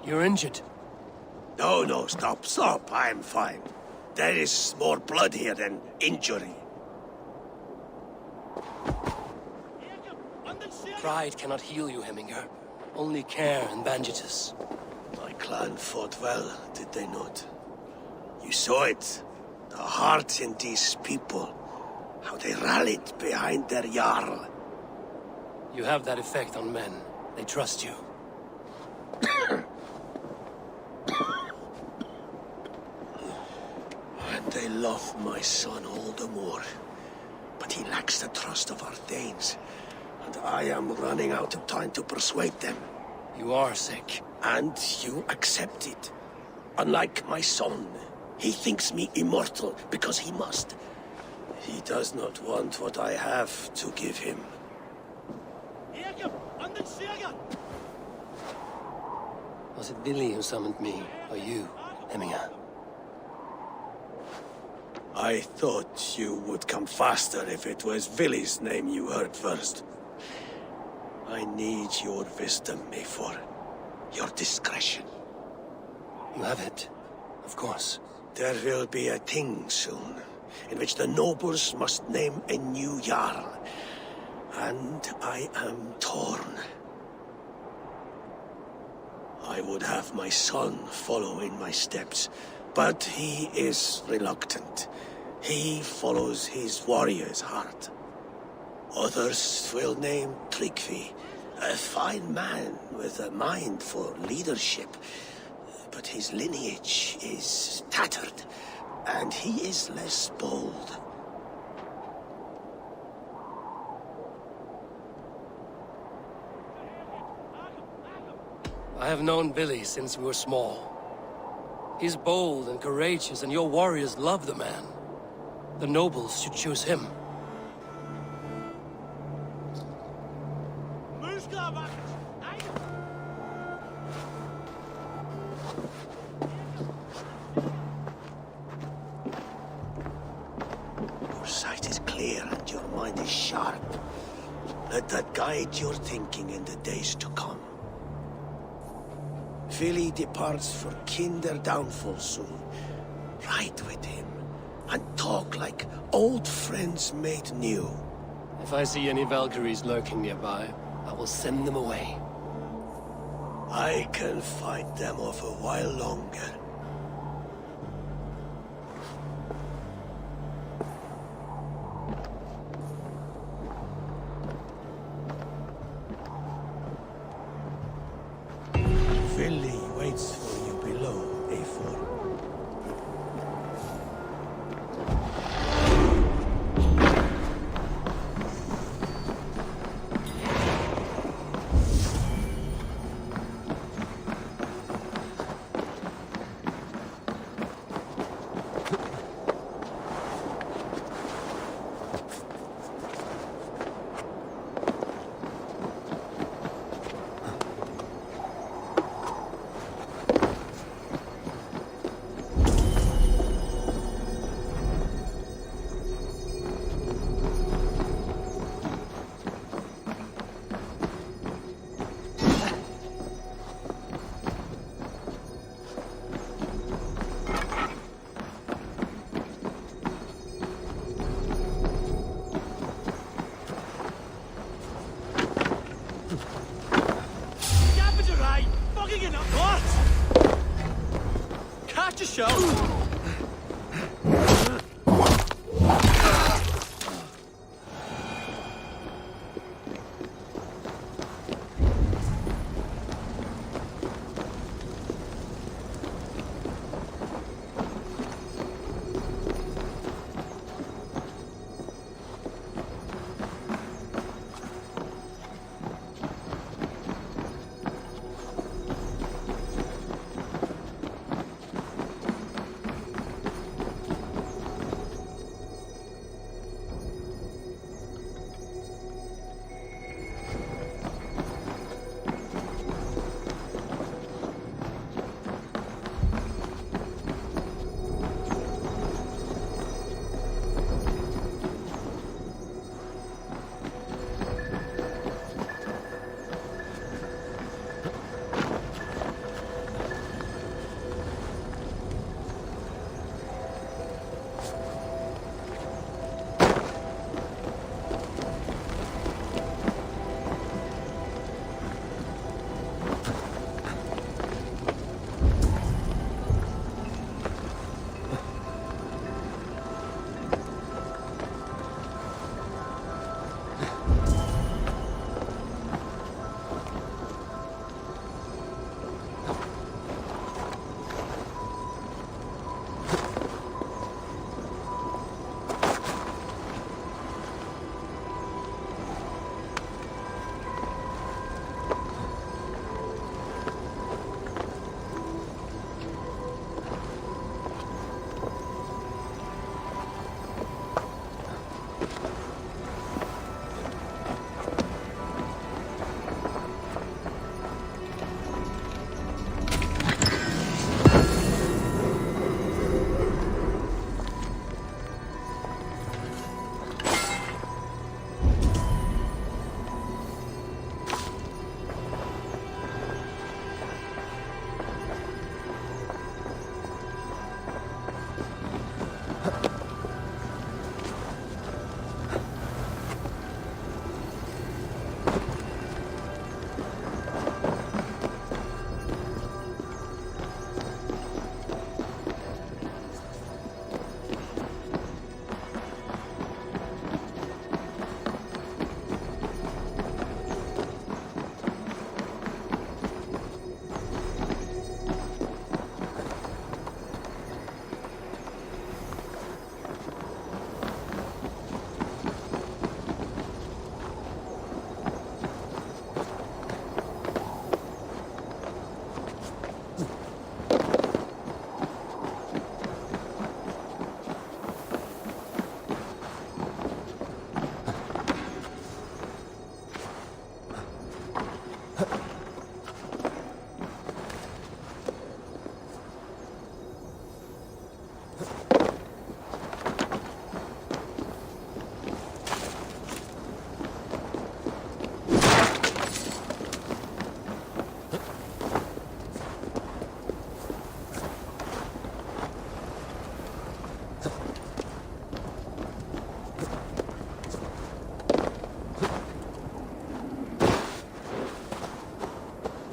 You're injured. No, stop. I'm fine. There is more blood here than injury. Pride cannot heal you, Heminger. Only care and bandages. My clan fought well, did they not? You saw it. The heart in these people. How they rallied behind their Jarl. You have that effect on men. They trust you. And they love my son all the more. But he lacks the trust of our Danes. And I am running out of time to persuade them. You are sick. And you accept it. Unlike my son, he thinks me immortal because he must. He does not want what I have to give him. Was it Billy who summoned me, or you, Heminger? I thought you would come faster if it was Villy's name you heard first. I need your wisdom, Mayfor. Your discretion. You have it, of course. There will be a thing soon, in which the nobles must name a new Jarl. And I am torn. I would have my son follow in my steps, but he is reluctant. He follows his warrior's heart. Others will name Tryggvi, a fine man with a mind for leadership. But his lineage is tattered, and he is less bold. I have known Billy since we were small. He's bold and courageous, and your warriors love the man. The nobles should choose him. Your sight is clear and your mind is sharp. Let that guide your thinking in the days to come. Vili departs for Kinder downfall soon. Ride with him, and talk like old friends made new. If I see any Valkyries lurking nearby, I will send them away. I can fight them off a while longer. Vili waits for you below, A4. Catch a show!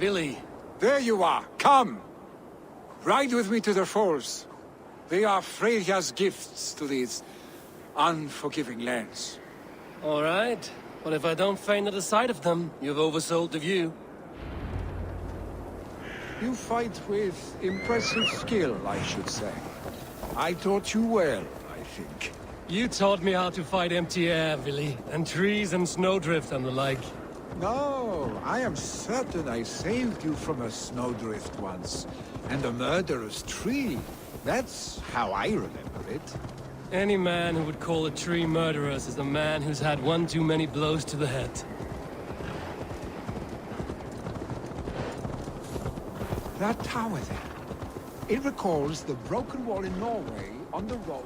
Billy. There you are. Come. Ride with me to the falls. They are Freya's gifts to these unforgiving lands. All right. But if I don't faint at the sight of them, you've oversold the view. You fight with impressive skill, I should say. I taught you well, I think. You taught me how to fight empty air, Billy, and trees and snowdrift and the like. No, I am certain I saved you from a snowdrift once, and a murderous tree. That's how I remember it. Any man who would call a tree murderous is a man who's had one too many blows to the head. That tower there. It recalls the broken wall in Norway on the road.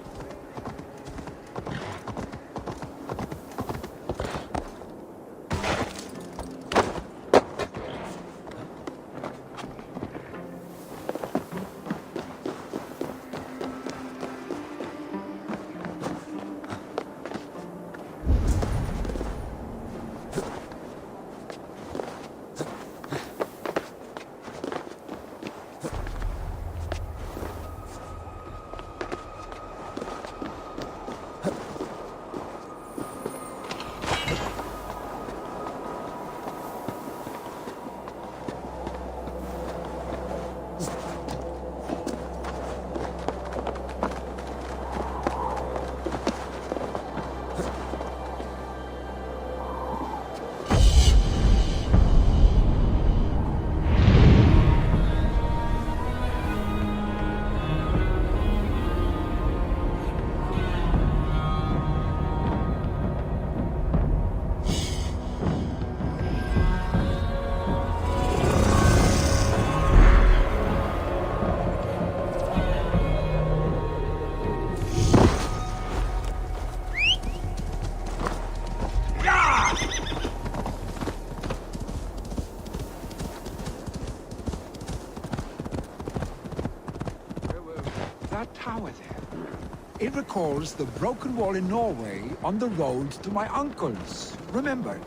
That tower there. It recalls the broken wall in Norway on the road to my uncle's. Remember?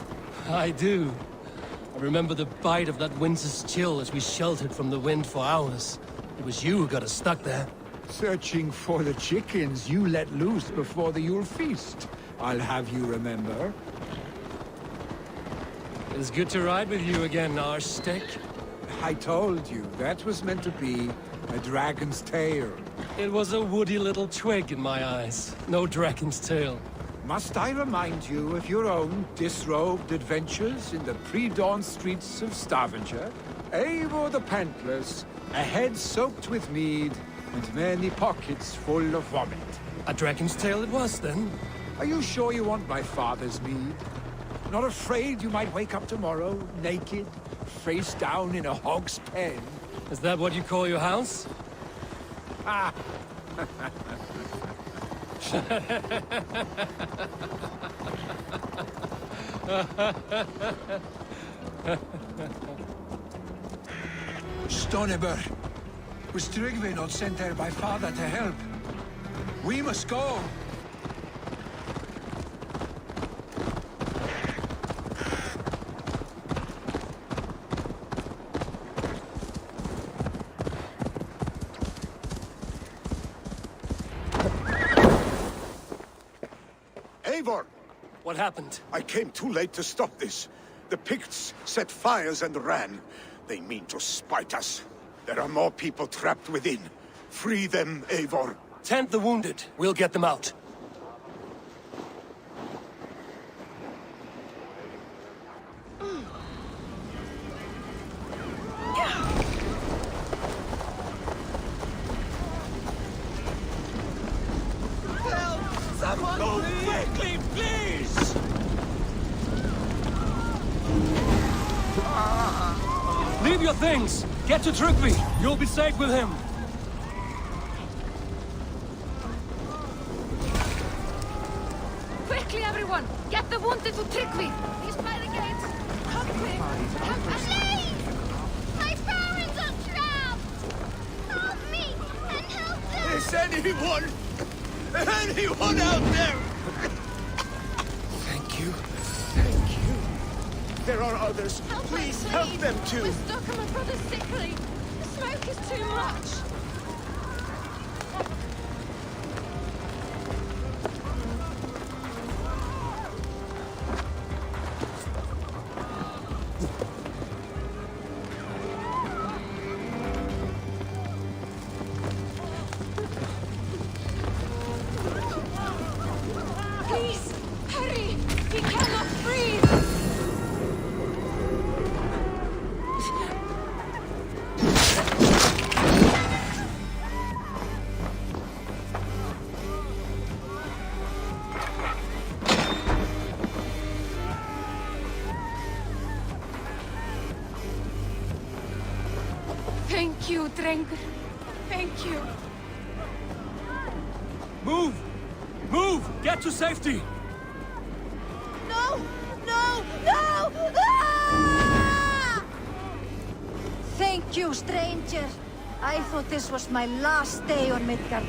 I do. I remember the bite of that winter's chill as we sheltered from the wind for hours. It was you who got us stuck there. Searching for the chickens you let loose before the Yule feast. I'll have you remember. It's good to ride with you again, Arstick. I told you, that was meant to be a dragon's tail. It was a woody little twig in my eyes. No dragon's tail. Must I remind you of your own disrobed adventures in the pre-dawn streets of Stavanger? Eivor the Pantless, a head soaked with mead, and many pockets full of vomit. A dragon's tail it was, then? Are you sure you want my father's mead? Not afraid you might wake up tomorrow, naked, face down in a hog's pen? Is that what you call your house? Ah! Stoneber, was Tryggvi not sent there by father to help? We must go! Eivor! What happened? I came too late to stop this. The Picts set fires and ran. They mean to spite us. There are more people trapped within. Free them, Eivor. Tend the wounded. We'll get them out. Someone, go quickly, please! Leave your things! Get to Tryggvi! You'll be safe with him! Quickly, everyone! Get the wounded to Tryggvi! He's by the gates! Come quick! Come Please! My parents are trapped! Help me and help them! Is anyone out there? Thank you. Thank you. There are others. Please help them too. We're stuck and my brother's sickly. The smoke is too much. Please, hurry! He cannot breathe! Thank you, Drengur. Thank you. Move! Move! Get to safety! No! No! No! Ah! Thank you, stranger. I thought this was my last day on Midgard.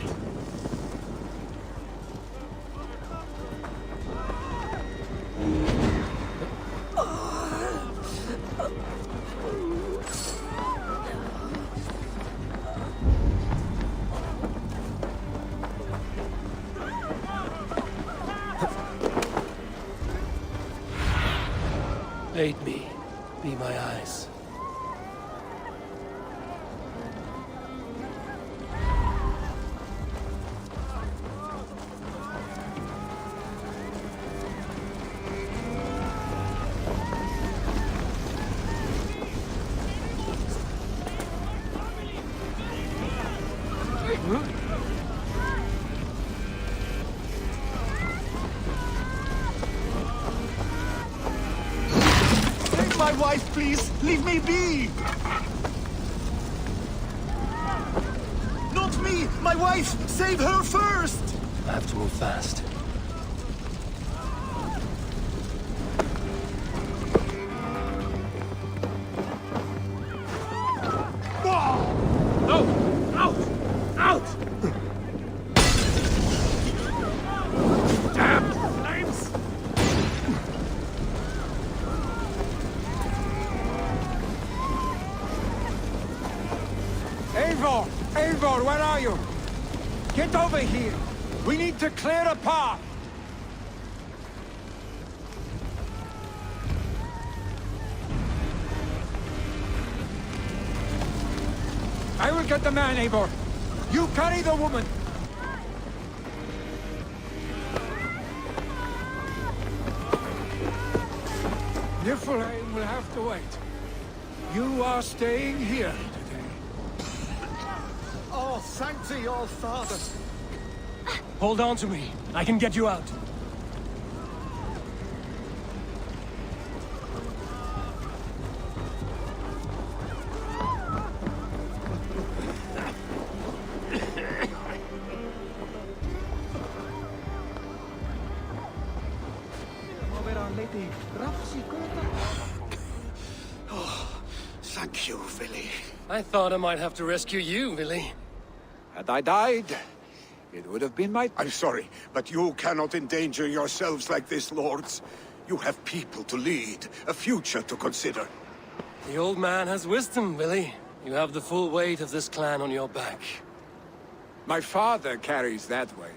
Aid me. Be my eyes. Take my wife, please! Leave me be! Not me! My wife! Save her first! I have to move fast. No! Out! Out! Damn flames! Eivor! Eivor, where are you? Get over here! We need to clear a path! I will get the man, Eivor. You carry the woman. Niflheim will have to wait. You are staying here today. Oh, thank thee, all father. Hold on to me. I can get you out. Oh, thank you, Villy. I thought I might have to rescue you, Villy. Had I died, it would have been my... I'm sorry, but you cannot endanger yourselves like this, lords. You have people to lead, a future to consider. The old man has wisdom, Villy. You have the full weight of this clan on your back. My father carries that weight.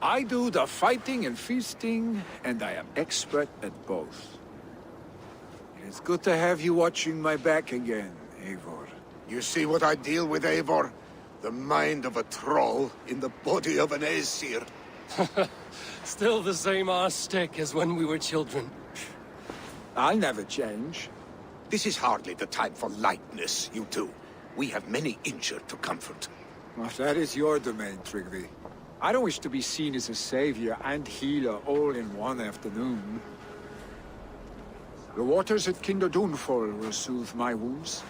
I do the fighting and feasting, and I am expert at both. It is good to have you watching my back again, Eivor. You see what I deal with, Eivor? The mind of a troll in the body of an Aesir. Still the same arse stick as when we were children. I'll never change. This is hardly the time for lightness, you two. We have many injured to comfort. Well, that is your domain, Tryggvi. I don't wish to be seen as a savior and healer all in one afternoon. The waters at Kinderdunfol will soothe my wounds.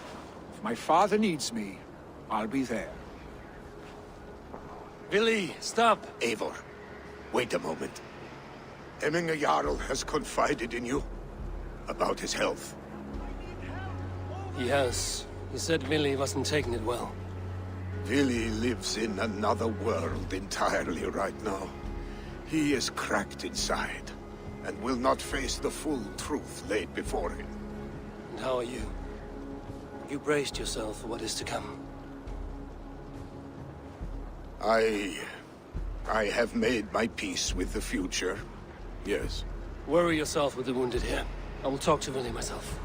If my father needs me, I'll be there. Villy, stop! Eivor, wait a moment. Hemminger Jarl has confided in you about his health. He has. He said Villy wasn't taking it well. Villy lives in another world entirely right now. He is cracked inside, and will not face the full truth laid before him. And how are you? Have you braced yourself for what is to come? I have made my peace with the future, yes. Worry yourself with the wounded here. I will talk to Willie myself.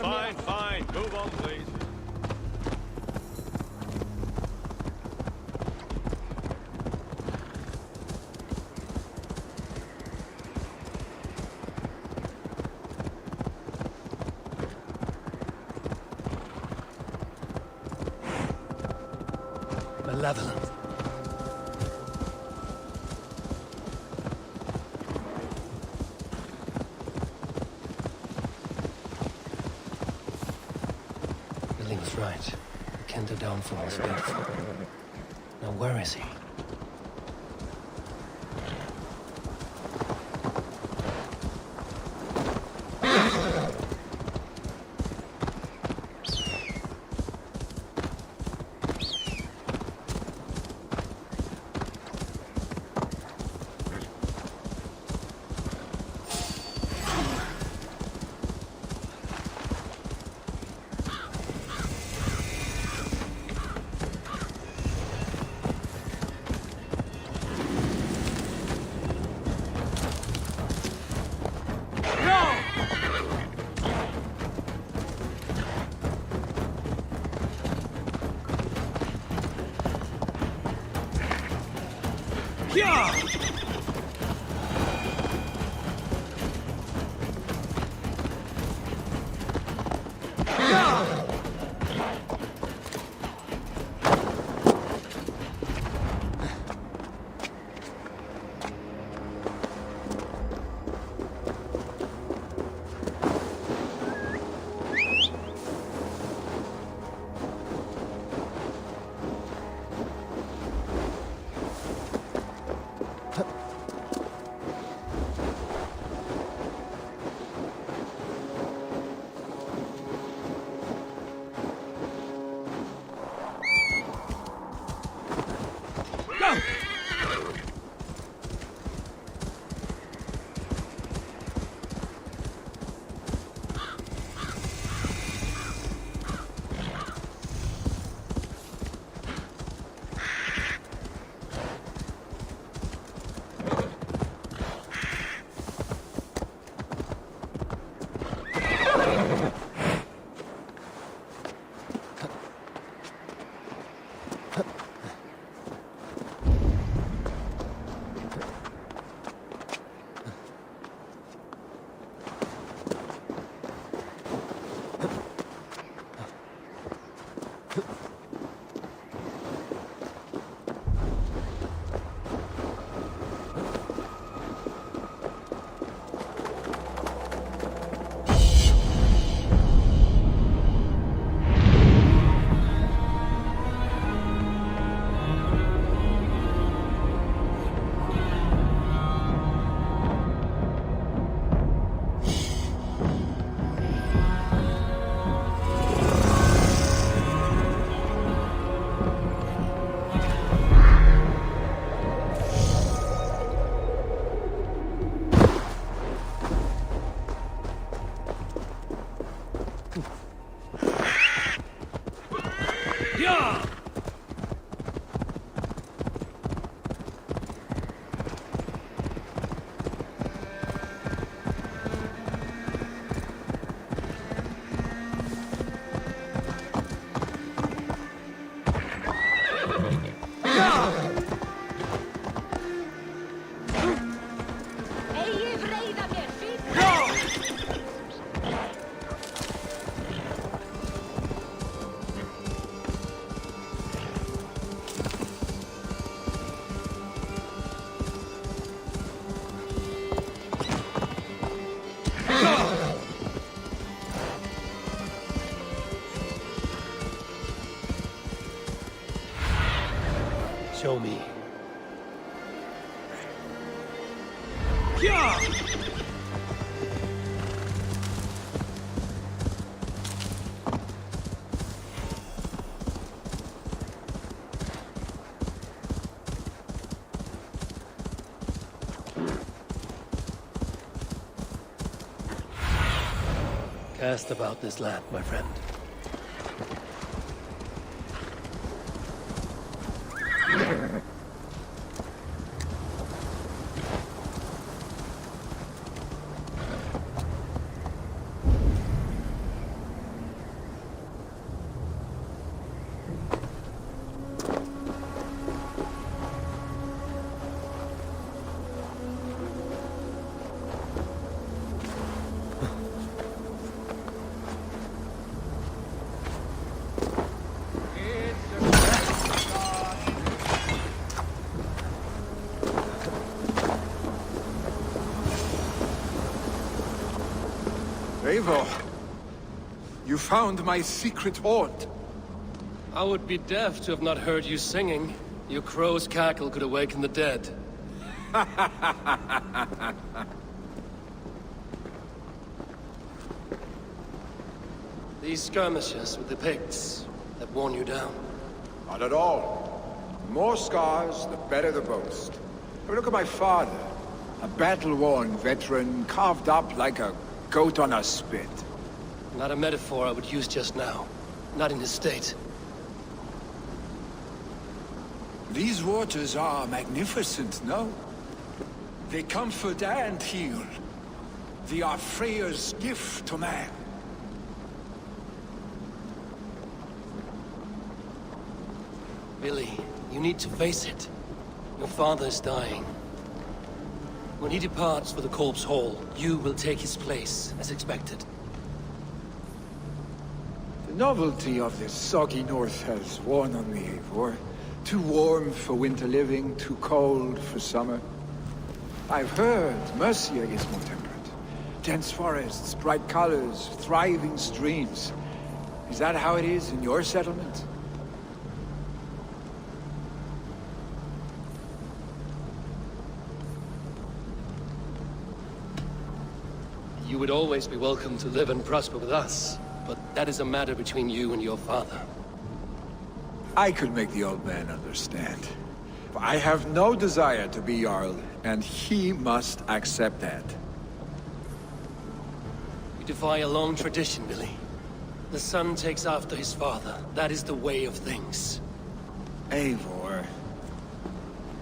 Fine, fine. Move on, please. Malevolent. Billy was right. The Kender downfall was painful. Now where is he? Show me. Cast about this land, my friend. Eivor, you found my secret haunt. I would be deaf to have not heard you singing. Your crow's cackle could awaken the dead. These skirmishes with the Picts that worn you down. Not at all. The more scars, the better the boast. I mean, look at my father. A battle-worn veteran, carved up like a goat on a spit. Not a metaphor I would use just now. Not in his state. These waters are magnificent, no? They comfort and heal. They are Freya's gift to man. Billy, you need to face it. Your father's dying. When he departs for the Corpse Hall, you will take his place, as expected. The novelty of this soggy north has worn on me, Eivor. Too warm for winter living, too cold for summer. I've heard Mercia is more temperate. Dense forests, bright colors, thriving streams. Is that how it is in your settlement? You would always be welcome to live and prosper with us, but that is a matter between you and your father. I could make the old man understand. I have no desire to be Jarl, and he must accept that. You defy a long tradition, Billy. The son takes after his father. That is the way of things. Eivor.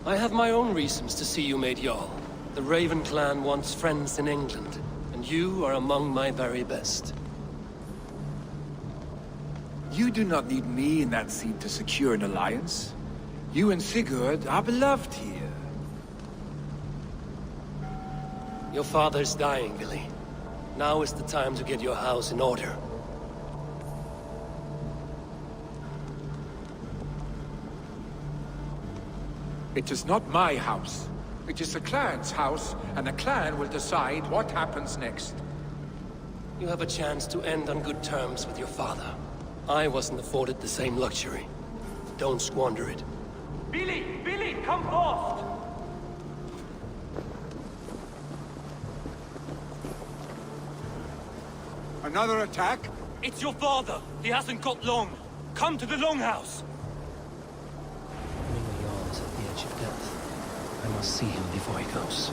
I have my own reasons to see you made Jarl. The Raven clan wants friends in England, and you are among my very best. You do not need me in that seat to secure an alliance. You and Sigurd are beloved here. Your father's dying, Billy. Now is the time to get your house in order. It is not my house. It is the clan's house, and the clan will decide what happens next. You have a chance to end on good terms with your father. I wasn't afforded the same luxury. Don't squander it. Billy! Billy, come fast! Another attack? It's your father! He hasn't got long! Come to the Longhouse! Jarl is at the edge of death. I must see him before he goes.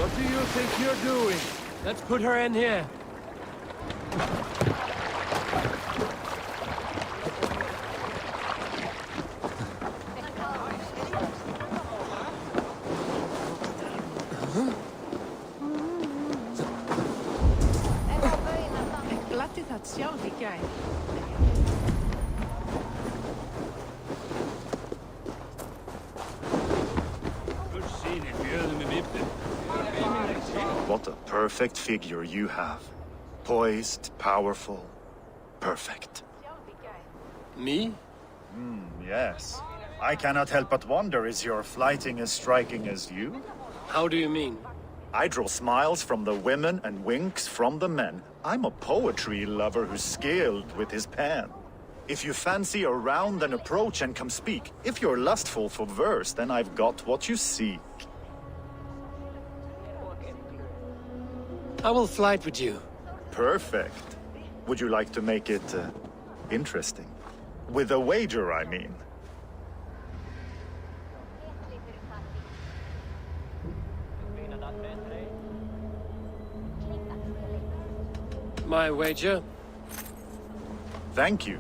What do you think you're doing? Let's put her in here. Gladdi það sjálf í gær. What a perfect figure you have. Poised, powerful, perfect. Me? Yes. I cannot help but wonder, is your flighting as striking as you? How do you mean? I draw smiles from the women and winks from the men. I'm a poetry lover who's skilled with his pen. If you fancy a round, then approach and come speak. If you're lustful for verse, then I've got what you seek. I will flight with you. Perfect. Would you like to make it interesting? With a wager, I mean. My wager? Thank you.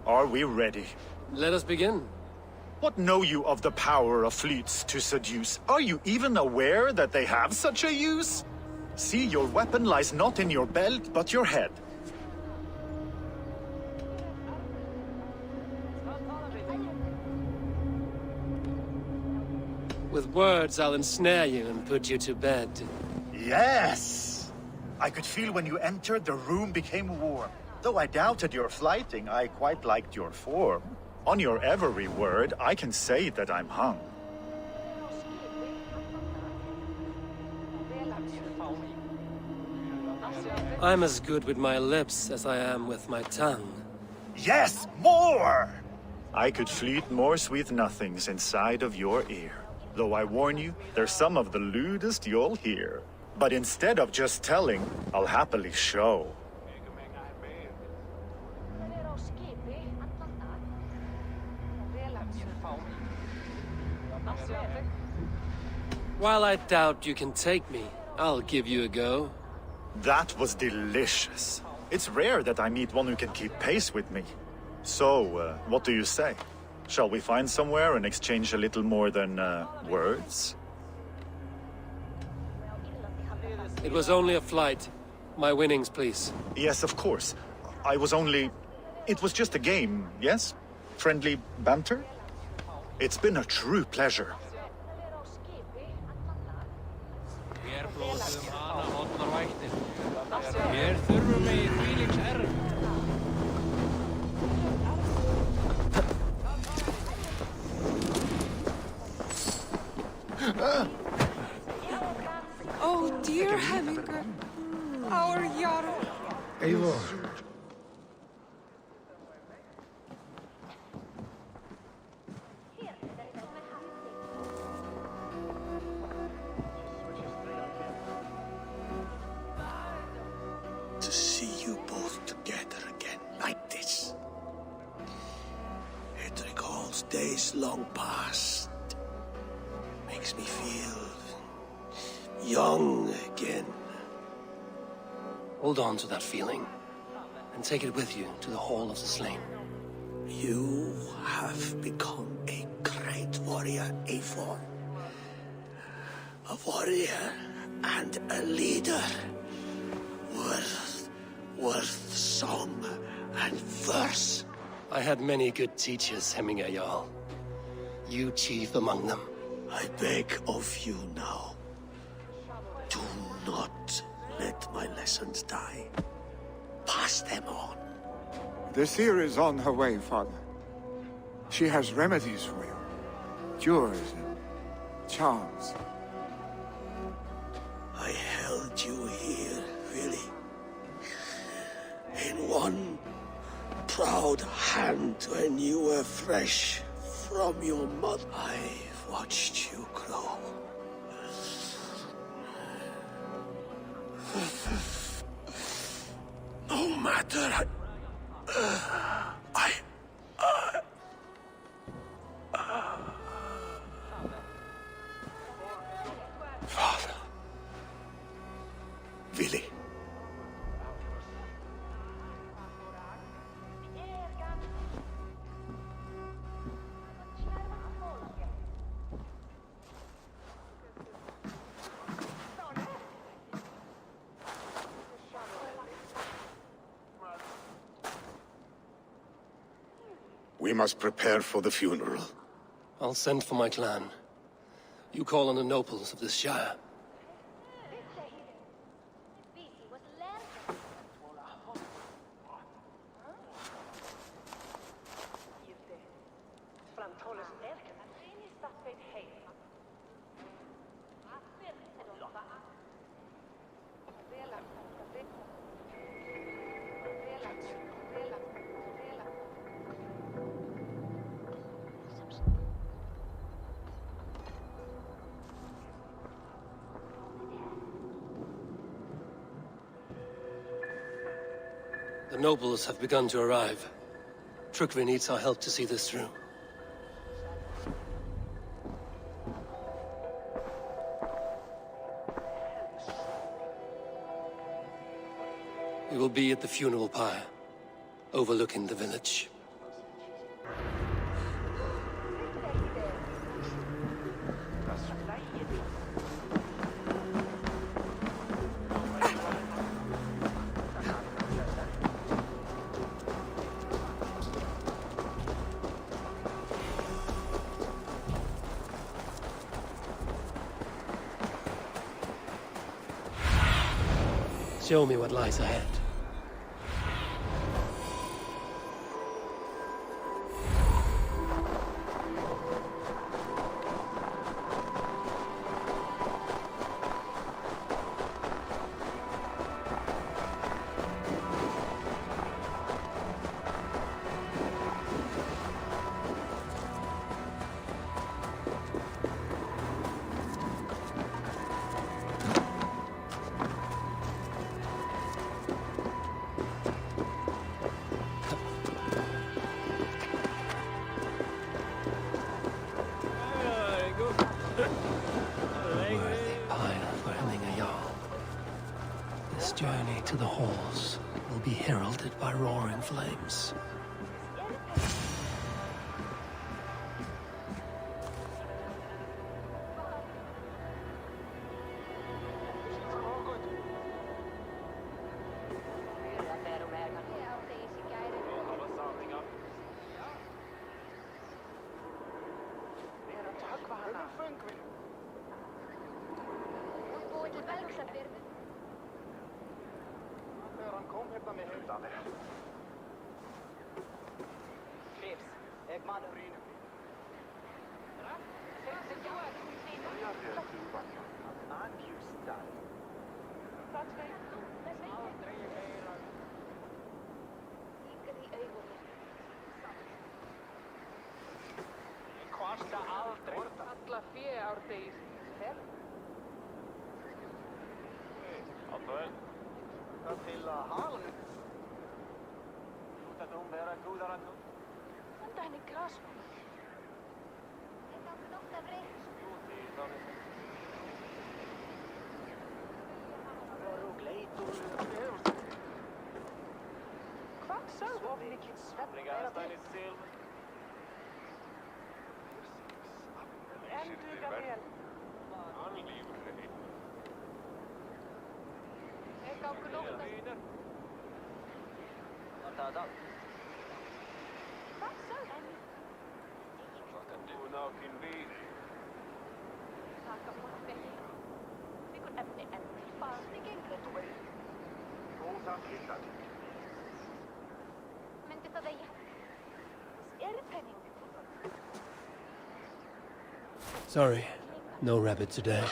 Are we ready? Let us begin. What know you of the power of fleets to seduce? Are you even aware that they have such a use? See, your weapon lies not in your belt, but your head. With words, I'll ensnare you and put you to bed. Yes! I could feel when you entered, the room became warm. Though I doubted your flighting, I quite liked your form. On your every word, I can say that I'm hung. I'm as good with my lips as I am with my tongue. Yes, more! I could fleet more sweet nothings inside of your ear. Though I warn you, they're some of the lewdest you'll hear. But instead of just telling, I'll happily show. While I doubt you can take me, I'll give you a go. That was delicious. It's rare that I meet one who can keep pace with me. So, what do you say? Shall we find somewhere and exchange a little more than, words? It was only a flight. My winnings, please. Yes, of course. I was only... It was just a game, yes? Friendly banter? It's been a true pleasure. Hér þurfum við þvílíks erf. Oh, dear Hemminger. Our Jarl. Eivor. To see you both together again like this. It recalls days long past. Makes me feel young again. Hold on to that feeling, and take it with you to the Hall of the Slain. You have become a great warrior, Eivor. A warrior and a leader. Worth song and verse. I had many good teachers, Hemminger Jarl. You chief among them. I beg of you now. Do not let my lessons die. Pass them on. The seer is on her way, Father. She has remedies for you. Cures and charms. I held you here, really. In one proud hand when you were fresh from your mother. I've watched you grow. No matter. Father. We must prepare for the funeral. I'll send for my clan. You call on the nobles of this shire. The nobles have begun to arrive. Trukvi needs our help to see this through. We will be at the funeral pyre, overlooking the village. Show me what lies ahead. Journey to the halls will be heralded by roaring flames. Sorry, no rabbit today.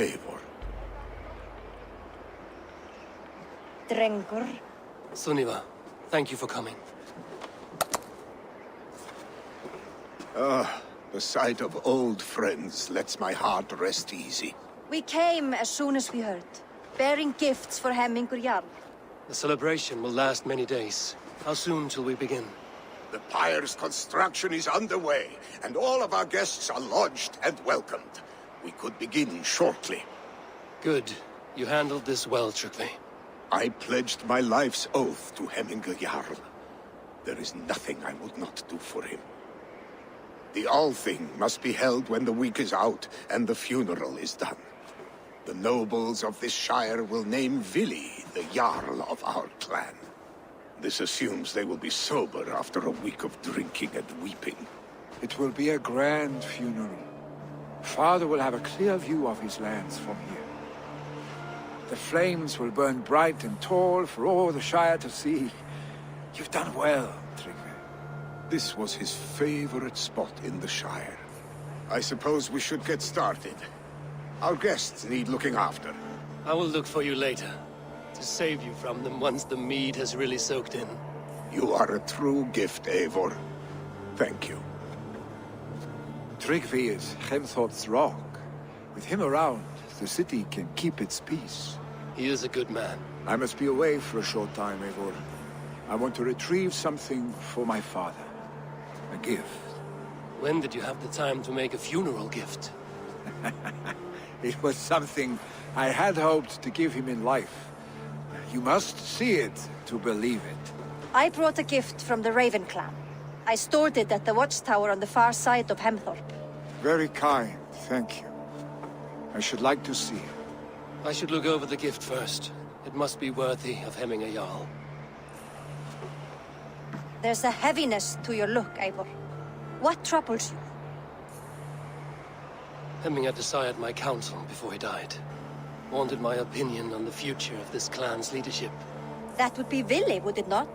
Eivor. Drengur. Sunniva, thank you for coming. Ah, the sight of old friends lets my heart rest easy. We came as soon as we heard, bearing gifts for Hemmingur Jarl. The celebration will last many days. How soon till we begin? The pyre's construction is underway, and all of our guests are lodged and welcomed. We could begin shortly. Good. You handled this well, Trygve. I pledged my life's oath to Hemmingur Jarl. There is nothing I would not do for him. The Althing must be held when the week is out and the funeral is done. The nobles of this shire will name Vili the Jarl of our clan. This assumes they will be sober after a week of drinking and weeping. It will be a grand funeral. Father will have a clear view of his lands from here. The flames will burn bright and tall for all the Shire to see. You've done well, Trygve. This was his favorite spot in the Shire. I suppose we should get started. Our guests need looking after. I will look for you later, to save you from them once the mead has really soaked in. You are a true gift, Eivor. Thank you. Trygve is Hemthor's rock. With him around, the city can keep its peace. He is a good man. I must be away for a short time, Eivor. I want to retrieve something for my father. A gift. When did you have the time to make a funeral gift? It was something I had hoped to give him in life. You must see it to believe it. I brought a gift from the Raven clan. I stored it at the watchtower on the far side of Hemthorpe. Very kind, thank you. I should like to see it. I should look over the gift first. It must be worthy of Hemmingur Jarl. There's a heaviness to your look, Eivor. What troubles you? Hemmingur desired my counsel before he died. Wanted my opinion on the future of this clan's leadership. That would be Vili, would it not?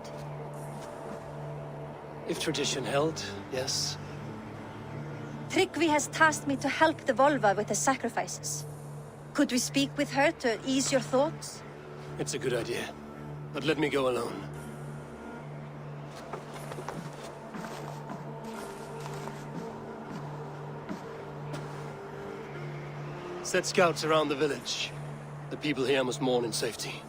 If tradition held, yes. Trygve has tasked me to help the Volva with the sacrifices. Could we speak with her to ease your thoughts? It's a good idea. But let me go alone. Set scouts around the village. The people here must mourn in safety.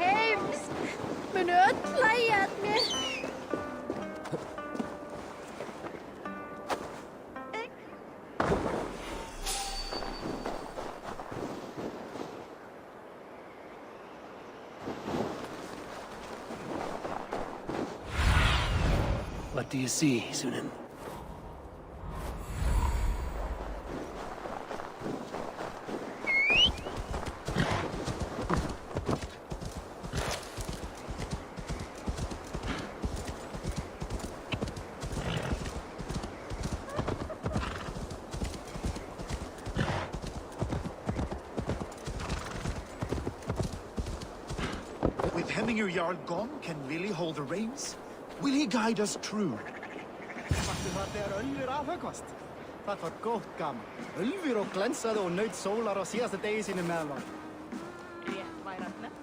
Heimsk, mun öll hlæja að mér. What do you see, Sunan? With Hemminger Jarl gone, can Willie hold the reins? Will he guide us true? Varstu það þegar Ölfur afhöggvast? Það var gott gaman. Ölfur og glensaði og naut sólar á síðasta degi sínu meðan var. Rétt væri að nefna.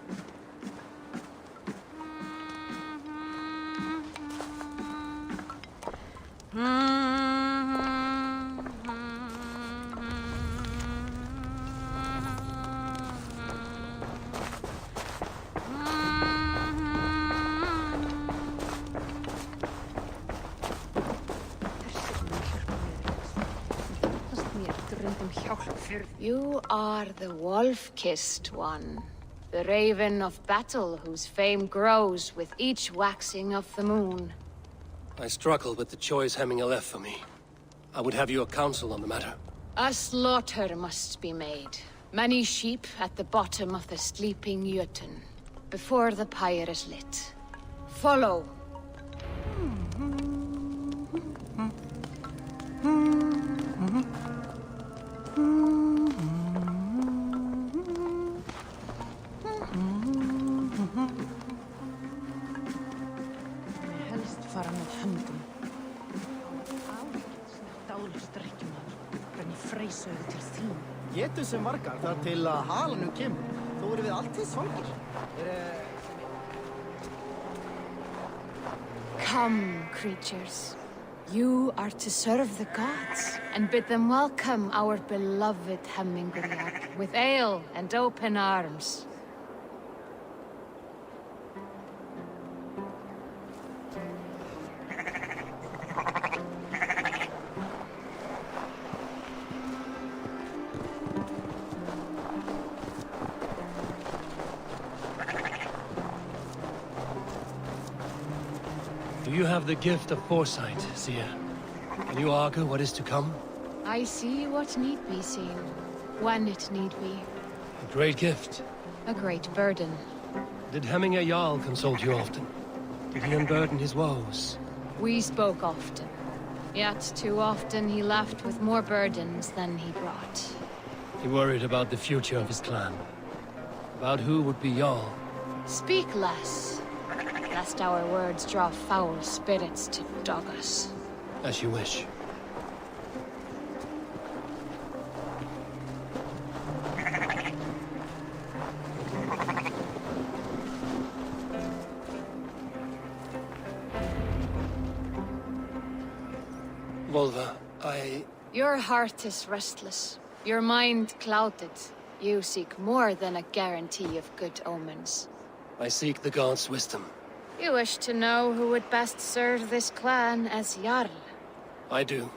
You are the wolf-kissed one. The raven of battle whose fame grows with each waxing of the moon. I struggle with the choice Hemminger left for me. I would have your counsel on the matter. A slaughter must be made. Many sheep at the bottom of the sleeping Jötun, before the pyre is lit. Follow. Helst fara með höndum. Dálustrekkjumaður. Hvernig freysauðu til þín? Getur sem margar þar til að halanum kemur. Þó eru við alltið svangir. Come, creatures. You are to serve the gods, and bid them welcome our beloved Hemminger with ale and open arms. Do you have the gift of foresight, Seer? Can you argue what is to come? I see what need be seen, when it need be. A great gift. A great burden. Did Hemminger Jarl consult you often? Did he unburden his woes? We spoke often. Yet too often he left with more burdens than he brought. He worried about the future of his clan. About who would be Jarl. Speak less, lest our words draw foul spirits to dog us. As you wish. Volva, Your heart is restless. Your mind clouded. You seek more than a guarantee of good omens. I seek the gods' wisdom. You wish to know who would best serve this clan as Jarl. I do.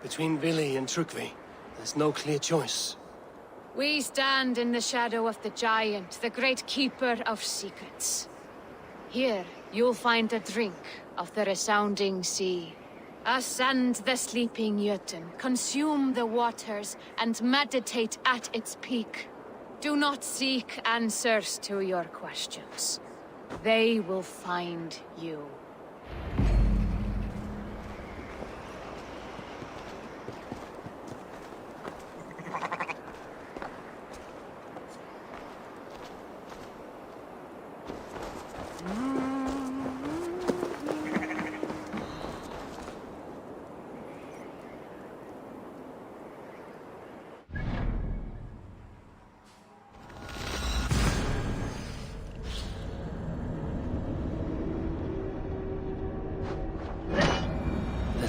Between Vili and Trukvi, there's no clear choice. We stand in the shadow of the giant, the great keeper of secrets. Here, you'll find a drink of the resounding sea. Ascend the sleeping Jötun, consume the waters, and meditate at its peak. Do not seek answers to your questions. They will find you.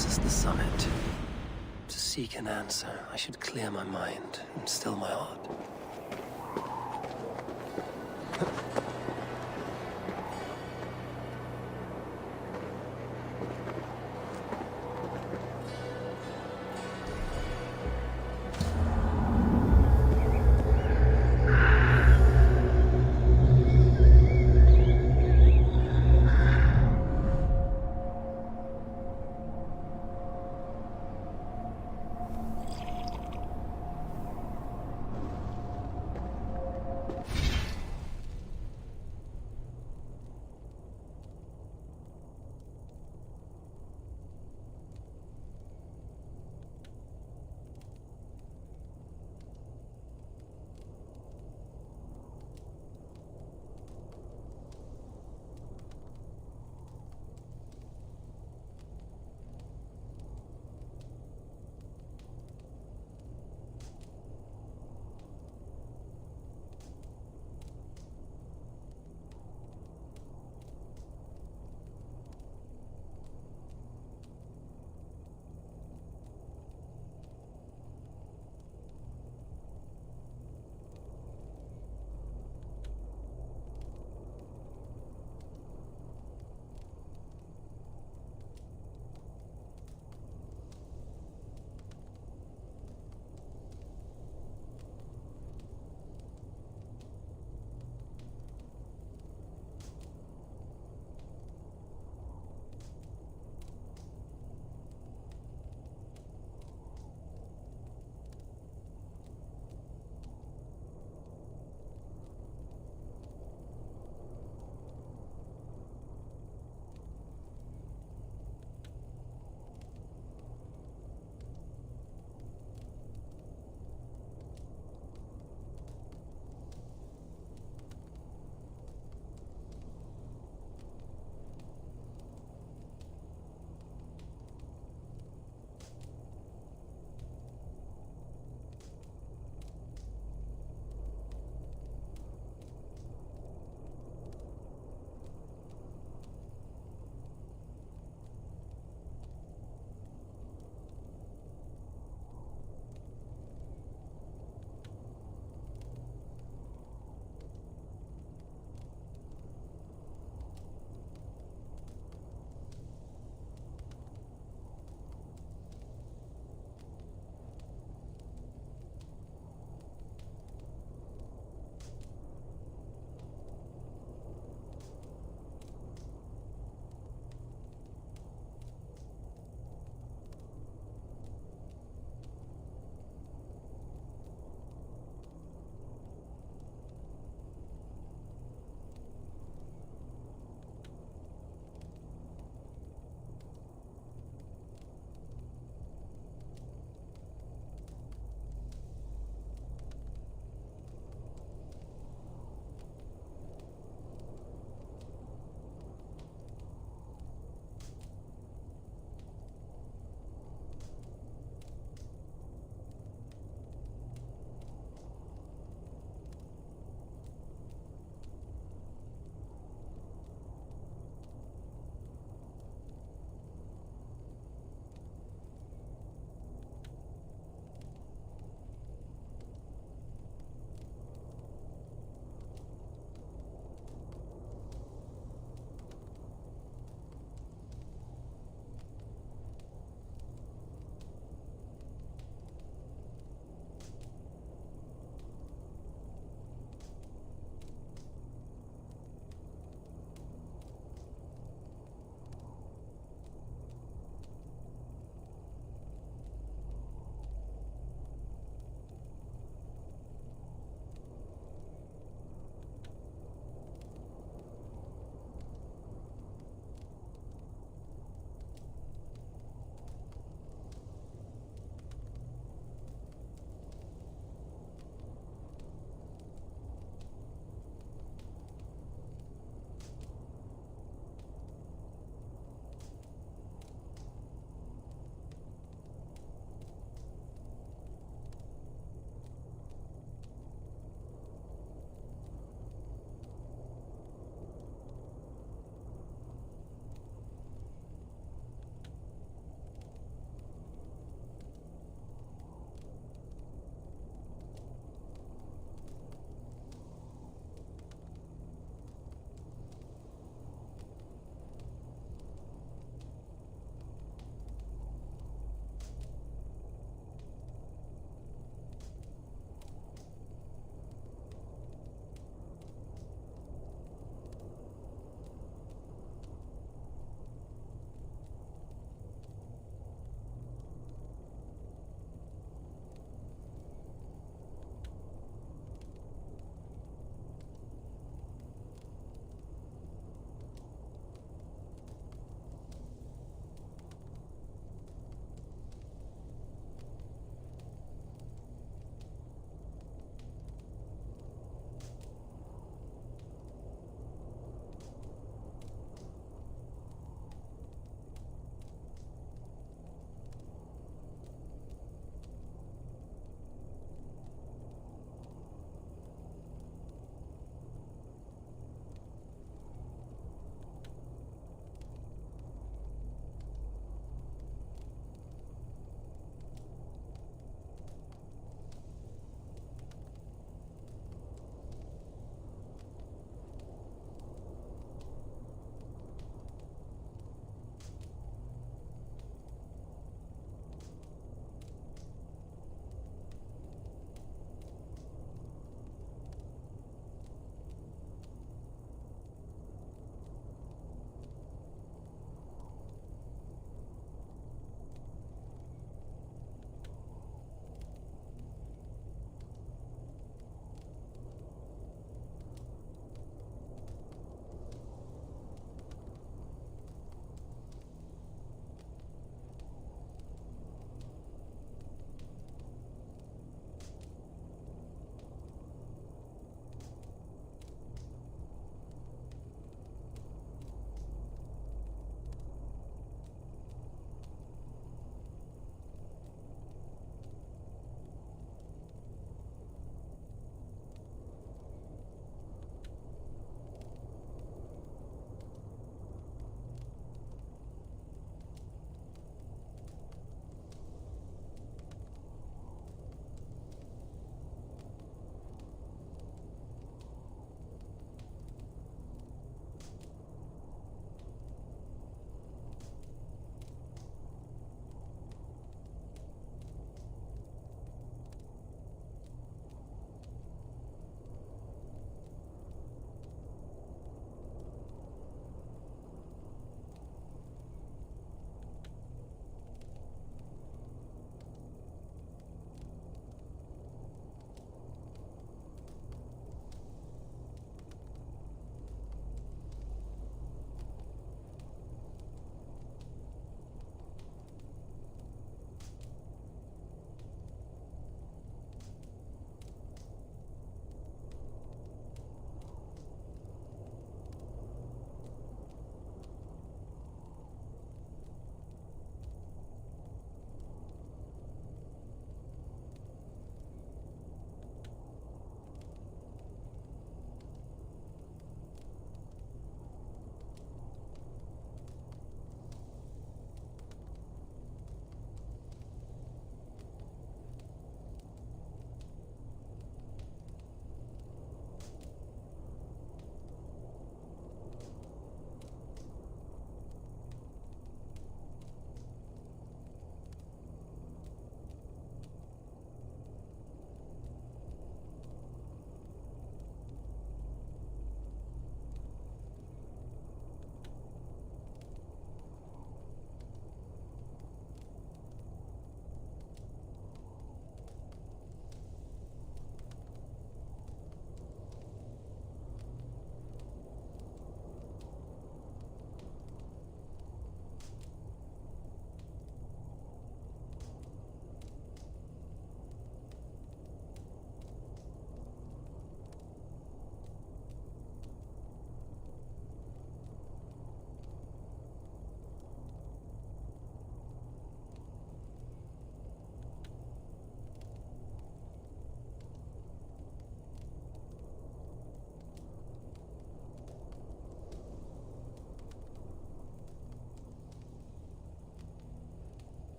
This is the summit. To seek an answer, I should clear my mind and still my heart.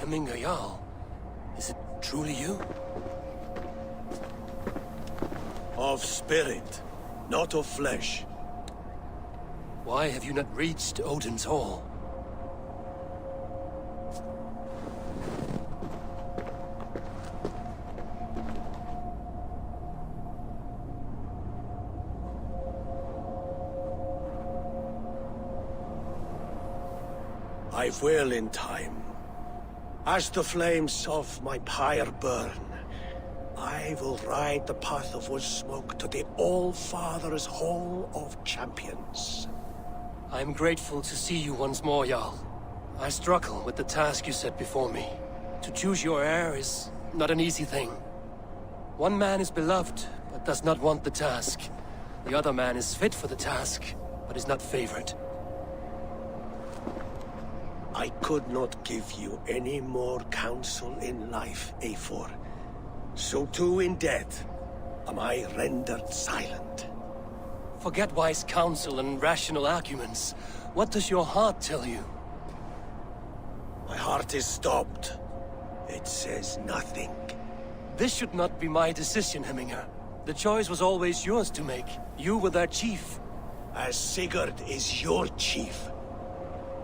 Hemminger Jarl, is it truly you? Of spirit, not of flesh. Why have you not reached Odin's Hall? I will in time. As the flames of my pyre burn, I will ride the path of wood smoke to the All-Father's Hall of Champions. I'm grateful to see you once more, Jarl. I struggle with the task you set before me. To choose your heir is not an easy thing. One man is beloved, but does not want the task. The other man is fit for the task, but is not favored. I could not give you any more counsel in life, Eivor. So too in death am I rendered silent. Forget wise counsel and rational arguments. What does your heart tell you? My heart is stopped. It says nothing. This should not be my decision, Hemminger. The choice was always yours to make. You were their chief. As Sigurd is your chief.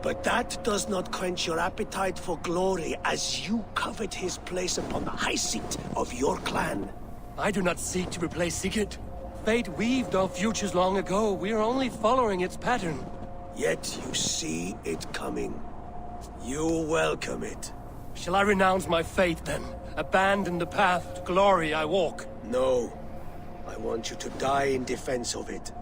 But that does not quench your appetite for glory as you covet his place upon the high seat of your clan. I do not seek to replace Sigurd. Fate weaved our futures long ago. We are only following its pattern. Yet you see it coming. You welcome it. Shall I renounce my fate then? Abandon the path to glory I walk? No. I want you to die in defense of it.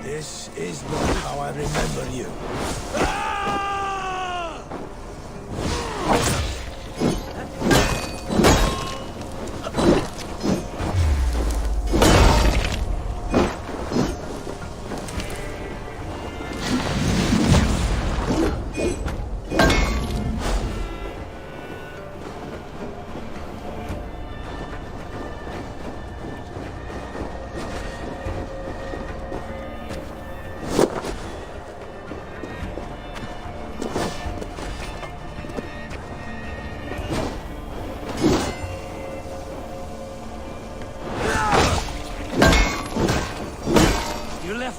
This is not how I remember you.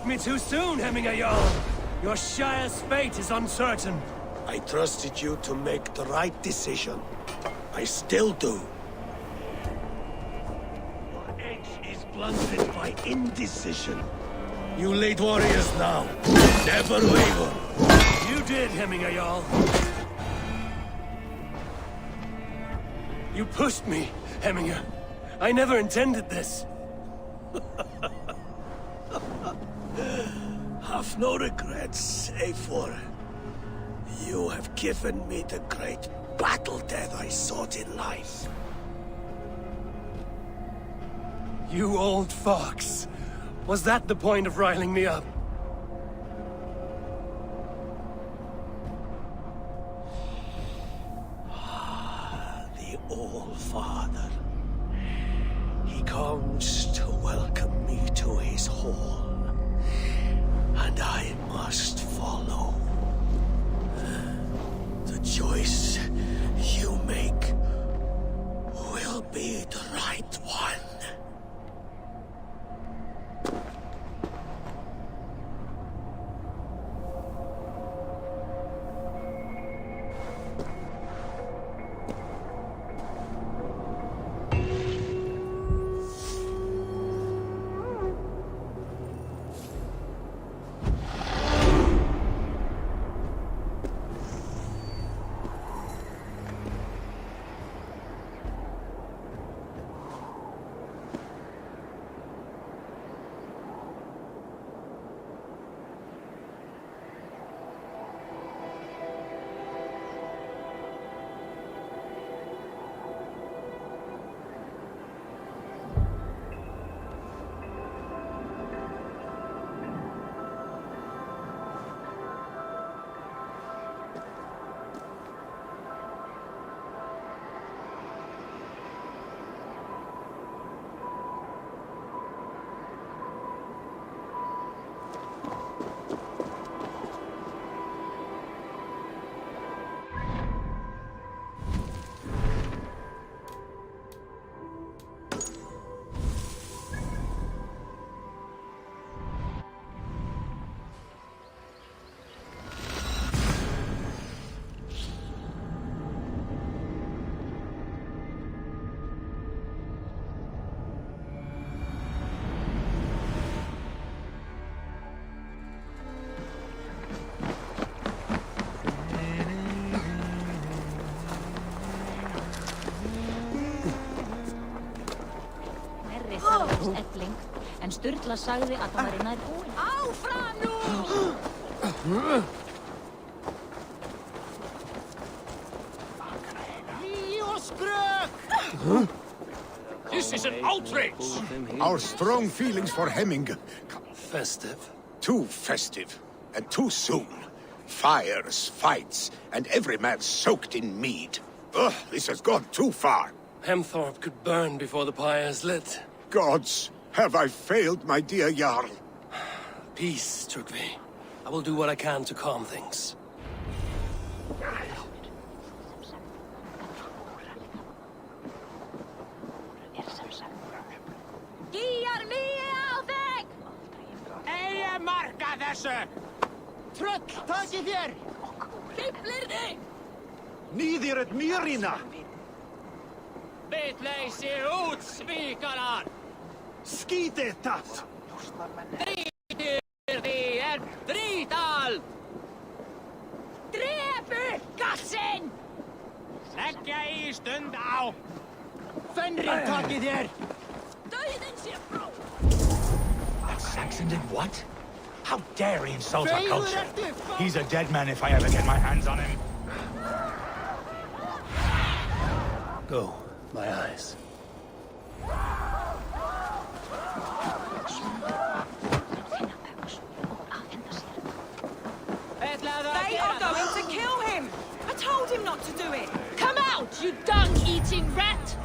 Me too soon, Hemminger Jarl. Your Shire's fate is uncertain. I trusted you to make the right decision. I still do. Your edge is blunted by indecision. You late warriors now. Never waver. You did, Hemminger Jarl. You pushed me, Hemminger. I never intended this. Have no regrets, Eivor. You have given me the great battle death I sought in life. You old fox. Was that the point of riling me up? The All-Father. He comes to welcome me to his hall. And I must follow. The choice you make will be the right one. fæddist elling, en Sturla sagði að það væri nær búinn. Áfram nú! This is an outrage! Our strong feelings for Hemming. Festive? Too festive, and too soon. Fires, fights, and every man soaked in mead. Ugh, this has gone too far. Hemthorpe could burn before the pyre is lit. Gods, have I failed my dear Jarl? Peace, Tryggvi. I will do what I can to calm things. Gíjar nýja á þig! Eigi marka þessu! Tröll, takið þér! Kiplir þig! Niður ett myrina! Vitleysi út, svíkarar! Skítið það! Drítir því drítal! Drepu gassinn! Leggja í stund á! Fenrir, takið þér! Dauðinn sé frá! That Saxon did what? How dare he insult our Feigður culture? ertu, He's a dead man if I ever get my hands on him. Go, my eyes. They are going to kill him! I told him not to do it! Come out, you dung-eating rat!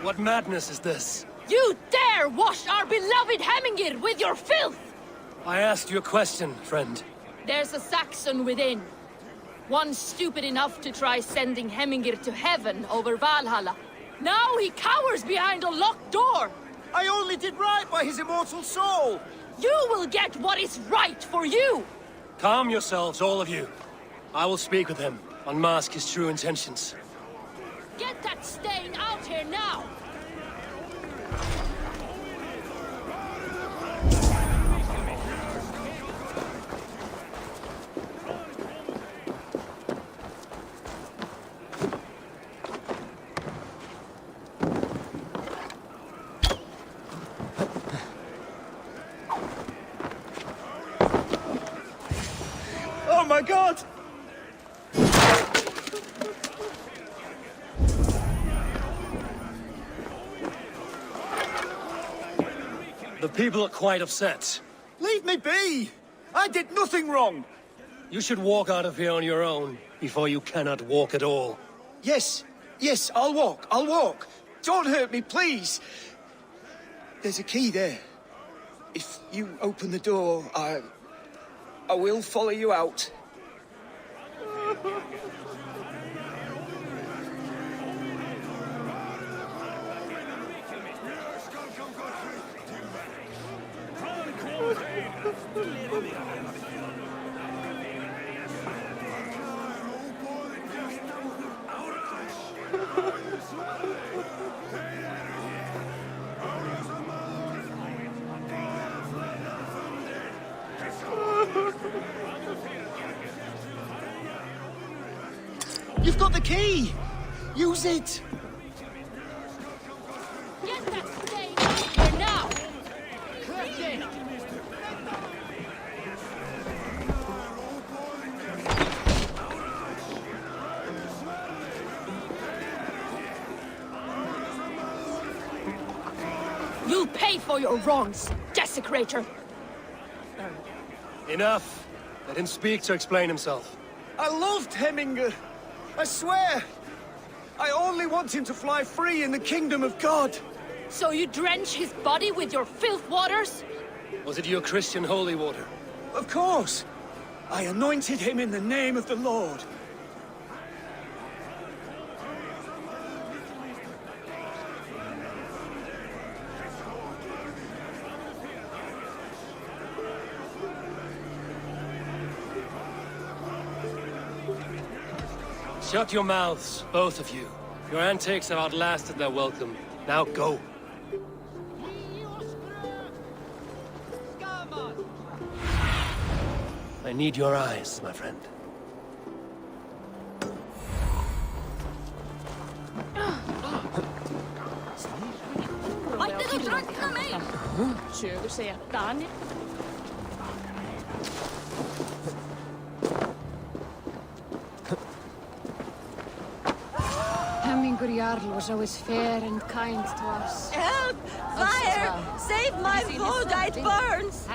What madness is this? You dare wash our beloved Hemmingir with your filth! I asked you a question, friend. There's a Saxon within. One stupid enough to try sending Hemmingir to heaven over Valhalla. Now he cowers behind a locked door! I only did right by his immortal soul! You will get what is right for you! Calm yourselves, all of you. I will speak with him, unmask his true intentions. Get that stain out here now! Oh my god! The people are quite upset. Leave me be! I did nothing wrong! You should walk out of here on your own, before you cannot walk at all. Yes, I'll walk. Don't hurt me, please. There's a key there. If you open the door, I will follow you out. You've got the key! Use it! Get that stain out here now! Collect it! You'll pay for your wrongs, desecrator! Enough. Let him speak to explain himself. I loved Hemminger. I swear. I only want him to fly free in the kingdom of God. So you drench his body with your filth waters? Was it your Christian holy water? Of course. I anointed him in the name of the Lord. Shut your mouths, both of you. Your antics have outlasted their welcome. Now go. I need your eyes, my friend. drunkna mig! Sögur säga Daniel. Hemmingur Jarl was always fair and kind to us. Help! Fire! Save my Voda, it burns!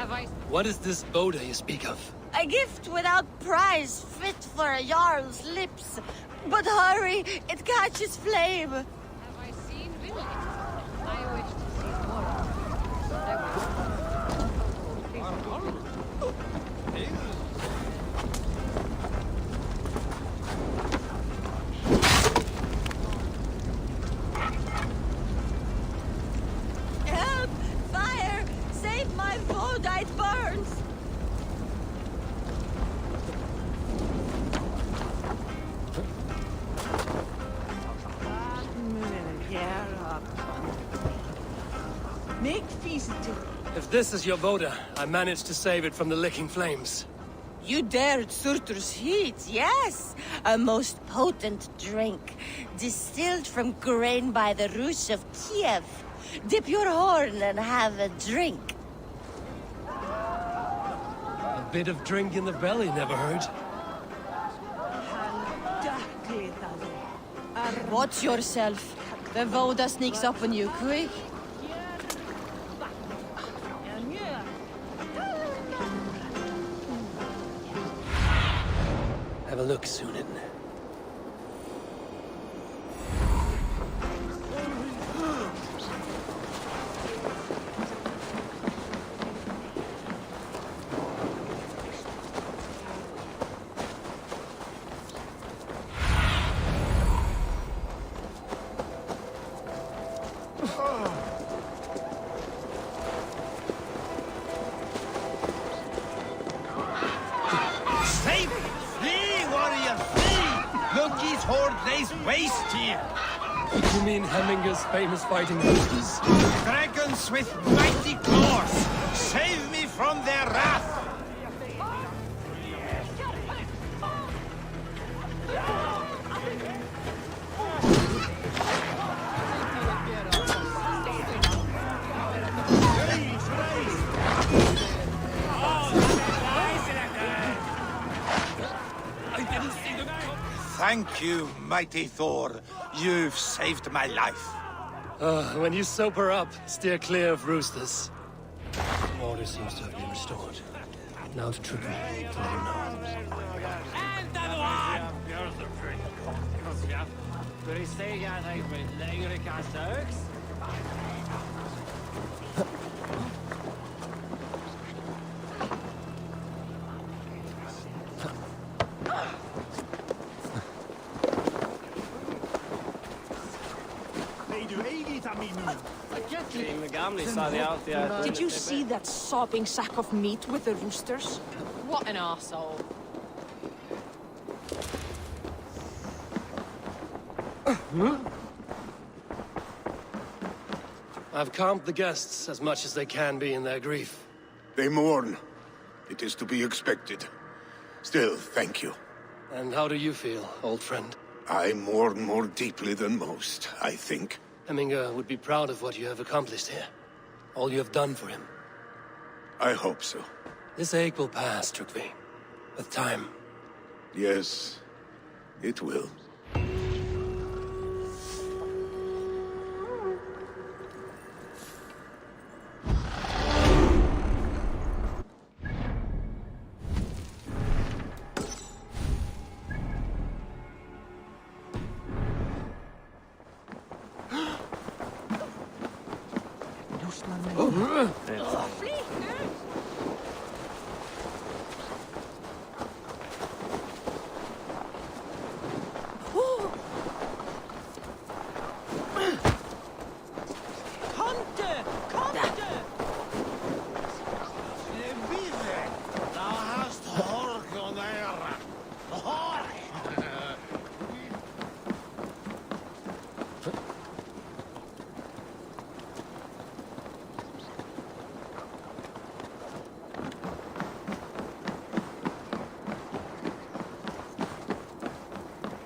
What is this Boda you speak of? A gift without price, fit for a Jarl's lips. But hurry, it catches flame. Have I seen Willie? I wish to see more. But I Help! Fire! Save my Voda, it burns! If this is your Boda, I managed to save it from the licking flames. You dared Surtur's heat, yes! A most potent drink, distilled from grain by the Rus of Kiev. Dip your horn and have a drink. A bit of drink in the belly never hurt. Watch yourself. The Voda sneaks up on you quick. Have a look, Sunan. Save! Flee, warrior, flee! Loki's horde lays waste here. You mean Hemminger's famous fighting roosters? Dragons with mighty claws! Save me from their wrath! Thank you, mighty Thor. You've saved my life. When you sober up, steer clear of roosters. Order seems to have been restored. Now to trip me to let him know. Did you see that sopping sack of meat with the roosters? What an arsehole. I've calmed the guests as much as they can be in their grief. They mourn. It is to be expected. Still, thank you. And how do you feel, old friend? I mourn more deeply than most, I think. Hemminger would be proud of what you have accomplished here. All you have done for him. I hope so. This ache will pass, Trukvi. With time. Yes, it will.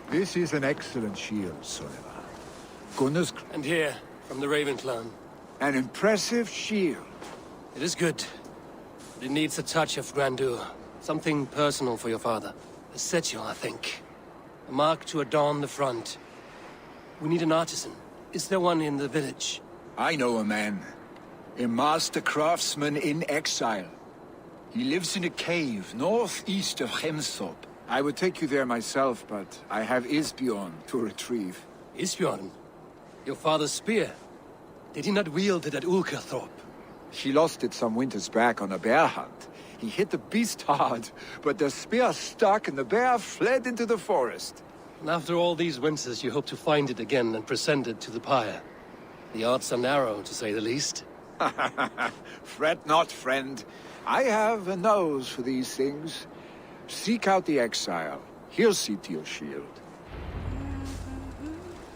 This is an excellent shield, Soneva. Gunnar's... And here, from the Raven clan. An impressive shield. It is good. But it needs a touch of grandeur. Something personal for your father. A sigil, I think. A mark to adorn the front. We need an artisan. Is there one in the village? I know a man. A master craftsman in exile. He lives in a cave northeast of Hemthorpe. I would take you there myself, but I have Isbjorn to retrieve. Isbjorn? Your father's spear? Did he not wield it at Ulkerthorpe? He lost it some winters back on a bear hunt. He hit the beast hard, but the spear stuck and the bear fled into the forest. And after all these winters, you hope to find it again and present it to the pyre. The odds are narrow, to say the least. Fret not, friend. I have a nose for these things. Seek out the exile. He'll see to your shield.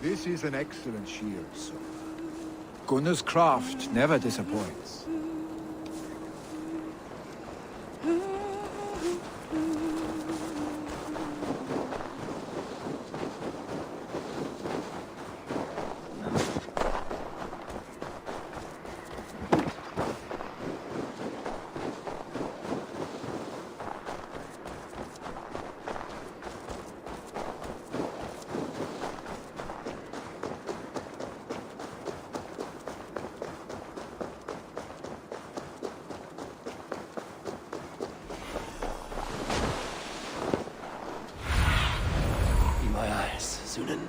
This is an excellent shield, sir. Gunnar's craft never disappoints. Sunan.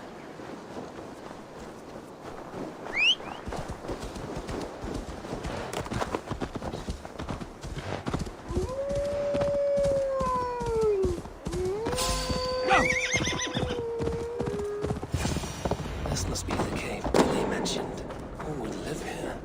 This must be the cave Billy mentioned. Who would live here?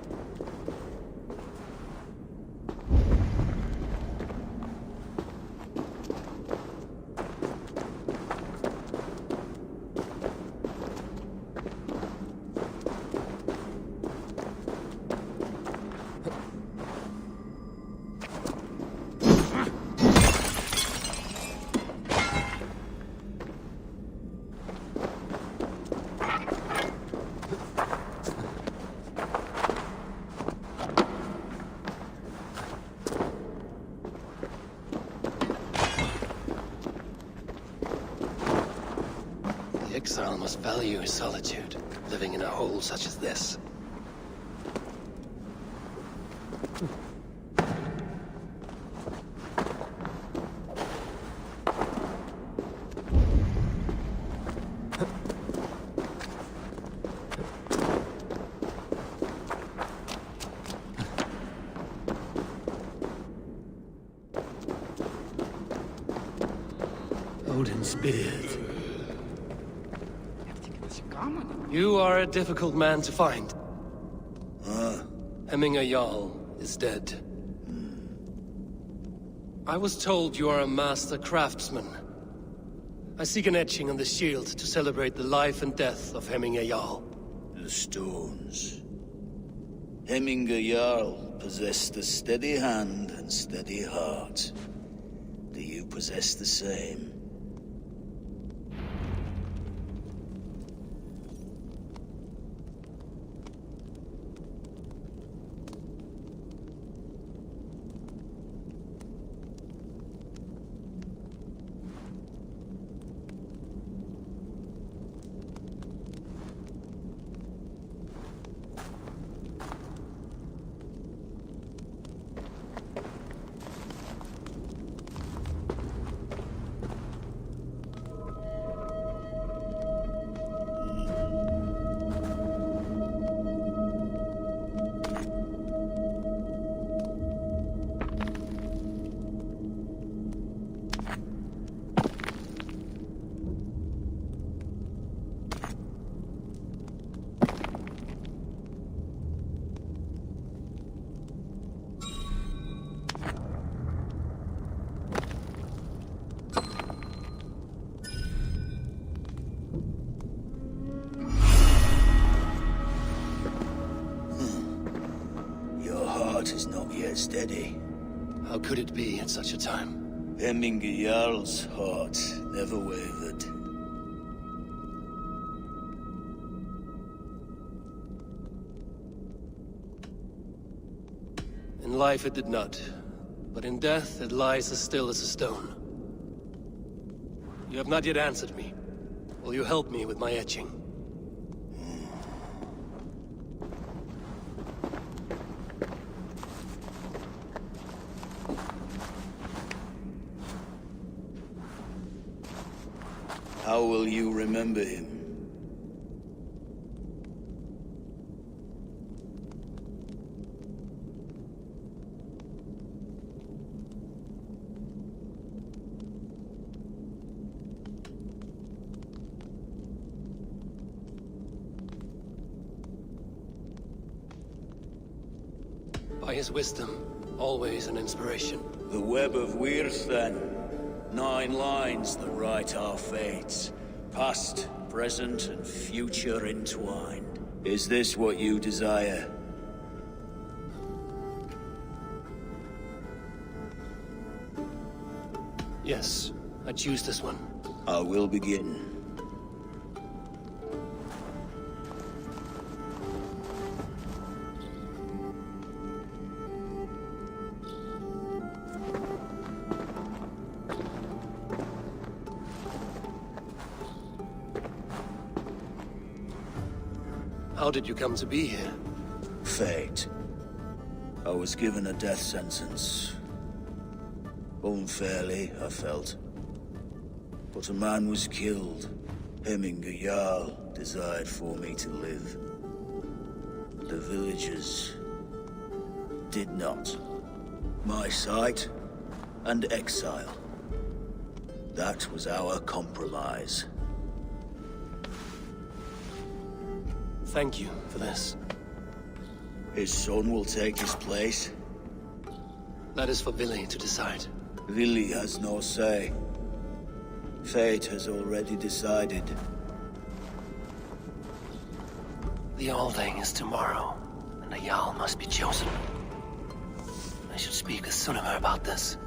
The exile must value his solitude, living in a hole such as this. Odin's beard. You are a difficult man to find. Hemminger Jarl is dead. I was told you are a master craftsman. I seek an etching on the shield to celebrate the life and death of Hemminger Jarl. The stones. Hemminger Jarl possessed a steady hand and steady heart. Do you possess the same? Is not yet steady. How could it be at such a time? Hemminger Jarl's heart never wavered. In life it did not, but in death it lies as still as a stone. You have not yet answered me. Will you help me with my etching? How will you remember him? By his wisdom, always an inspiration. The web of Wirth, then. 9 lines that write our fates. Past, present, and future entwined. Is this what you desire? Yes, I choose this one. I will begin. How did you come to be here? Fate. I was given a death sentence. Unfairly, I felt. But a man was killed. Hemminger Jarl desired for me to live. The villagers did not. My sight and exile. That was our compromise. Thank you for this. His son will take his place. That is for Billy to decide. Billy has no say. Fate has already decided. The Alding is tomorrow, and a Jarl must be chosen. I should speak with Sunnema about this.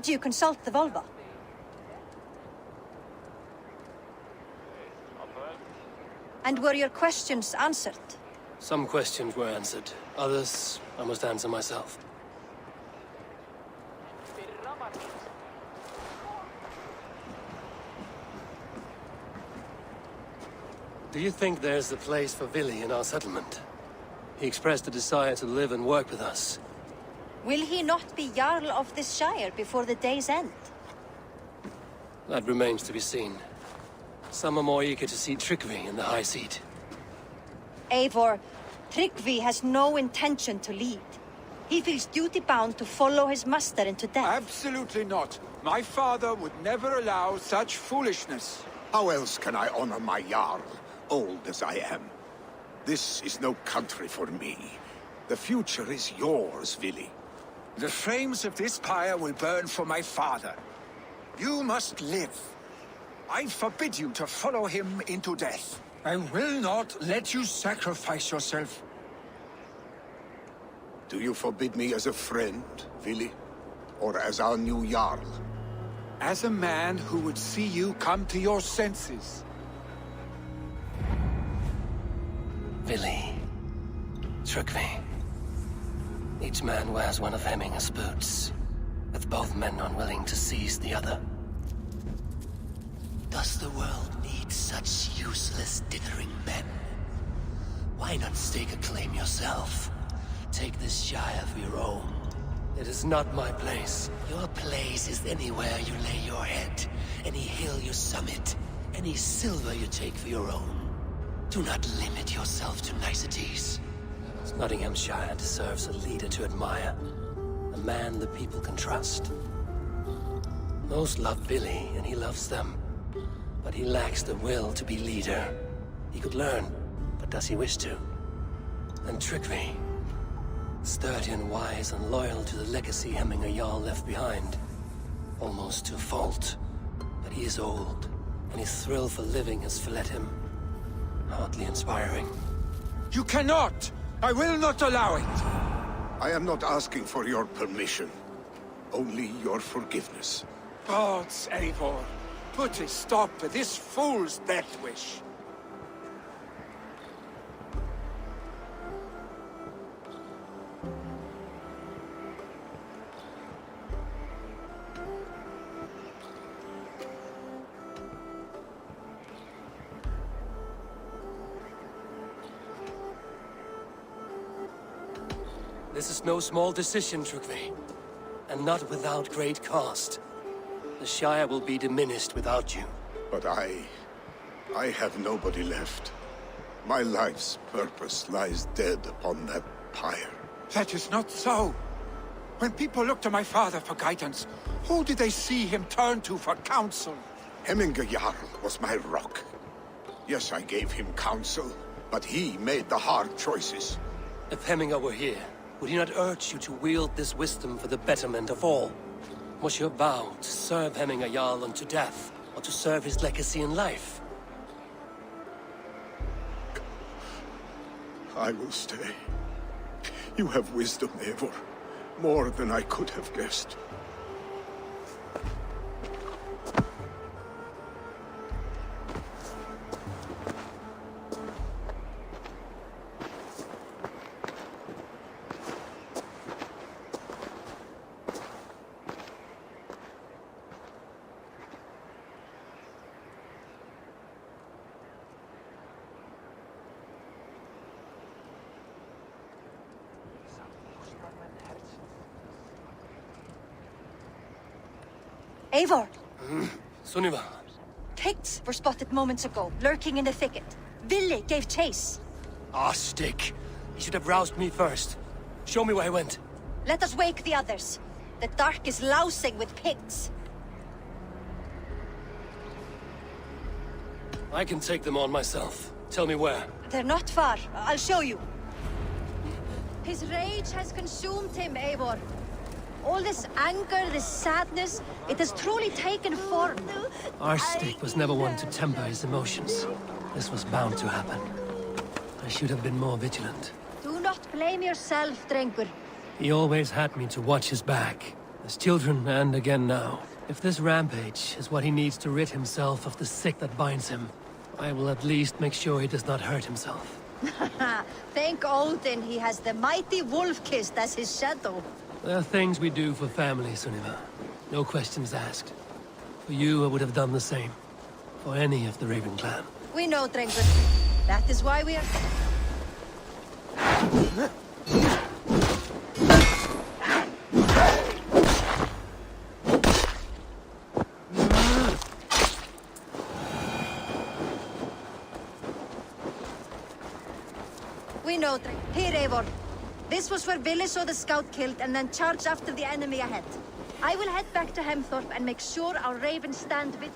Did you consult the Volva? And were your questions answered? Some questions were answered. Others, I must answer myself. Do you think there's a place for Vili in our settlement? He expressed a desire to live and work with us. Will he not be Jarl of this Shire before the day's end? That remains to be seen. Some are more eager to see Tryggvi in the high seat. Eivor, Tryggvi has no intention to lead. He feels duty-bound to follow his master into death. Absolutely not. My father would never allow such foolishness. How else can I honor my Jarl, old as I am? This is no country for me. The future is yours, Vili. The flames of this pyre will burn for my father. You must live. I forbid you to follow him into death. I will not let you sacrifice yourself. Do you forbid me as a friend, Vili? Or as our new Jarl? As a man who would see you come to your senses. Vili. Tryggvi. Each man wears one of Hemminger's boots, with both men unwilling to seize the other. Does the world need such useless, dithering men? Why not stake a claim yourself? Take this Shire for your own. It is not my place. Your place is anywhere you lay your head, any hill you summit, any silver you take for your own. Do not limit yourself to niceties. Nottinghamshire deserves a leader to admire. A man the people can trust. Most love Vili, and he loves them. But he lacks the will to be leader. He could learn, but does he wish to? And Tryggvi. Sturdy and wise and loyal to the legacy Hemminger Jarl left behind. Almost to a fault. But he is old, and his thrill for living has fled him. Hardly inspiring. You cannot! I will not allow it! I am not asking for your permission. Only your forgiveness. Gods, Eivor, put a stop to this fool's death wish. This is no small decision, Tryggvi. And not without great cost. The Shire will be diminished without you. But I have nobody left. My life's purpose lies dead upon that pyre. That is not so. When people look to my father for guidance, who did they see him turn to for counsel? Hemminger Jarl was my rock. Yes, I gave him counsel, but he made the hard choices. If Hemminger were here, would he not urge you to wield this wisdom for the betterment of all? Was your vow to serve Hemminger Jarl unto death, or to serve his legacy in life? I will stay. You have wisdom, Eivor. More than I could have guessed. Eivor! Sunniva! Picts were spotted moments ago, lurking in the thicket. Vili gave chase. Ah, stick! He should have roused me first. Show me where he went. Let us wake the others. The dark is lousing with Picts. I can take them on myself. Tell me where. They're not far. I'll show you. His rage has consumed him, Eivor. All this anger, this sadness, it has truly taken form. Our stick was never one to temper his emotions. This was bound to happen. I should have been more vigilant. Do not blame yourself, Drengur. He always had me to watch his back. As children, and again now. If this rampage is what he needs to rid himself of the sick that binds him, I will at least make sure he does not hurt himself. Thank Odin he has the mighty Wolf-Kissed as his shadow. There are things we do for family, Sunniva. No questions asked. For you, I would have done the same. For any of the Raven clan. We know, Drengur. That is why we are... We know, Drengur. Here, Eivor. This was where Billy saw the scout killed and then charged after the enemy ahead. I will head back to Hemthorpe and make sure our ravens stand with...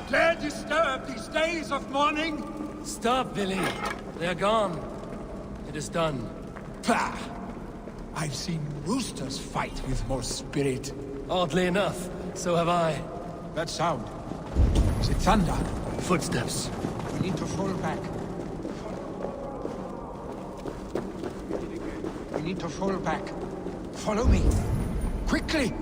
Dare disturb these days of mourning? Stop, Billy. They're gone. It is done. Pah! I've seen roosters fight with more spirit. Oddly enough, so have I. That sound. Is it thunder? Footsteps. We need to fall back. We need to fall back. Follow me. Quickly!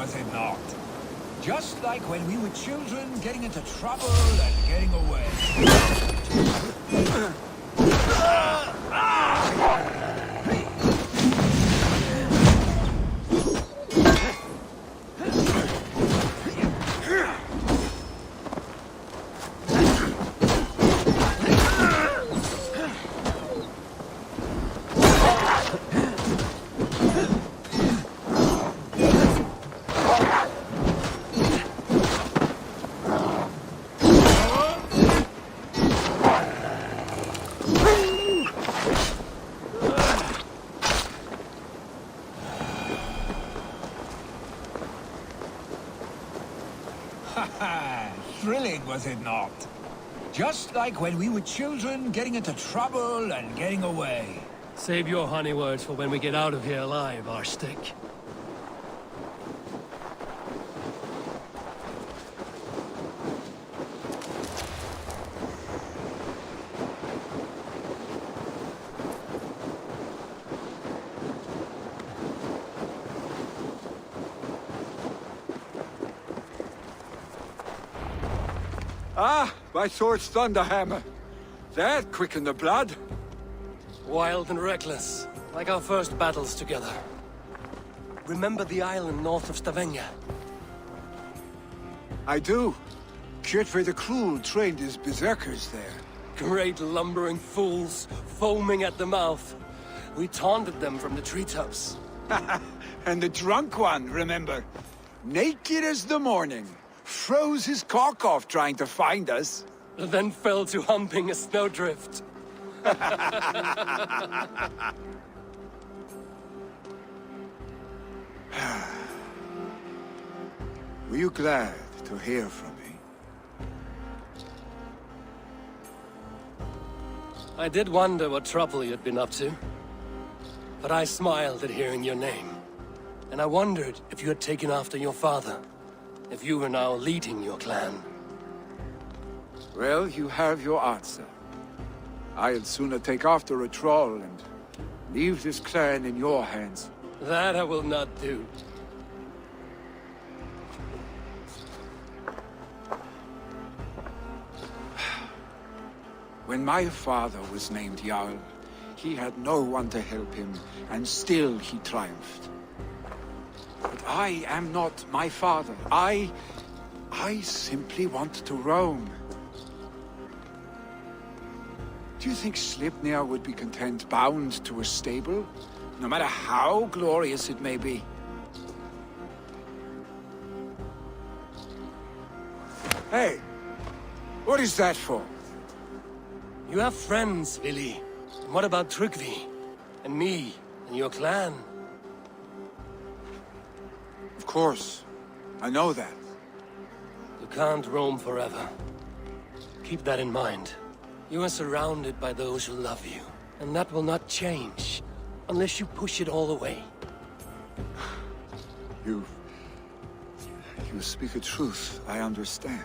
was it not? Just like when we were children, getting into trouble and getting away. Thrilling, was it not? Just like when we were children, getting into trouble and getting away. Save your honey words for when we get out of here alive, Arstick. Ah, my sword's thunderhammer. That quickened the blood. Wild and reckless, like our first battles together. Remember the island north of Stavanger? I do. Kjotve the Cruel trained his berserkers there. Great lumbering fools, foaming at the mouth. We taunted them from the treetops. And the drunk one, remember? Naked as the morning. Froze his cock off trying to find us. Then fell to humping a snowdrift. Were you glad to hear from me? I did wonder what trouble you'd been up to. But I smiled at hearing your name. And I wondered if you had taken after your father. If you were now leading your clan. Well, you have your answer. I'd sooner take after a troll and leave this clan in your hands. That I will not do. When my father was named Jarl, he had no one to help him, and still he triumphed. But I am not my father. I simply want to roam. Do you think Sleipnir would be content bound to a stable? No matter how glorious it may be? Hey! What is that for? You have friends, Vili. And what about Tryggvi? And me? And your clan? Of course. I know that. You can't roam forever. Keep that in mind. You are surrounded by those who love you. And that will not change. Unless you push it all away. You speak a truth. I understand.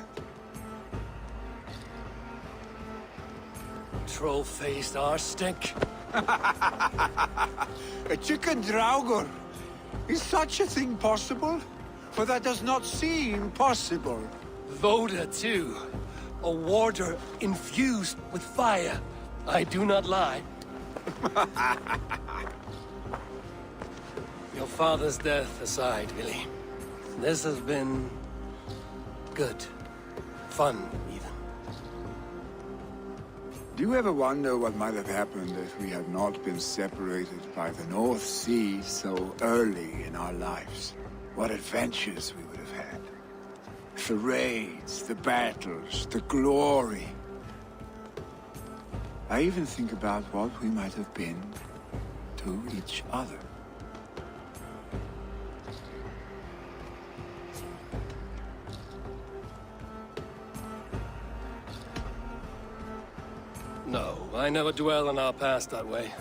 Troll-faced Arstick. A chicken Draugr! Is such a thing possible? For that does not seem possible. Voda, too. A warder infused with fire. I do not lie. Your father's death aside, Vili. This has been... good. Fun, even. Do you ever wonder what might have happened if we had not been separated by the North Sea so early in our lives? What adventures we would have had. The raids, the battles, the glory. I even think about what we might have been to each other. No, I never dwell on our past that way.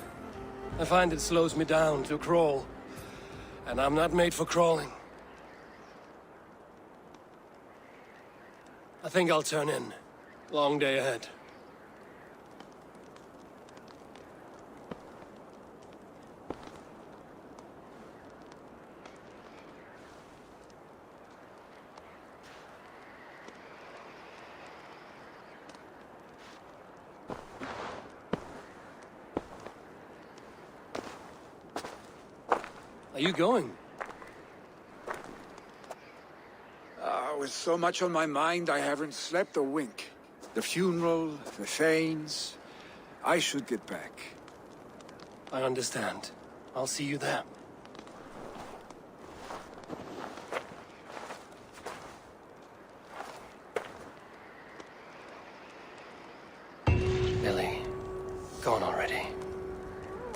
I find it slows me down to crawl. And I'm not made for crawling. I think I'll turn in. Long day ahead. Are you going? With so much on my mind, I haven't slept a wink. The funeral, the Thanes. I should get back. I understand. I'll see you there. Billy, gone already.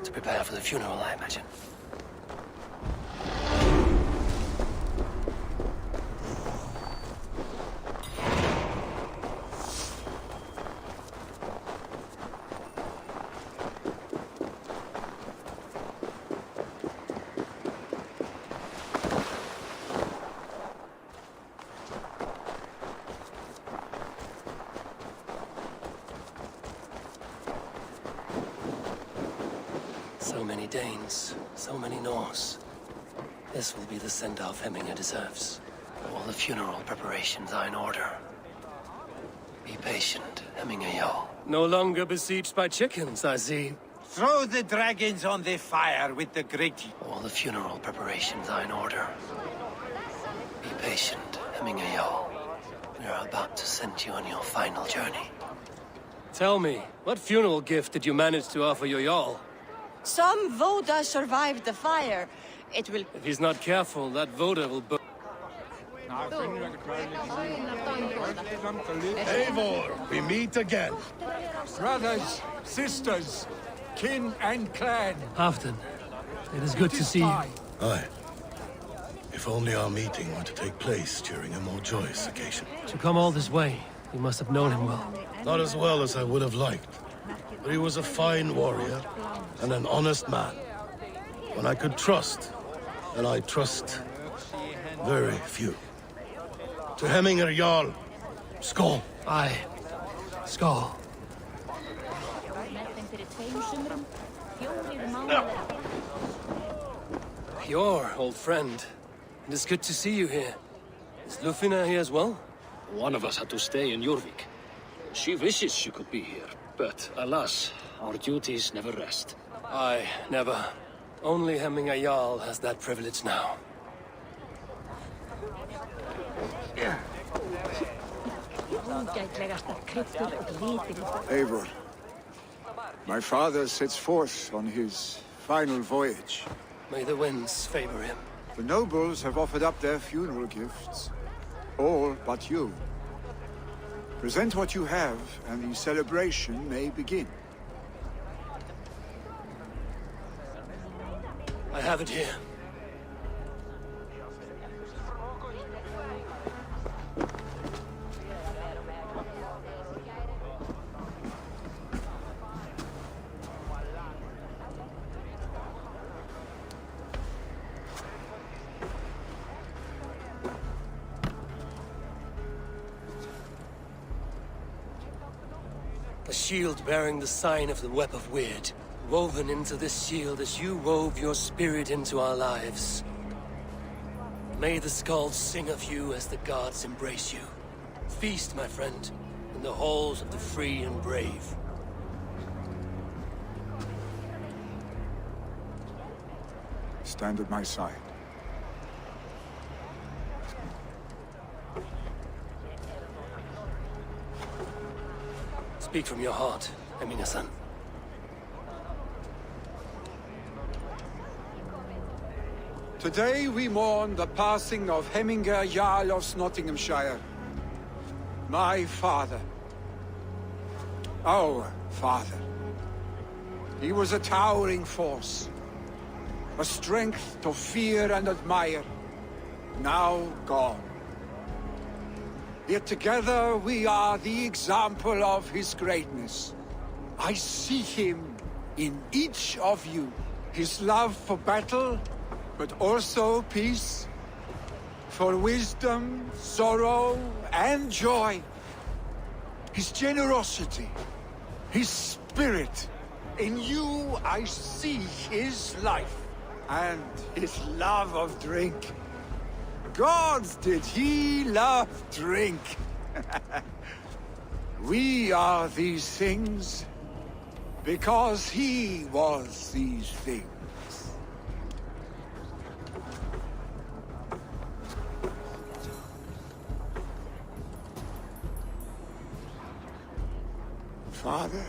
To prepare for the funeral, I imagine. So many Danes, so many Norse. This will be the send-off Hemminger deserves. All the funeral preparations are in order. Be patient, Hemminger Jarl. No longer besieged by chickens, I see. Throw the dragons on the fire with the great... All the funeral preparations are in order. Be patient, Hemminger Jarl. We are about to send you on your final journey. Tell me, what funeral gift did you manage to offer your Jarl? Some Voda survived the fire. It will... If he's not careful, that Voda will burn. Eivor, we meet again. Brothers, sisters, kin and clan. Halfdan, it is good to see you. Aye. If only our meeting were to take place during a more joyous occasion. To come all this way, you must have known him well. Not as well as I would have liked. But he was a fine warrior and an honest man. One I could trust, and I trust very few. To Hemminger Jarl, skål. Aye, skål. Your old friend. It is good to see you here. Is Lufina here as well? One of us had to stay in Jorvik. She wishes she could be here, but alas, our duties never rest. Aye, never. Only Hemminger Jarl has that privilege now. Eivor, my father sets forth on his final voyage. May the winds favor him. The nobles have offered up their funeral gifts. All but you. Present what you have, and the celebration may begin. I have it here. A shield bearing the sign of the Web of Weird. Woven into this shield as you wove your spirit into our lives. May the skulls sing of you as the gods embrace you. Feast, my friend, in the halls of the free and brave. Stand at my side. Speak from your heart, Hemminger-son. Today we mourn the passing of Hemminger Jarl of Nottinghamshire. My father. Our father. He was a towering force. A strength to fear and admire. Now gone. Yet together we are the example of his greatness. I see him in each of you. His love for battle, but also peace. For wisdom, sorrow, and joy. His generosity, his spirit. In you I see his life, and his love of drink. Gods, did he love drink! We are these things because he was these things. Father,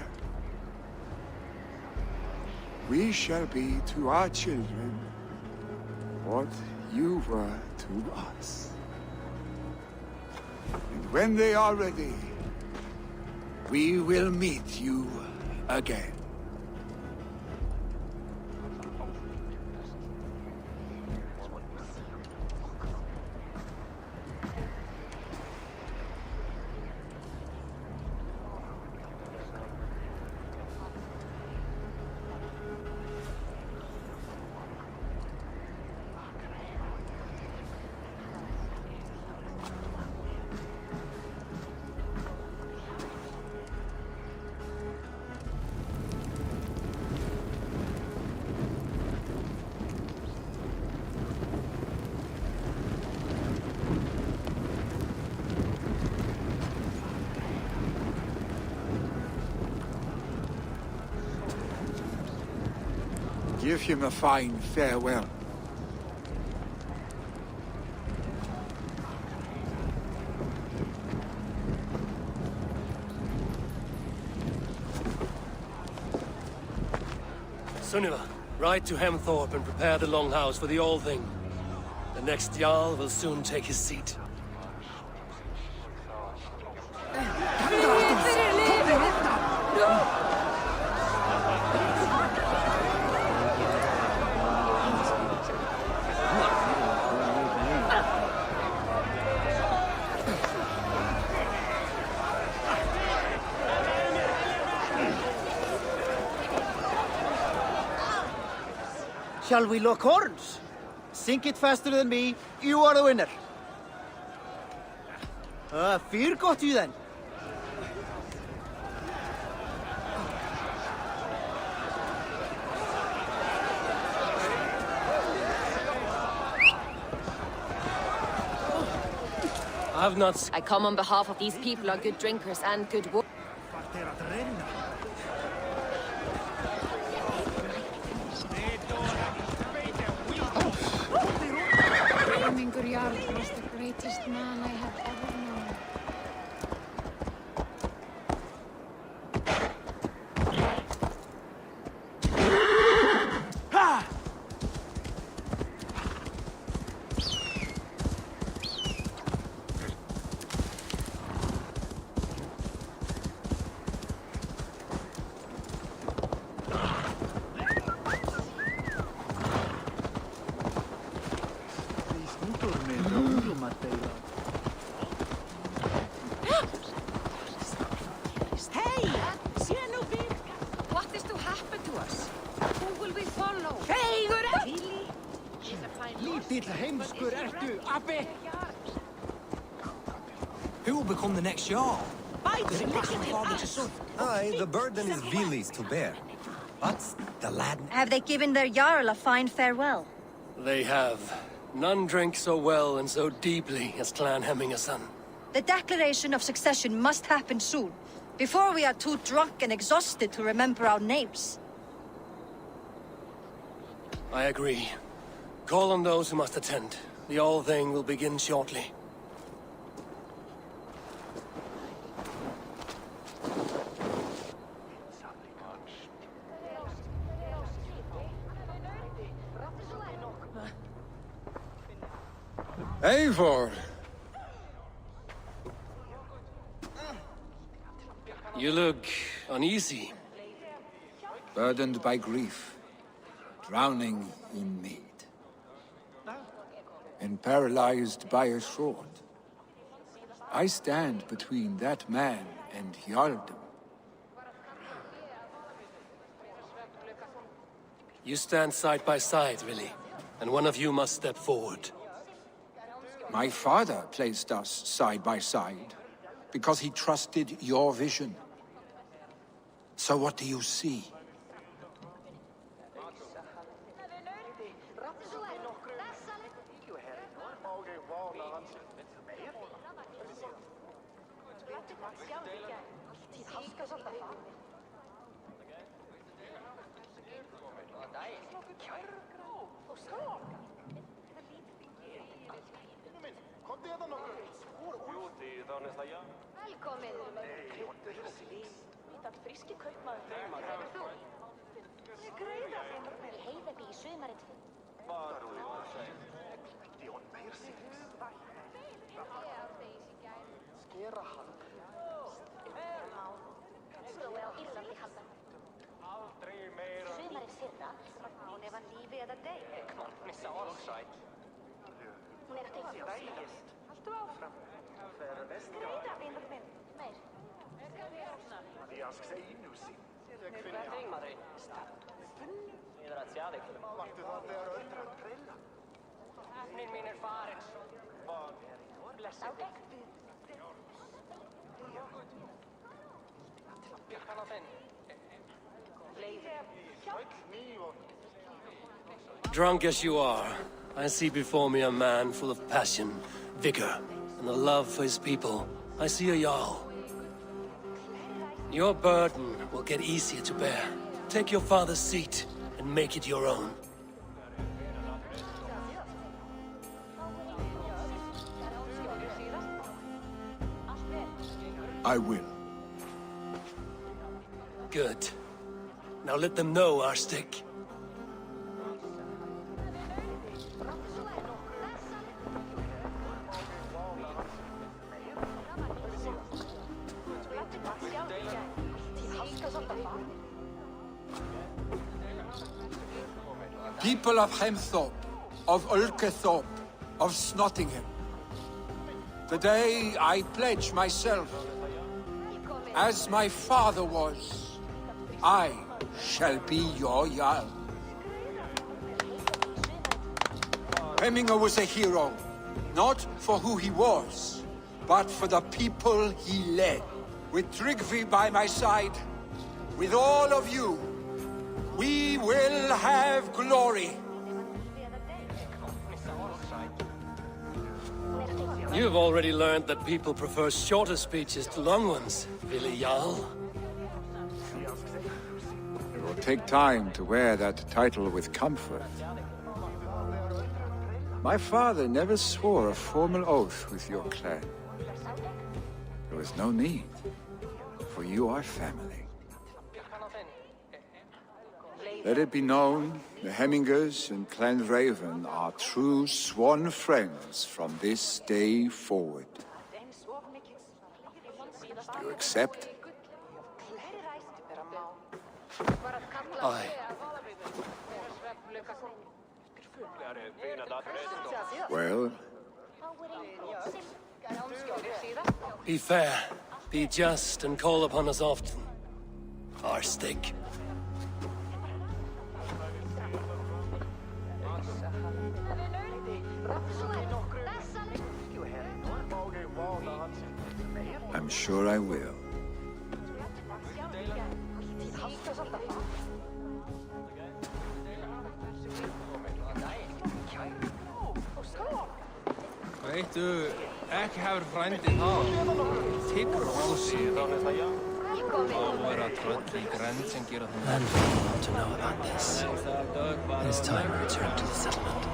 we shall be to our children what you were to us. And when they are ready, we will meet you again. Give him a fine farewell. Sunniva, ride to Hemthorpe and prepare the Longhouse for the All-Thing. The next Jarl will soon take his seat. Shall we lock horns? Sink it faster than me, you are the winner. Fear got you then. I come on behalf of these people are good drinkers and good work. Hemingr Jarl was the greatest man I have ever known. What is to happen to us? Who will we follow? Lítill heimskur ertu, Abbi! Who will become the next Jarl? Does it pass from father to son? Aye, the burden is Vili's to bear. But the lad... Have they given their Jarl a fine farewell? They have. None drank so well and so deeply as Clan Hemmingerson. The declaration of succession must happen soon, before we are too drunk and exhausted to remember our names. I agree. Call on those who must attend. The All-Thing will begin shortly. Eivor! You look uneasy. Burdened by grief, drowning in mead, and paralyzed by a sword. I stand between that man and Jarldom. You stand side by side, really, and one of you must step forward. My father placed us side by side because he trusted your vision. So what do you see? að fríski kaupmaður þegar þú. Greiða þeim í heiðabi í sumarið. Skera hann. Stói á Írlandi halda. Aldrei meira. Sumarið fyrra, hún ef hann lífi eða dey. Ekman, missa orðsæt. Hún að deyja. Dægist. Haltu áfram. Greiða, vinur minn. Meir. Jag ska säga inusi. Kvinning, Marie. Yfir að sjá þig. Vartu það þegar öllur að trilla? Efnin mín farin. Blessa þig. Björkan á þinn. Drunk as you are, I see before me a man full of passion, vigor, and a love for his people. I see a Jarl. Your burden will get easier to bear. Take your father's seat and make it your own. I will. Good. Now let them know our stick. People of Hemthorpe, of Ulkethorpe, of Snottingham. Today I pledge myself, as my father was, I shall be your Jarl. Hemminger was a hero, not for who he was, but for the people he led. With Tryggvi by my side, with all of you, we will have glory. You've already learned that people prefer shorter speeches to long ones, Billy Jarl. It will take time to wear that title with comfort. My father never swore a formal oath with your clan. There was no need, for you are family. Let it be known, the Hemmingers and Clan Raven are true sworn friends from this day forward. Do you accept? Aye. Well, be fair, be just, and call upon us often. Our stick. I'm sure I will. Veitu, ekki hefur frændið það. Tiggur ósi. Og vera tröll í grennd sem gera það. And we want to know about this. It is time we return to the settlement.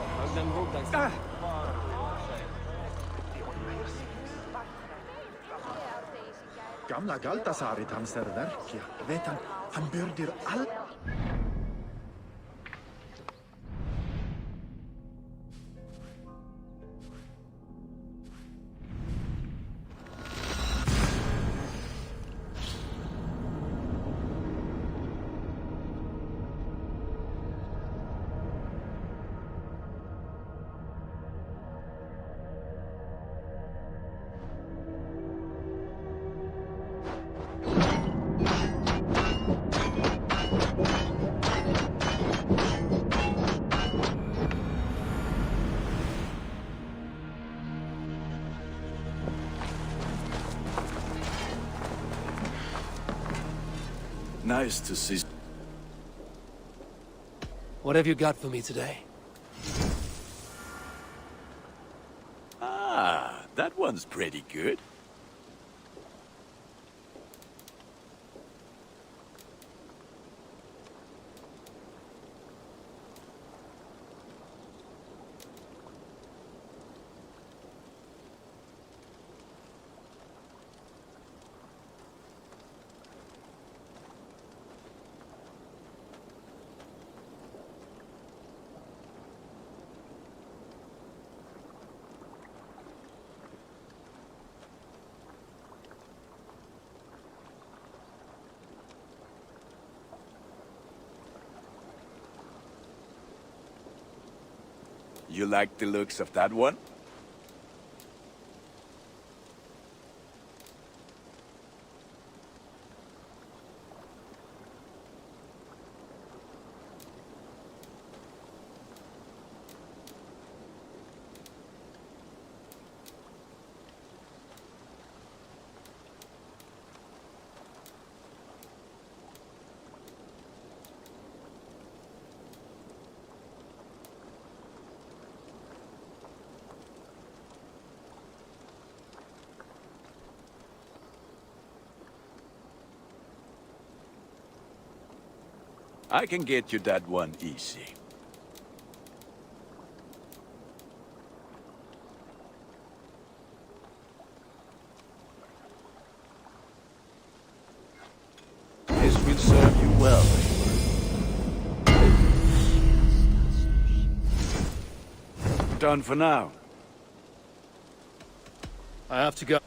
Gamla Galdasarit hans verkja. Vet han byrdir all... Nice to see. What have you got for me today? Ah, that one's pretty good. You like the looks of that one? I can get you that one easy. This will serve you well. Done for now. I have to go.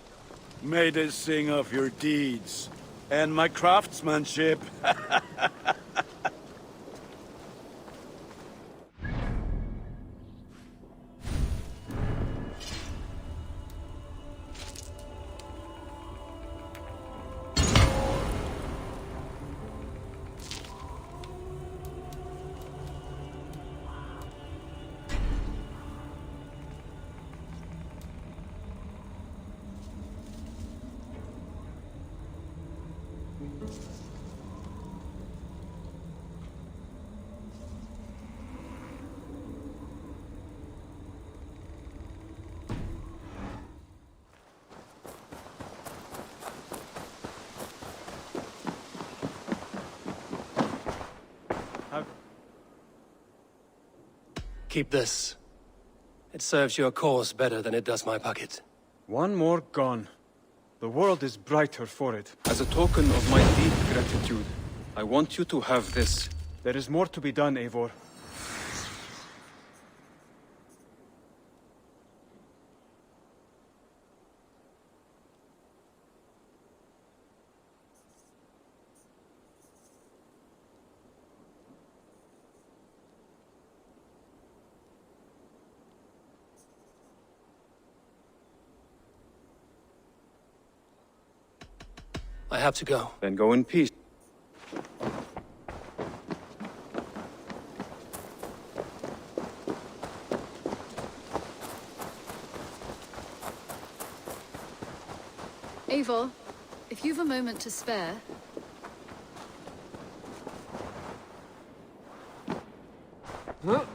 May they sing of your deeds and my craftsmanship. Keep this. It serves your cause better than it does my pocket. One more gone. The world is brighter for it. As a token of my deep gratitude, I want you to have this. There is more to be done, Eivor. I have to go. Then go in peace. Eivor, if you've a moment to spare... Huh?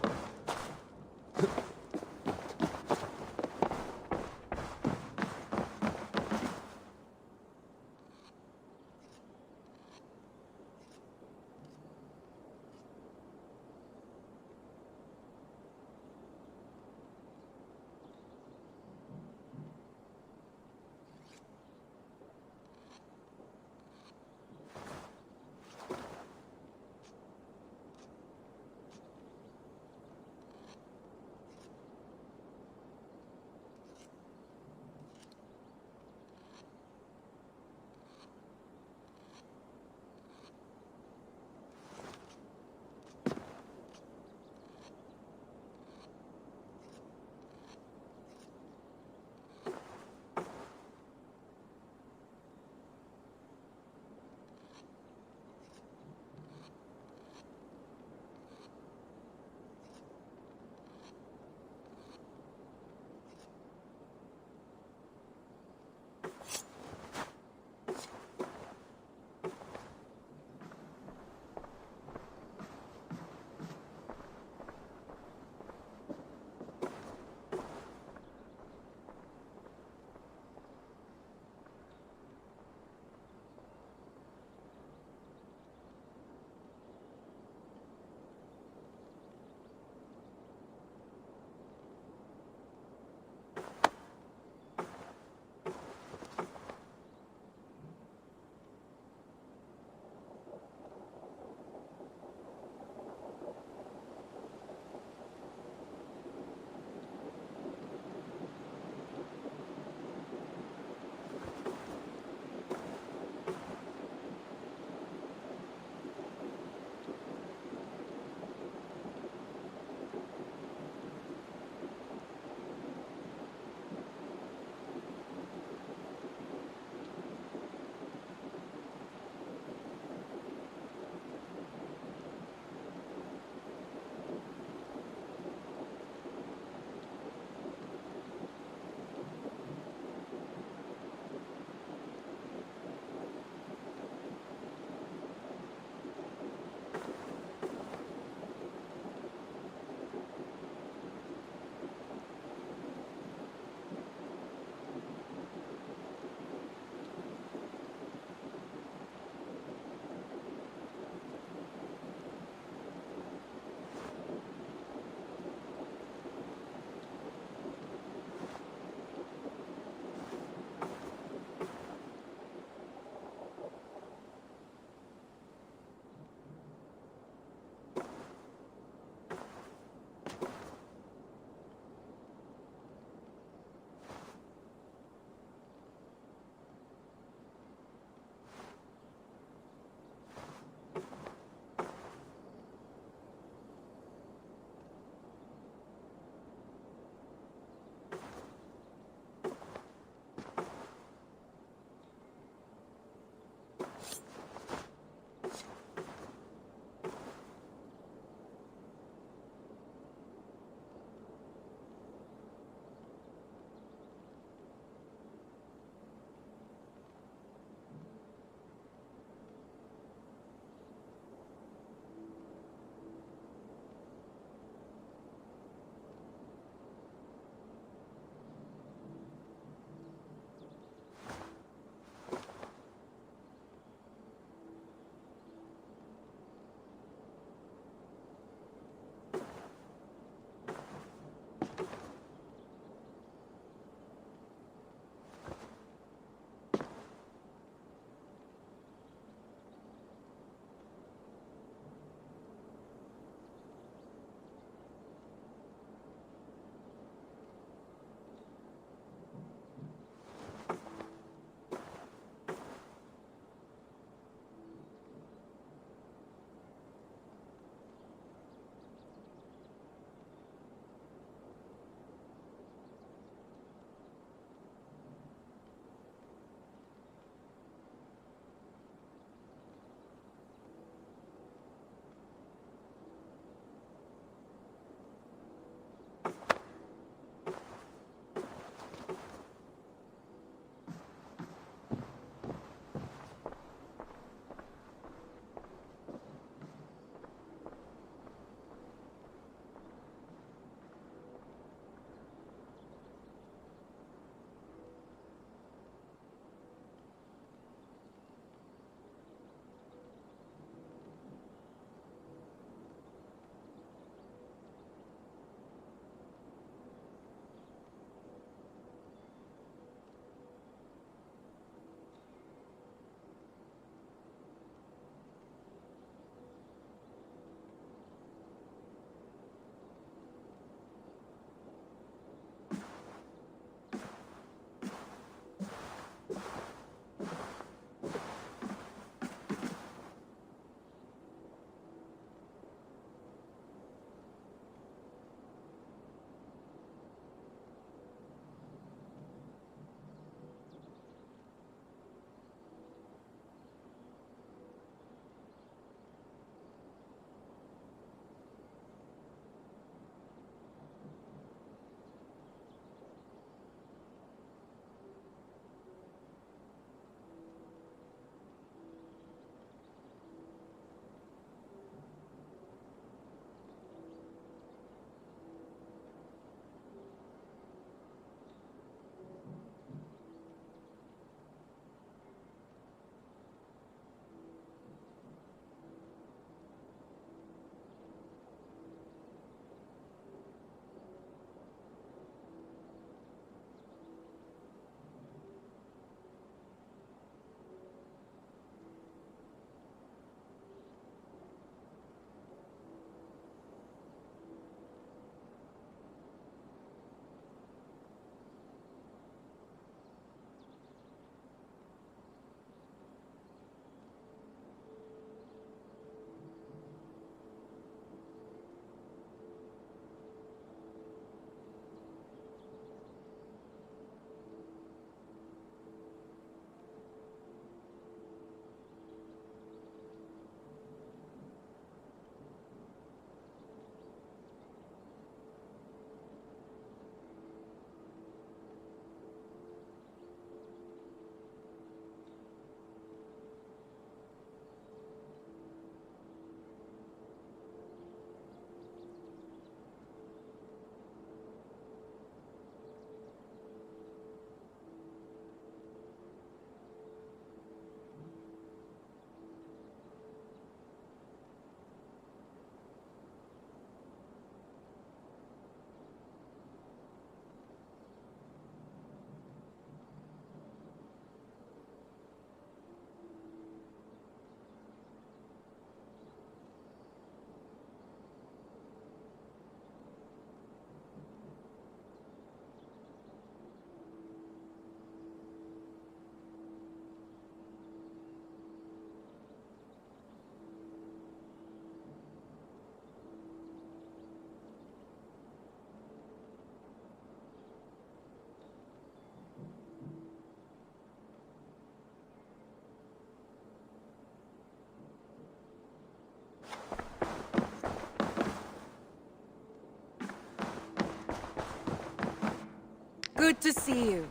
Good to see you.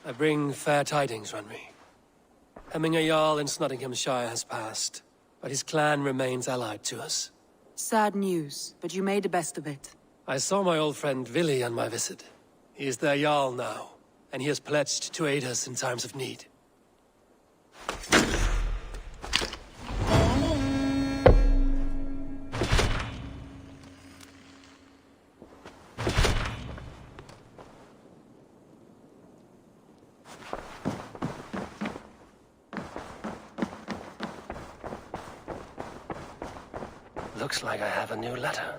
I bring fair tidings, Runry. Hemminger Jarl in Nottinghamshire has passed, but his clan remains allied to us. Sad news, but you made the best of it. I saw my old friend Vili on my visit. He is their Jarl now, and he has pledged to aid us in times of need. Looks like I have a new letter.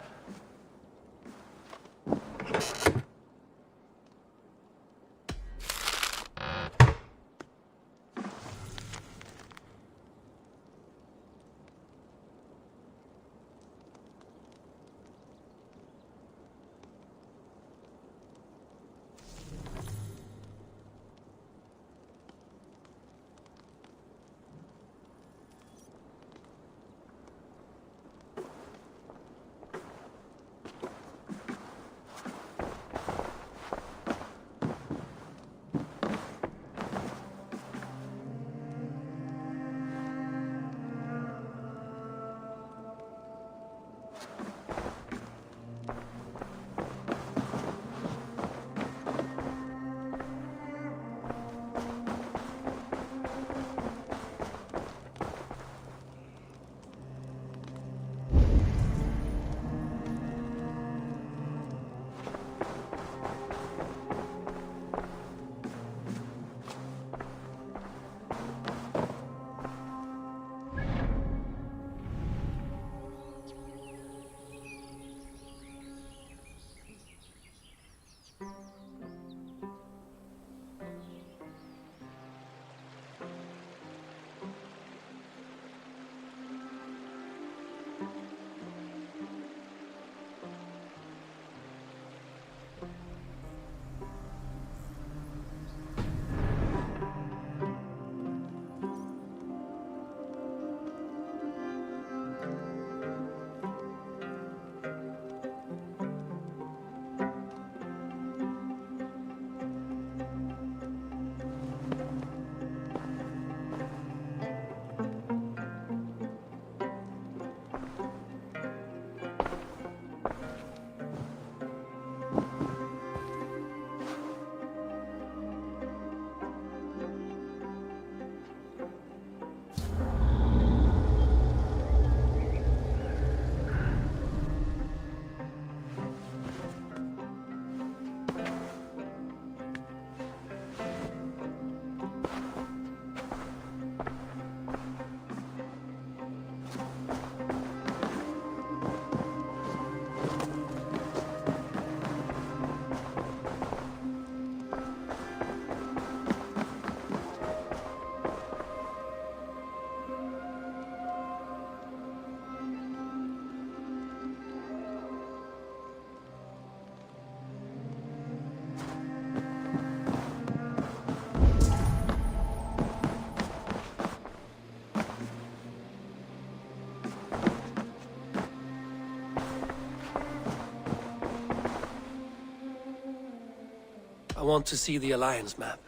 I want to see the Alliance map.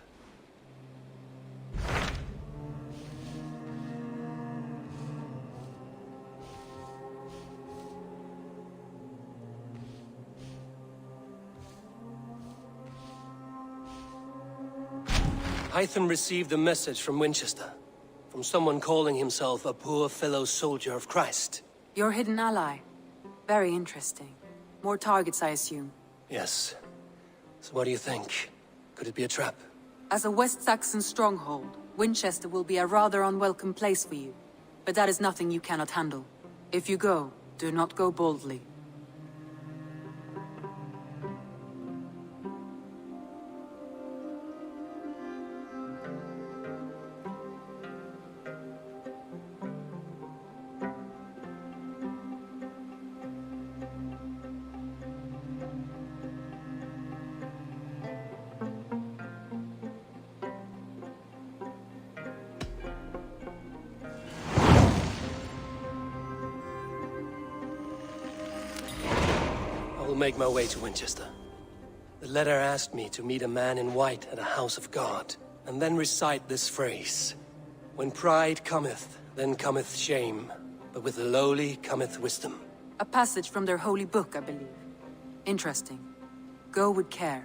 Hytham received a message from Winchester, from someone calling himself a poor fellow soldier of Christ. Your hidden ally. Very interesting. More targets, I assume. Yes. So what do you think? Could it be a trap? As a West Saxon stronghold, Winchester will be a rather unwelcome place for you. But that is nothing you cannot handle. If you go, do not go boldly. I will make my way to Winchester. The letter asked me to meet a man in white at a house of God, and then recite this phrase. When pride cometh, then cometh shame, but with the lowly cometh wisdom. A passage from their holy book, I believe. Interesting. Go with care.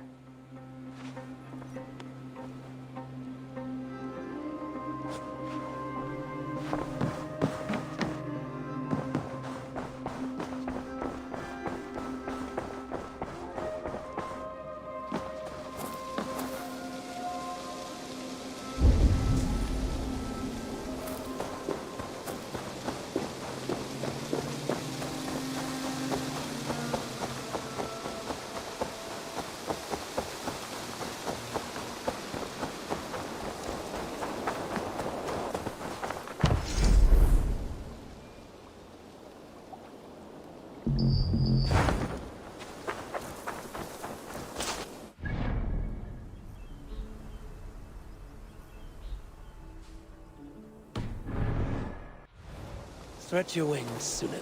Stretch your wings, Sunan.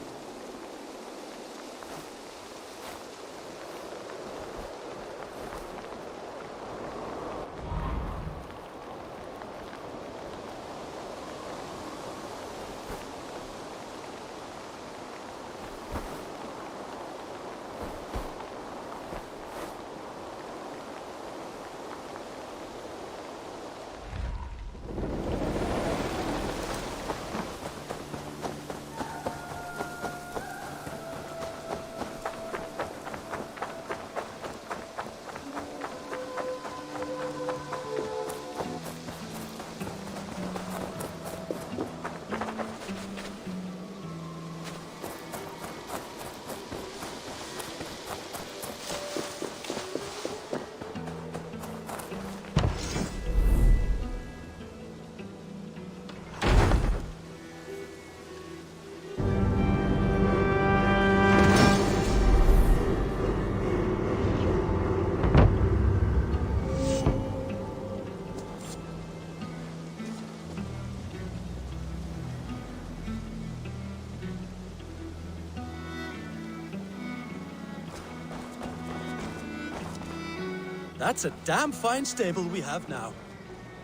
That's a damn fine stable we have now.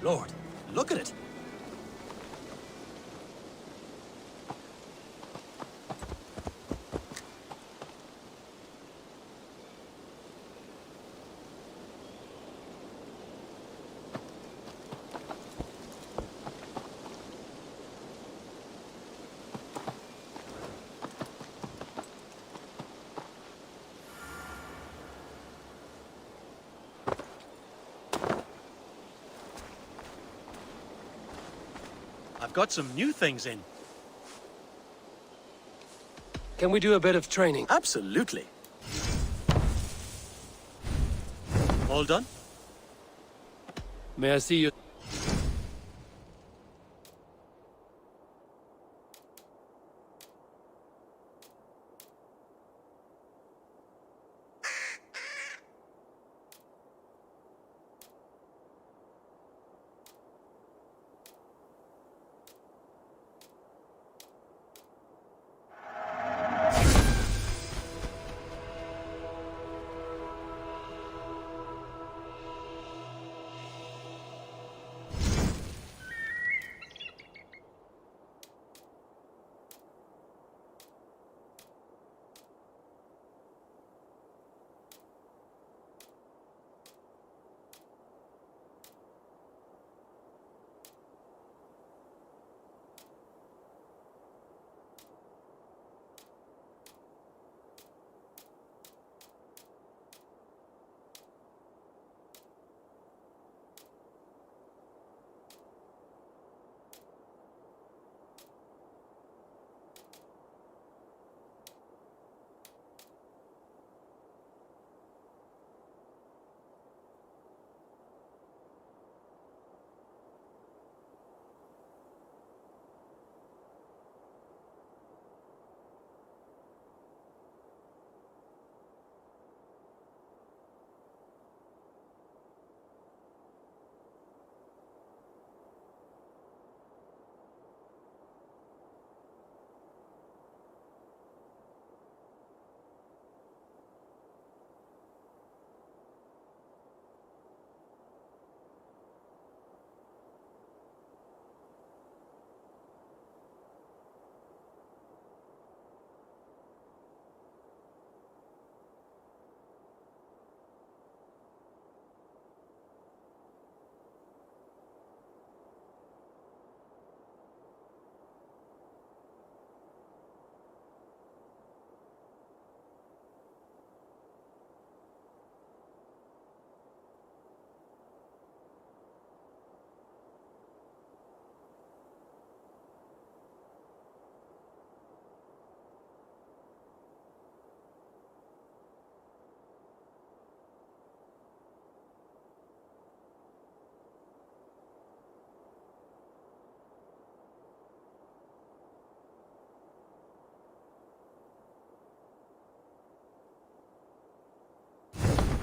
Lord, look at it. I've got some new things in. Can we do a bit of training? Absolutely. All done? May I see you?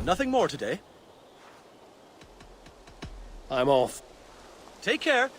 Nothing more today? I'm off. Take care.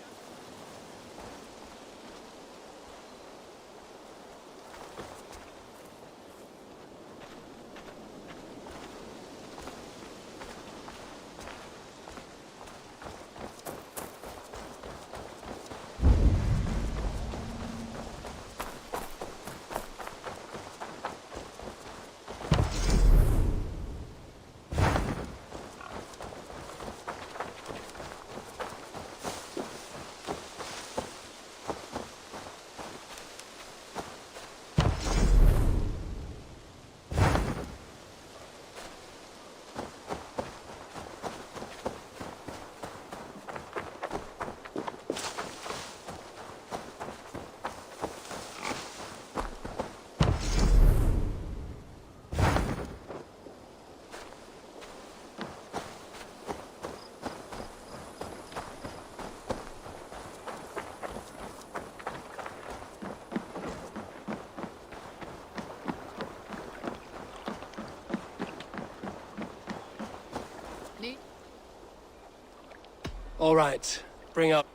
All right, bring up.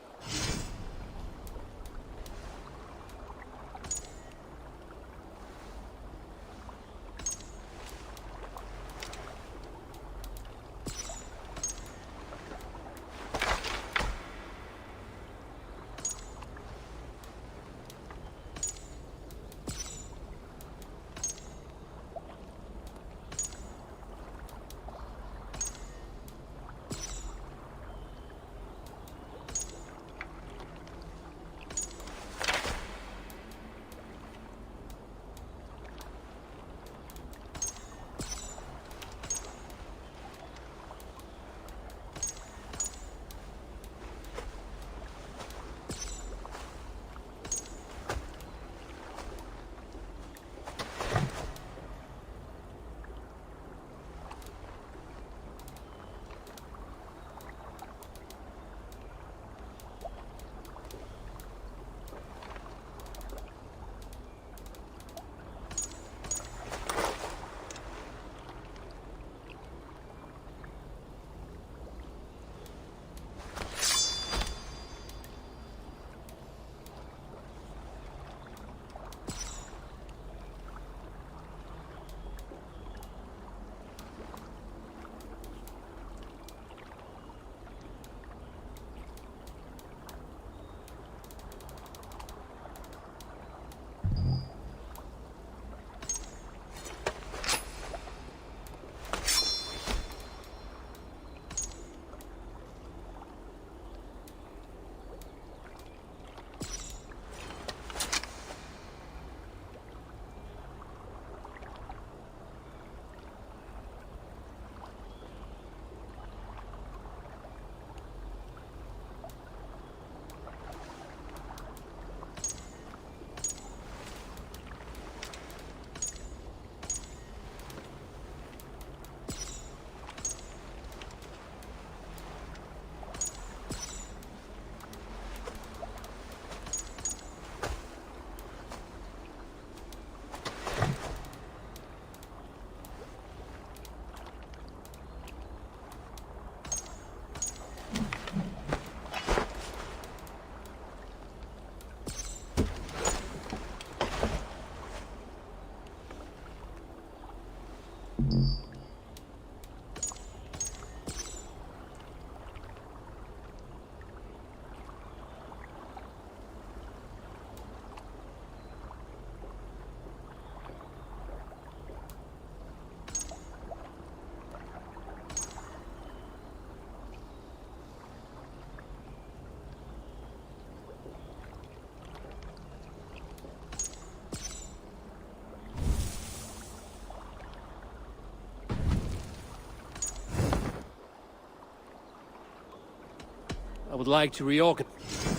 I would like to reorganize.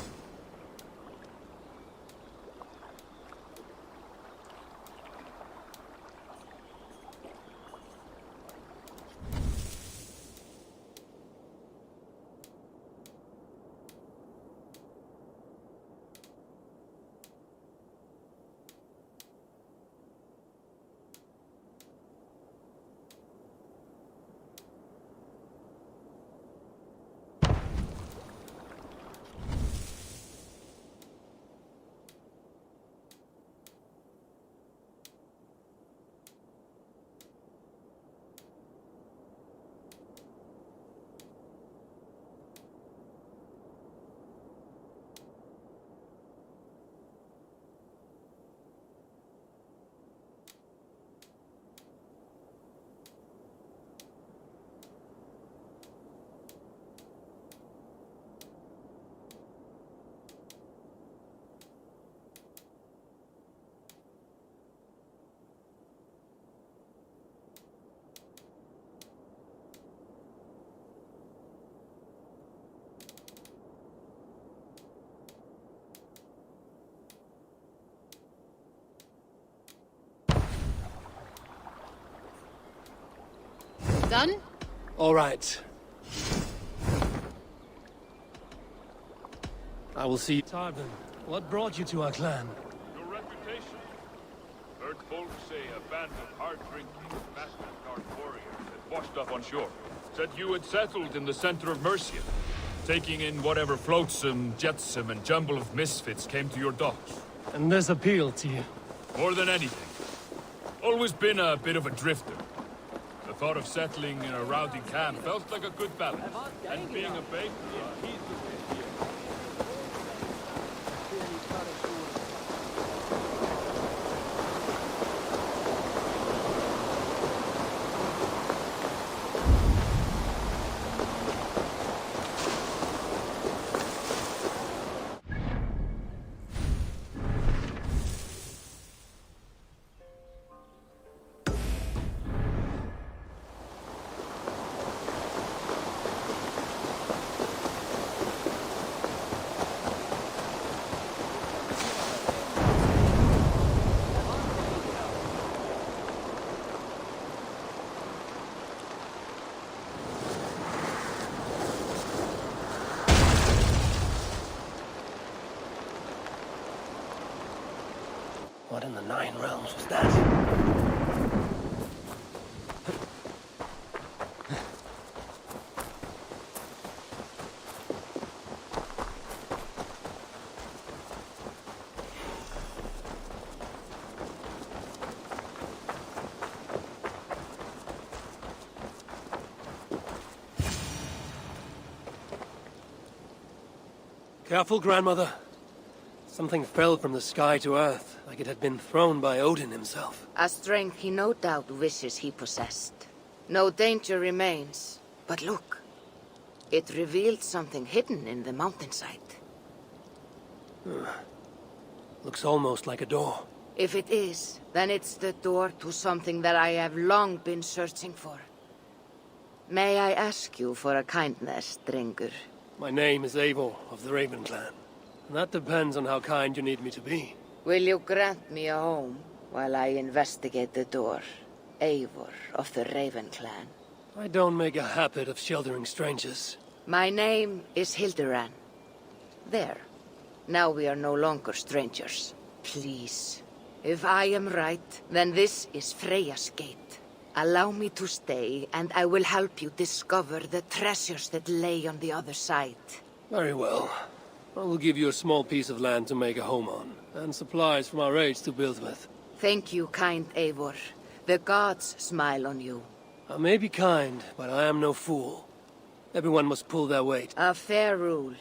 Done? All right. I will see. Tarvin, what brought you to our clan? Your reputation. Heard folks say a band of hard-drinking, fast-dark warriors had washed up on shore. Said you had settled in the center of Mercia, taking in whatever flotsam, jetsam, and jumble of misfits came to your docks. And this appealed to you? More than anything. Always been a bit of a drifter. The thought of settling in a rowdy camp felt like a good balance. And being a baker, What in the Nine Realms was that? Careful, grandmother. Something fell from the sky to earth, like it had been thrown by Odin himself. A strength he no doubt wishes he possessed. No danger remains. But look. It revealed something hidden in the mountainside. Looks almost like a door. If it is, then it's the door to something that I have long been searching for. May I ask you for a kindness, Drengur? My name is Eivor of the Raven Clan. And that depends on how kind you need me to be. Will you grant me a home while I investigate the door? Eivor of the Raven Clan. I don't make a habit of sheltering strangers. My name is Hilderan. There. Now we are no longer strangers. Please. If I am right, then this is Freya's gate. Allow me to stay, and I will help you discover the treasures that lay on the other side. Very well. I will give you a small piece of land to make a home on, and supplies from our raids to build with. Thank you, kind Eivor. The gods smile on you. I may be kind, but I am no fool. Everyone must pull their weight. A fair rule.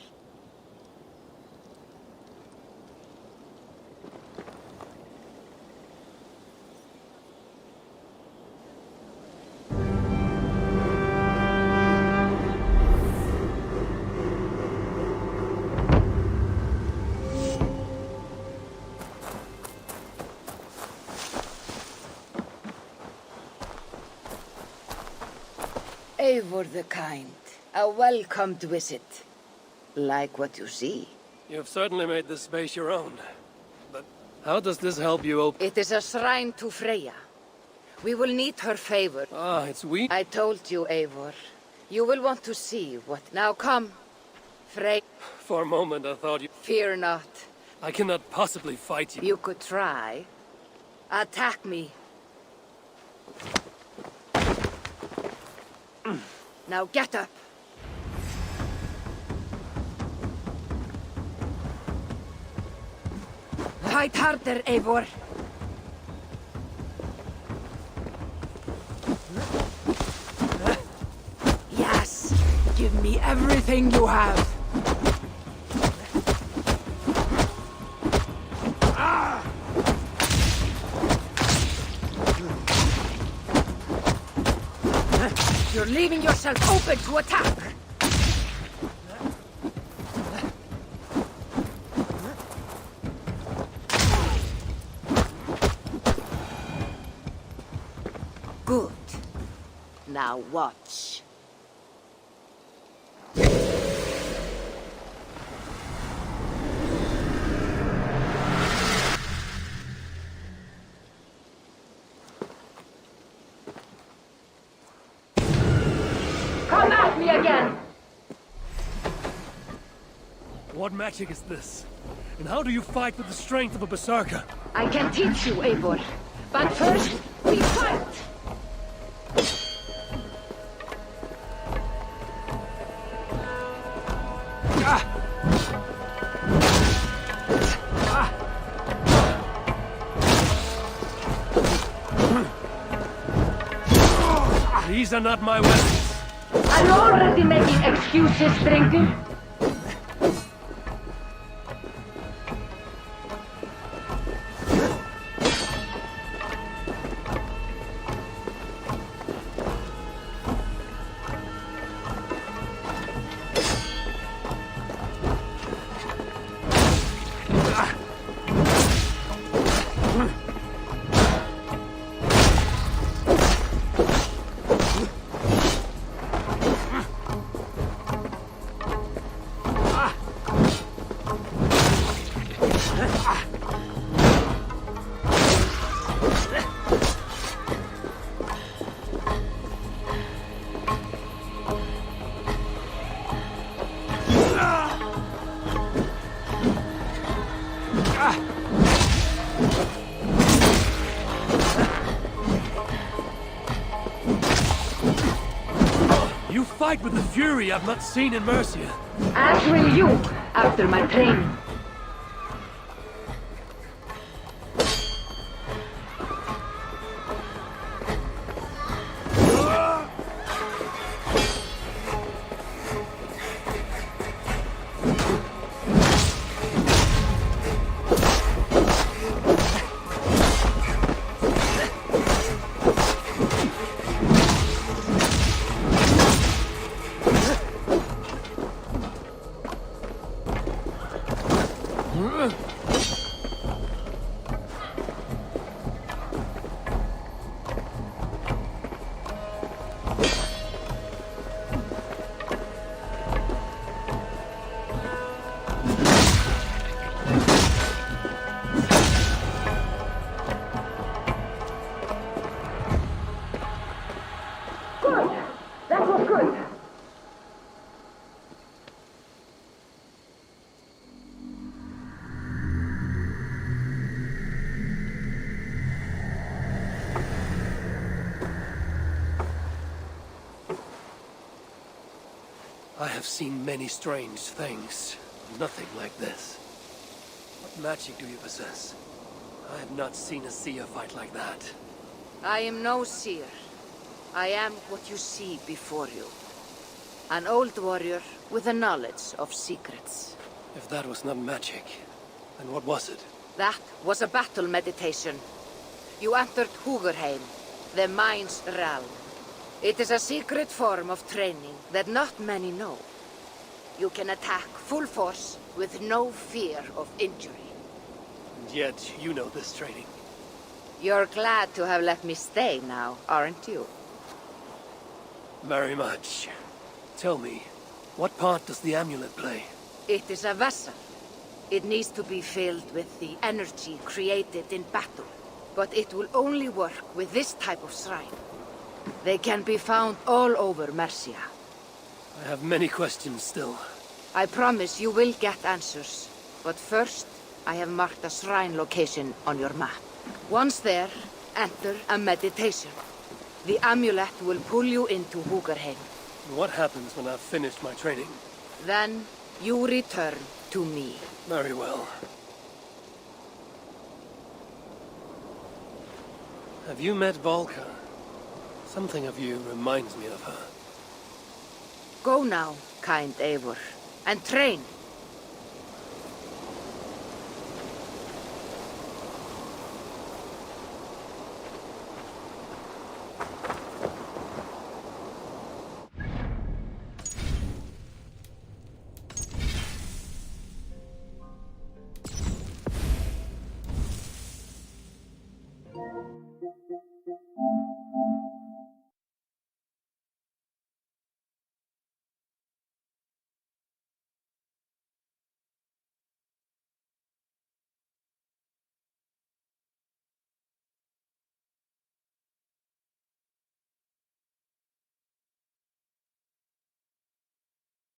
Eivor the Kind, a welcomed visit. Like what you see. You have certainly made this space your own. But how does this help you open? It is a shrine to Freya. We will need her favor. Ah, it's weak. I told you, Eivor. You will want to see what... Now come, Freya. For a moment I thought you... Fear not. I cannot possibly fight you. You could try. Attack me. Now get up. Fight harder, Eivor. Yes. Give me everything you have. You're leaving yourself open to attack! Good. Now watch. What magic is this? And how do you fight with the strength of a berserker? I can teach you, Eivor. But first, we fight! These are not my weapons. Are you already making excuses, drinker? You fight with the fury I've not seen in Mercia. As will you, after my training. That was good. I have seen many strange things. Nothing like this. What magic do you possess? I have not seen a seer fight like that. I am no seer. I am what you see before you. An old warrior with a knowledge of secrets. If that was not magic, then what was it? That was a battle meditation. You entered Hugerheim, the mind's realm. It is a secret form of training that not many know. You can attack full force with no fear of injury. And yet, you know this training. You're glad to have let me stay now, aren't you? Very much. Tell me, what part does the amulet play? It is a vessel. It needs to be filled with the energy created in battle. But it will only work with this type of shrine. They can be found all over Mercia. I have many questions still. I promise you will get answers. But first, I have marked a shrine location on your map. Once there, enter a meditation. The amulet will pull you into Hugerheim. What happens when I've finished my training? Then, you return to me. Very well. Have you met Volka? Something of you reminds me of her. Go now, kind Eivor, and train.